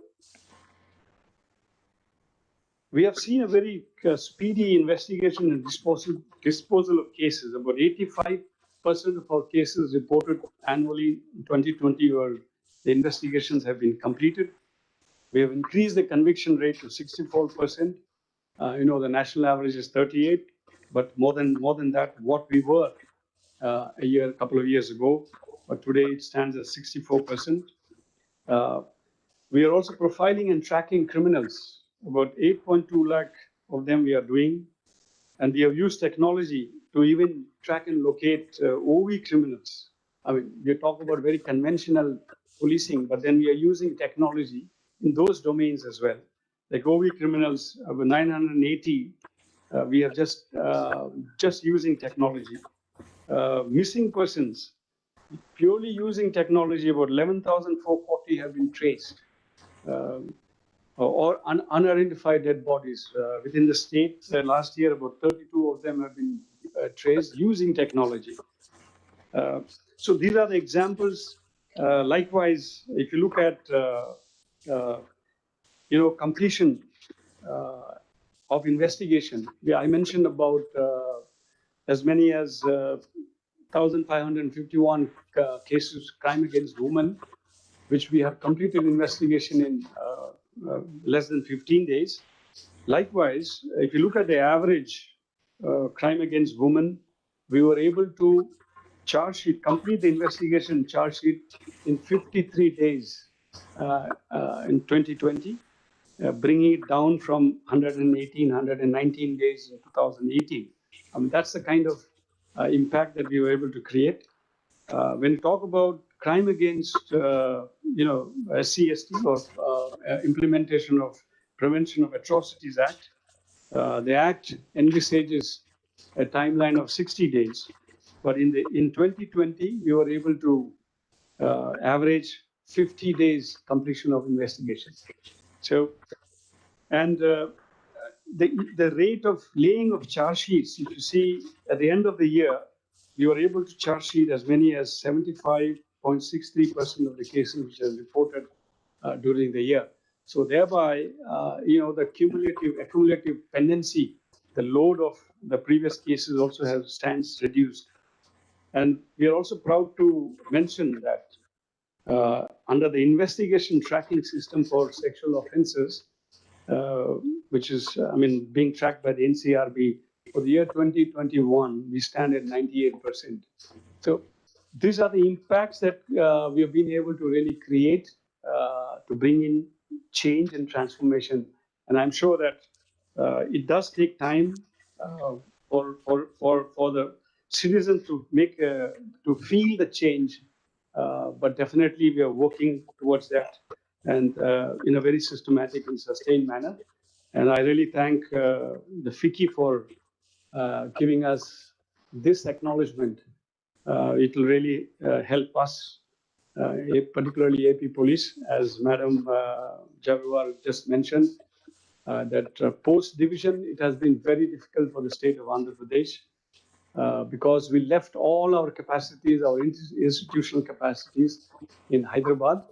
we have seen a very speedy investigation and disposal of cases. About 85% of our cases reported annually in 2020 were the investigations have been completed. We have increased the conviction rate to 64%. The national average is 38, but more than that, what we were a couple of years ago, but today it stands at 64%. We are also profiling and tracking criminals. About 8.2 lakh of them we are doing, and we have used technology to even track and locate OV criminals. I mean, we talk about very conventional policing, but then we are using technology in those domains as well. Like OV criminals, over 980, we are just using technology. Missing persons, purely using technology, about 11,440 have been traced. Or unidentified dead bodies within the state. Last year, about 32 of them have been traced using technology. So these are the examples. Likewise, if you look at completion of investigation, I mentioned about as many as 1,551 cases crime against women, which we have completed investigation in less than 15 days. Likewise, if you look at the average crime against women, we were able to complete the investigation charge sheet in 53 days in 2020, bringing it down from 119 days in 2018. That's the kind of impact that we were able to create. When you talk about crime against, SC/ST or implementation of Prevention of Atrocities Act, the Act envisages a timeline of 60 days. But in 2020, we were able to average 50 days completion of investigation. So, and the rate of laying of charge sheets, if you see at the end of the year, we were able to charge sheet as many as 75.63% of the cases which are reported during the year. So thereby, the accumulative pendency, the load of the previous cases also stands reduced. And we are also proud to mention that under the investigation tracking system for sexual offences, which is, being tracked by the NCRB, for the year 2021, we stand at 98%. So these are the impacts that we have been able to really create to bring in change and transformation. And I'm sure that it does take time for the citizens to feel the change, but definitely we are working towards that, and in a very systematic and sustained manner. And I really thank the FICCI for giving us this acknowledgement. It will really help us, particularly AP Police, as Madam Javiwar just mentioned, that post-division, it has been very difficult for the state of Andhra Pradesh because we left all our capacities, our institutional capacities in Hyderabad,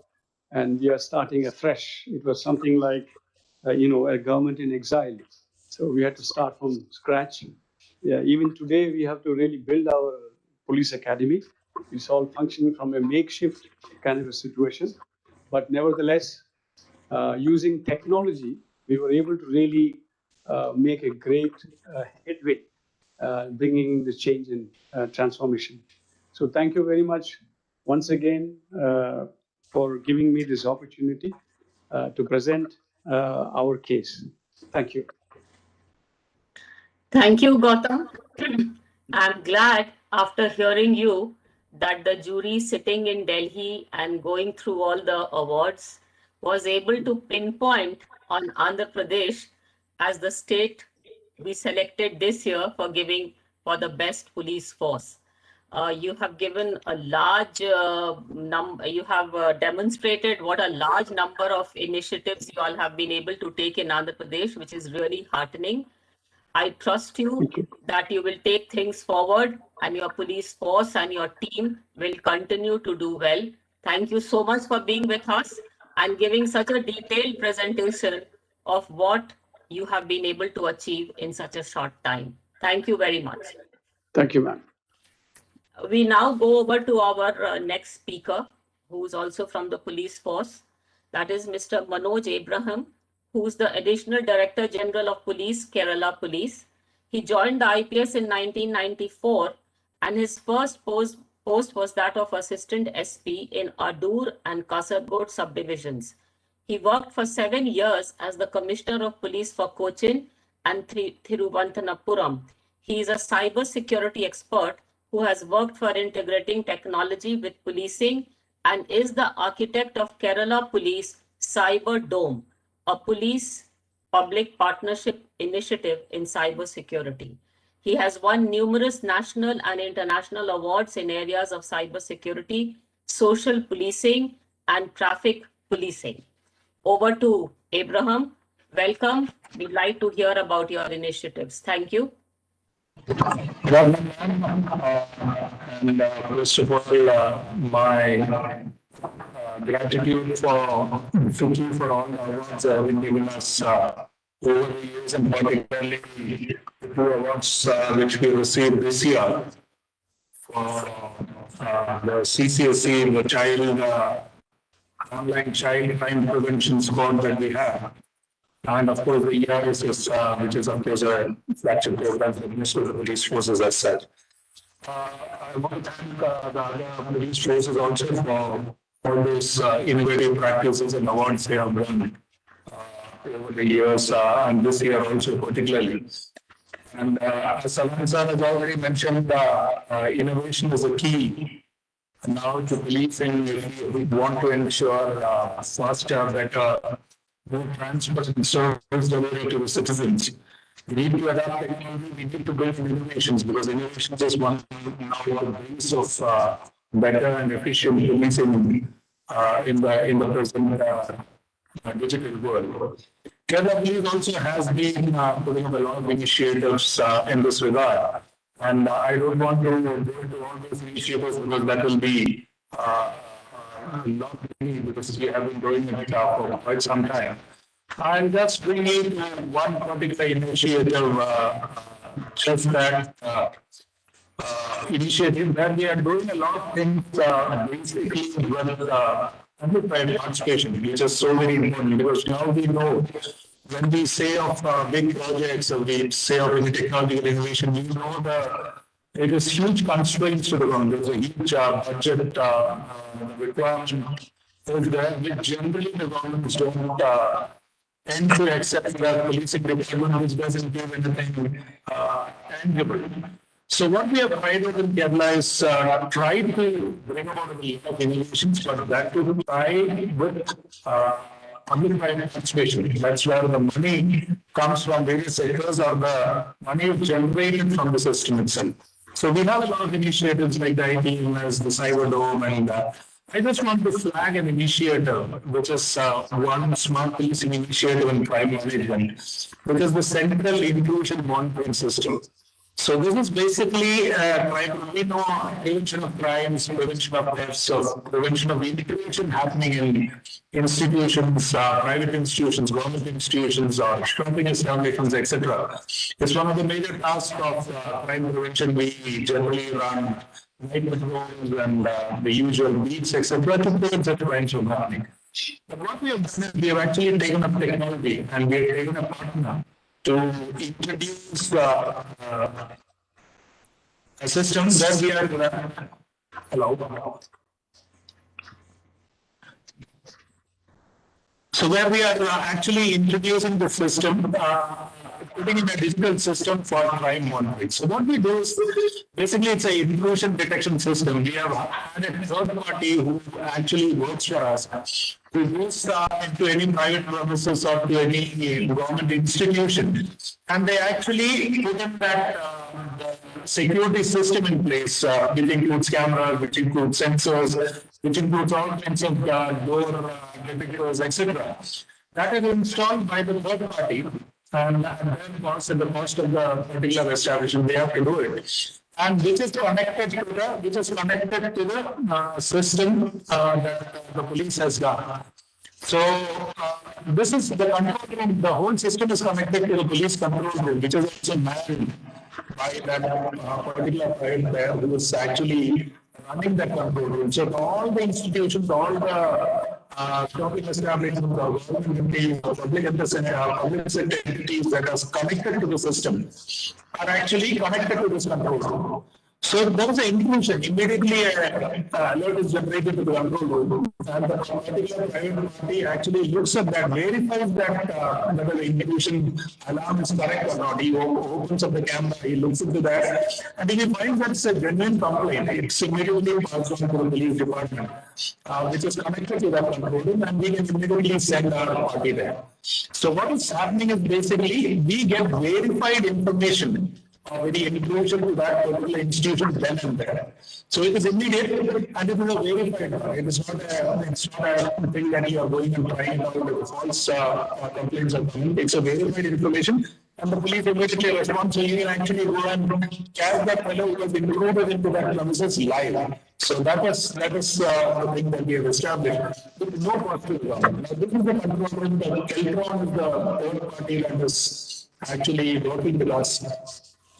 and we are starting afresh. It was something like, a government in exile. So we had to start from scratch. Yeah, even today, we have to really build our police academy. It's all functioning from a makeshift kind of a situation. But nevertheless, using technology, we were able to really make a great headway, bringing the change and transformation. So thank you very much once again for giving me this opportunity to present our case. Thank you. Thank you, Gautam. I'm glad after hearing you that the jury sitting in Delhi and going through all the awards was able to pinpoint on Andhra Pradesh as the state we selected this year for giving for the best police force. You have given a large you have demonstrated what a large number of initiatives you all have been able to take in Andhra Pradesh, which is really heartening. I trust you that you will take things forward and your police force and your team will continue to do well. Thank you so much for being with us and giving such a detailed presentation of what you have been able to achieve in such a short time. Thank you very much. Thank you, ma'am. We now go over to our next speaker, who is also from the police force. That is Mr. Manoj Ibrahim, who is the Additional Director General of Police, Kerala Police. He joined the IPS in 1994, and his first post was that of Assistant SP in Adur and Kasargod subdivisions. He worked for 7 years as the Commissioner of Police for Cochin and Thiruvananthapuram. He is a cyber security expert who has worked for integrating technology with policing and is the architect of Kerala Police Cyber Dome, a police-public partnership initiative in cyber security. He has won numerous national and international awards in areas of cyber security, social policing, and traffic policing. Over to Abraham. Welcome. We'd like to hear about your initiatives. Thank you. Well, and first of all, my gratitude for FICCI for all the awards they have been giving us over the years, and particularly the 2 awards which we received this year for the CCSE, the child online child crime prevention squad that we have. And of course, the ERSS, which is of course a flagship program for the Ministry of the Police Forces, as said. I want to thank the other police forces also for all those innovative practices and awards they have won over the years, and this year also particularly. And as Salman sir has already mentioned, innovation is a key now to policing. If we want to ensure faster, better, more transparent service delivery to the citizens. We need to adapt technology, we need to build innovations, because innovations is one now the base of better and efficient policing in the present digital world. Kerala Police also has been putting up a lot of initiatives in this regard. And I don't want to go into all those initiatives because that will be not many, because we have been doing it for quite some time. I'll just bring in one particular initiative, just that initiative that we are doing a lot of things basically with amplified participation, which is so very important, because now we know when we say of big projects or we say of any technological innovation, we know it is huge constraints to the government. There's a huge budget requirement. Which generally the governments don't tend to accept that policing department, which doesn't give anything tangible. So what we have tried in Kerala is try to bring about a lot of innovations, but that to try with public-private participation. That's where the money comes from various sectors, or the money is generated from the system itself. So we have a lot of initiatives like the ITMS, the Cyber Dome, and I just want to flag an initiative, which is one smart policing initiative in crime management, which is the Central Inclusion Monitoring System. So this is basically prevention of crimes, prevention of thefts, prevention of integration happening in institutions, private institutions, government institutions, or shopping establishments, etc. It's one of the major tasks of crime prevention. We generally run night patrols and the usual beats, etc., to prevent such crimes from happening. But what we have done is we have actually taken up technology, and we have taken a partner to introduce a system that we are So where we are actually introducing the system, putting in a digital system for crime monitoring. So what we do is basically it's an intrusion detection system. We have had a third party who actually works for us, to use into any private premises or to any government institution. And they actually put in that the security system in place, which includes cameras, which includes sensors, which includes all kinds of door detectors, etc. That is installed by the third party, and then cost at the cost of the particular establishment. They have to do it. And which is connected to the system that the police has done. So this is the control room. The whole system is connected to the police control room, which is also manned by that particular private player who is actually running that control room. So all the institutions, all the shopping establishments, government entities, public sector entities that are connected to the system are actually connected to this control room. So there is an intrusion. Immediately, an alert is generated to the control room, and the particular private party actually looks at that, verifies that whether the intrusion alarm is correct or not. He opens up the camera, he looks into that, and if he finds that it's a genuine complaint, it's immediately passed on to the police department, which is connected to that control room, and we can immediately send our party there. So what is happening is basically we get verified information of any intrusion to that particular institution then and there. So it is immediate and it is a verified. It is not a thing that you are going and trying out with false complaints or coming. It's a verified information, and the police immediately respond. So you can actually go and catch that fellow who was intruded into that premises live. So that is the thing that we have established with no cost to the government. Now this is the control room. The Keltron is the third party that is actually working with us.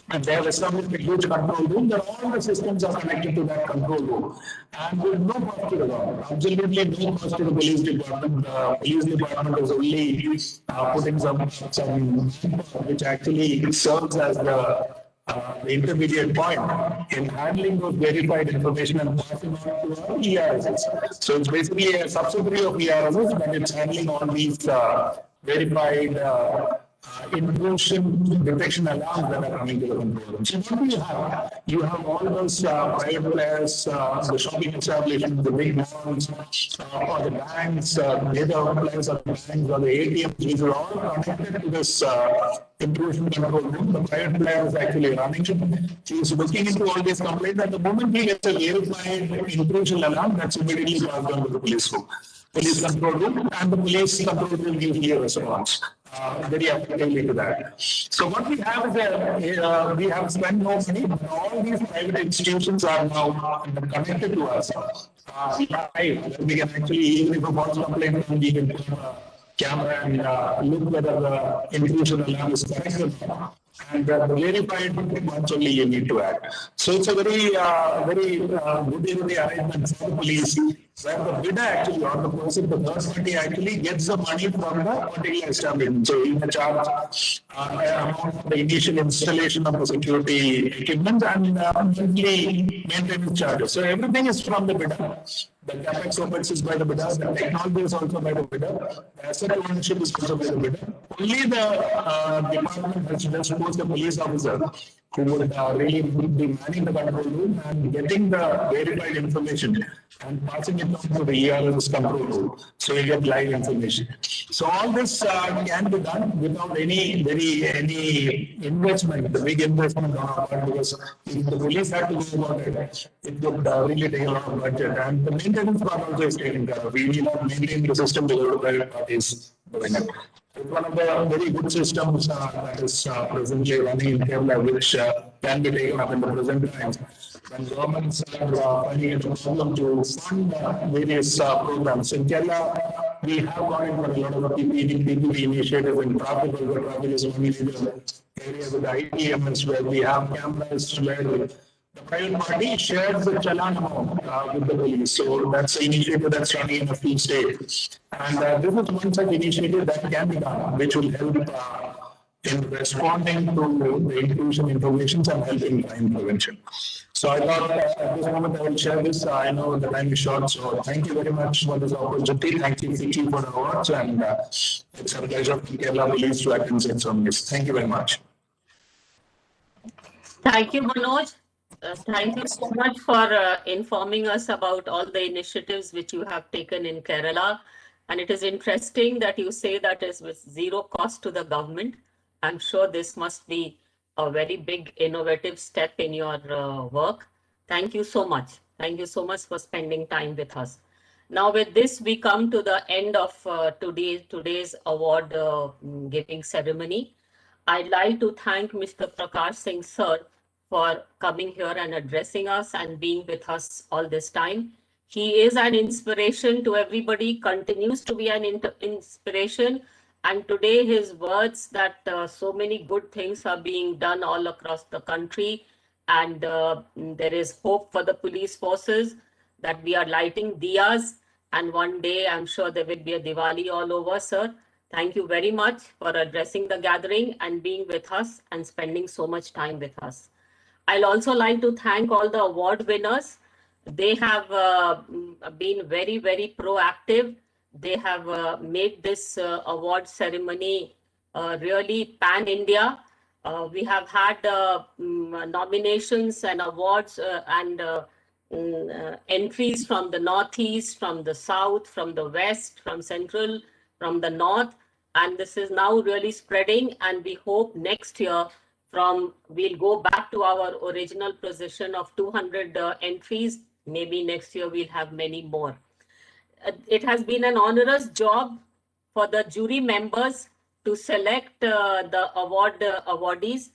And they have established a huge control room that all the systems are connected to that control room. And with no cost to the government, absolutely no cost to the police department. The police department is only putting some manpower, which actually serves as the intermediate point in handling those verified information and passing on to our ERSs. So it's basically a subsidiary of ERSs, but it's handling all these verified intrusion detection alarms that are coming to the control room. So what do you have? You have all those private players, the shopping establishments, the big malls, or the banks, the other players of the banks, or the ATMs. These are all connected to this intrusion control room. The private player is actually running it. He is looking into all these complaints. At the moment he gets a verified intrusion alarm, that's immediately passed on to the police control room, and the police control room gives you a response. Very effectively to that. So what we have is we have spent more money, but all these private institutions are now connected to us. We can actually, even if a false complaint, we can put a camera and look whether the intrusion alarm is correct or not. And the verified ones only you need to add. So it's a very good arrangement for the police, where the bidder actually, or the person, the third party actually gets the money from the particular establishment. So you can charge amount for the initial installation of the security equipment and monthly maintenance charges. So everything is from the bidder. The CAPFs OPEX is by the bidder. The technology is also by the bidder. The asset ownership is also by the bidder. Only the department has just posed a police officer who would really be manning the control room and getting the verified information and passing it on to the ERS control room. So you get live information. So all this can be done without any investment, the big investment on our part, because if the police had to go about it, it would really take a lot of budget. And the maintenance part also is taken care of. We need not maintain the system without the private parties doing it. It's one of the very good systems that is presently running in Kerala, which can be taken up in the present times. When governments are finding it a problem to fund various programs. In Kerala, we have gone in for a lot of the PPP initiatives in traffic, where traffic is one major area with the ITMs, where we have cameras where the private party shares the challan amount with the police. So that's an initiative that's running in a few states. And this is one such initiative that can be done, which will help in responding to the intrusion information and helping crime prevention. So I thought at this moment I will share this. I know the time is short, so thank you very much for this opportunity. Thank you, FICCI, for the awards, and it's a pleasure for Kerala Police to attend such on this. Thank you very much. Thank you, Manoj. Thank you so much for informing us about all the initiatives which you have taken in Kerala. And it is interesting that you say that is with zero cost to the government. I'm sure this must be a very big innovative step in your work. Thank you so much. Thank you so much for spending time with us. Now with this, we come to the end of today's award giving ceremony. I'd like to thank Mr. Prakash Singh sir for coming here and addressing us and being with us all this time. He is an inspiration to everybody, continues to be an inspiration. And today his words that so many good things are being done all across the country. And there is hope for the police forces that we are lighting diyas. And one day I'm sure there will be a Diwali all over, sir. Thank you very much for addressing the gathering and being with us and spending so much time with us. I'll also like to thank all the award winners. They have been very, very proactive. They have made this award ceremony really pan-India. We have had nominations and awards and entries from the Northeast, from the South, from the West, from Central, from the North. And this is now really spreading. And we hope next year we'll go back to our original position of 200 entries. Maybe next year we'll have many more. It has been an onerous job for the jury members to select the awardees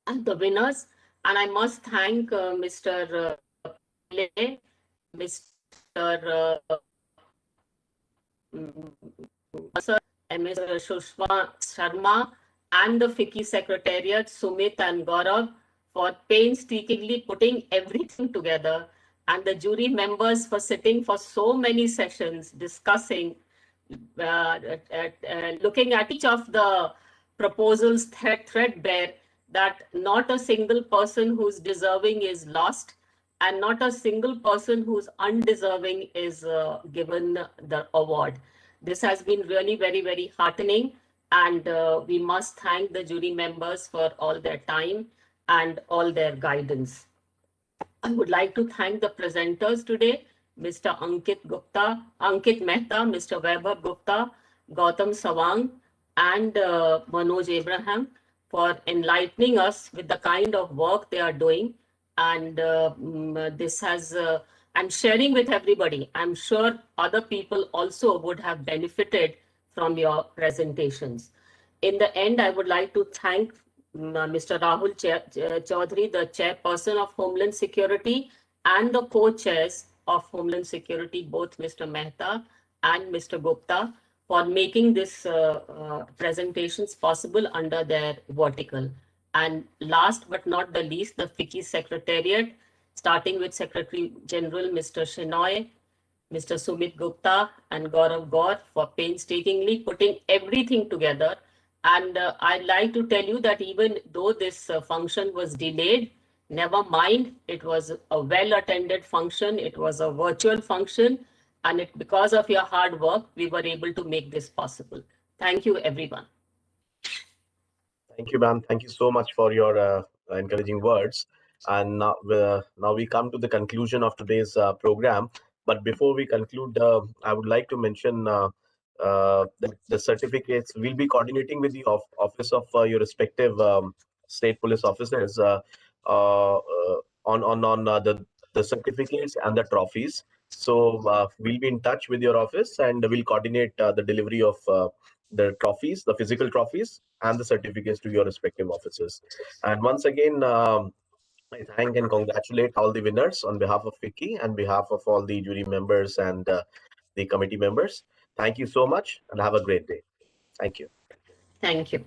and the winners. And I must thank Mr. Mr. Mr. Shushma Sharma, and the FICCI Secretariat, Sumit and Gaurav, for painstakingly putting everything together, and the jury members for sitting for so many sessions, discussing, looking at each of the proposals threadbare, that not a single person who's deserving is lost, and not a single person who's undeserving is given the award. This has been really very, very heartening. And we must thank the jury members for all their time and all their guidance. I would like to thank the presenters today, Mr. Ankit Mehta, Mr. Webb Gupta, Gautam Sawang, and Manoj Ibrahim for enlightening us with the kind of work they are doing. And this has, and sharing with everybody. I'm sure other people also would have benefited from your presentations. In the end, I would like to thank Mr. Rahul Chaudhary, the chairperson of Homeland Security, and the co-chairs of Homeland Security, both Mr. Mehta and Mr. Gupta, for making this presentations possible under their vertical. And last but not the least, the FICCI Secretariat, starting with Secretary General Mr. Shenoy, Mr. Sumit Gupta, and Gaurav Gaur, for painstakingly putting everything together. And I'd like to tell you that even though this function was delayed, never mind, it was a well-attended function. It was a virtual function. And because of your hard work, we were able to make this possible. Thank you, everyone. Thank you, ma'am. Thank you so much for your encouraging words. And now we come to the conclusion of today's program. But before we conclude, I would like to mention that the certificates will be coordinating with the office of your respective state police officers on the certificates and the trophies. So we'll be in touch with your office and we'll coordinate the delivery of the trophies, the physical trophies, and the certificates to your respective offices. And once again, I thank and congratulate all the winners on behalf of FICCI and behalf of all the jury members and the committee members. Thank you so much and have a great day. Thank you. Thank you.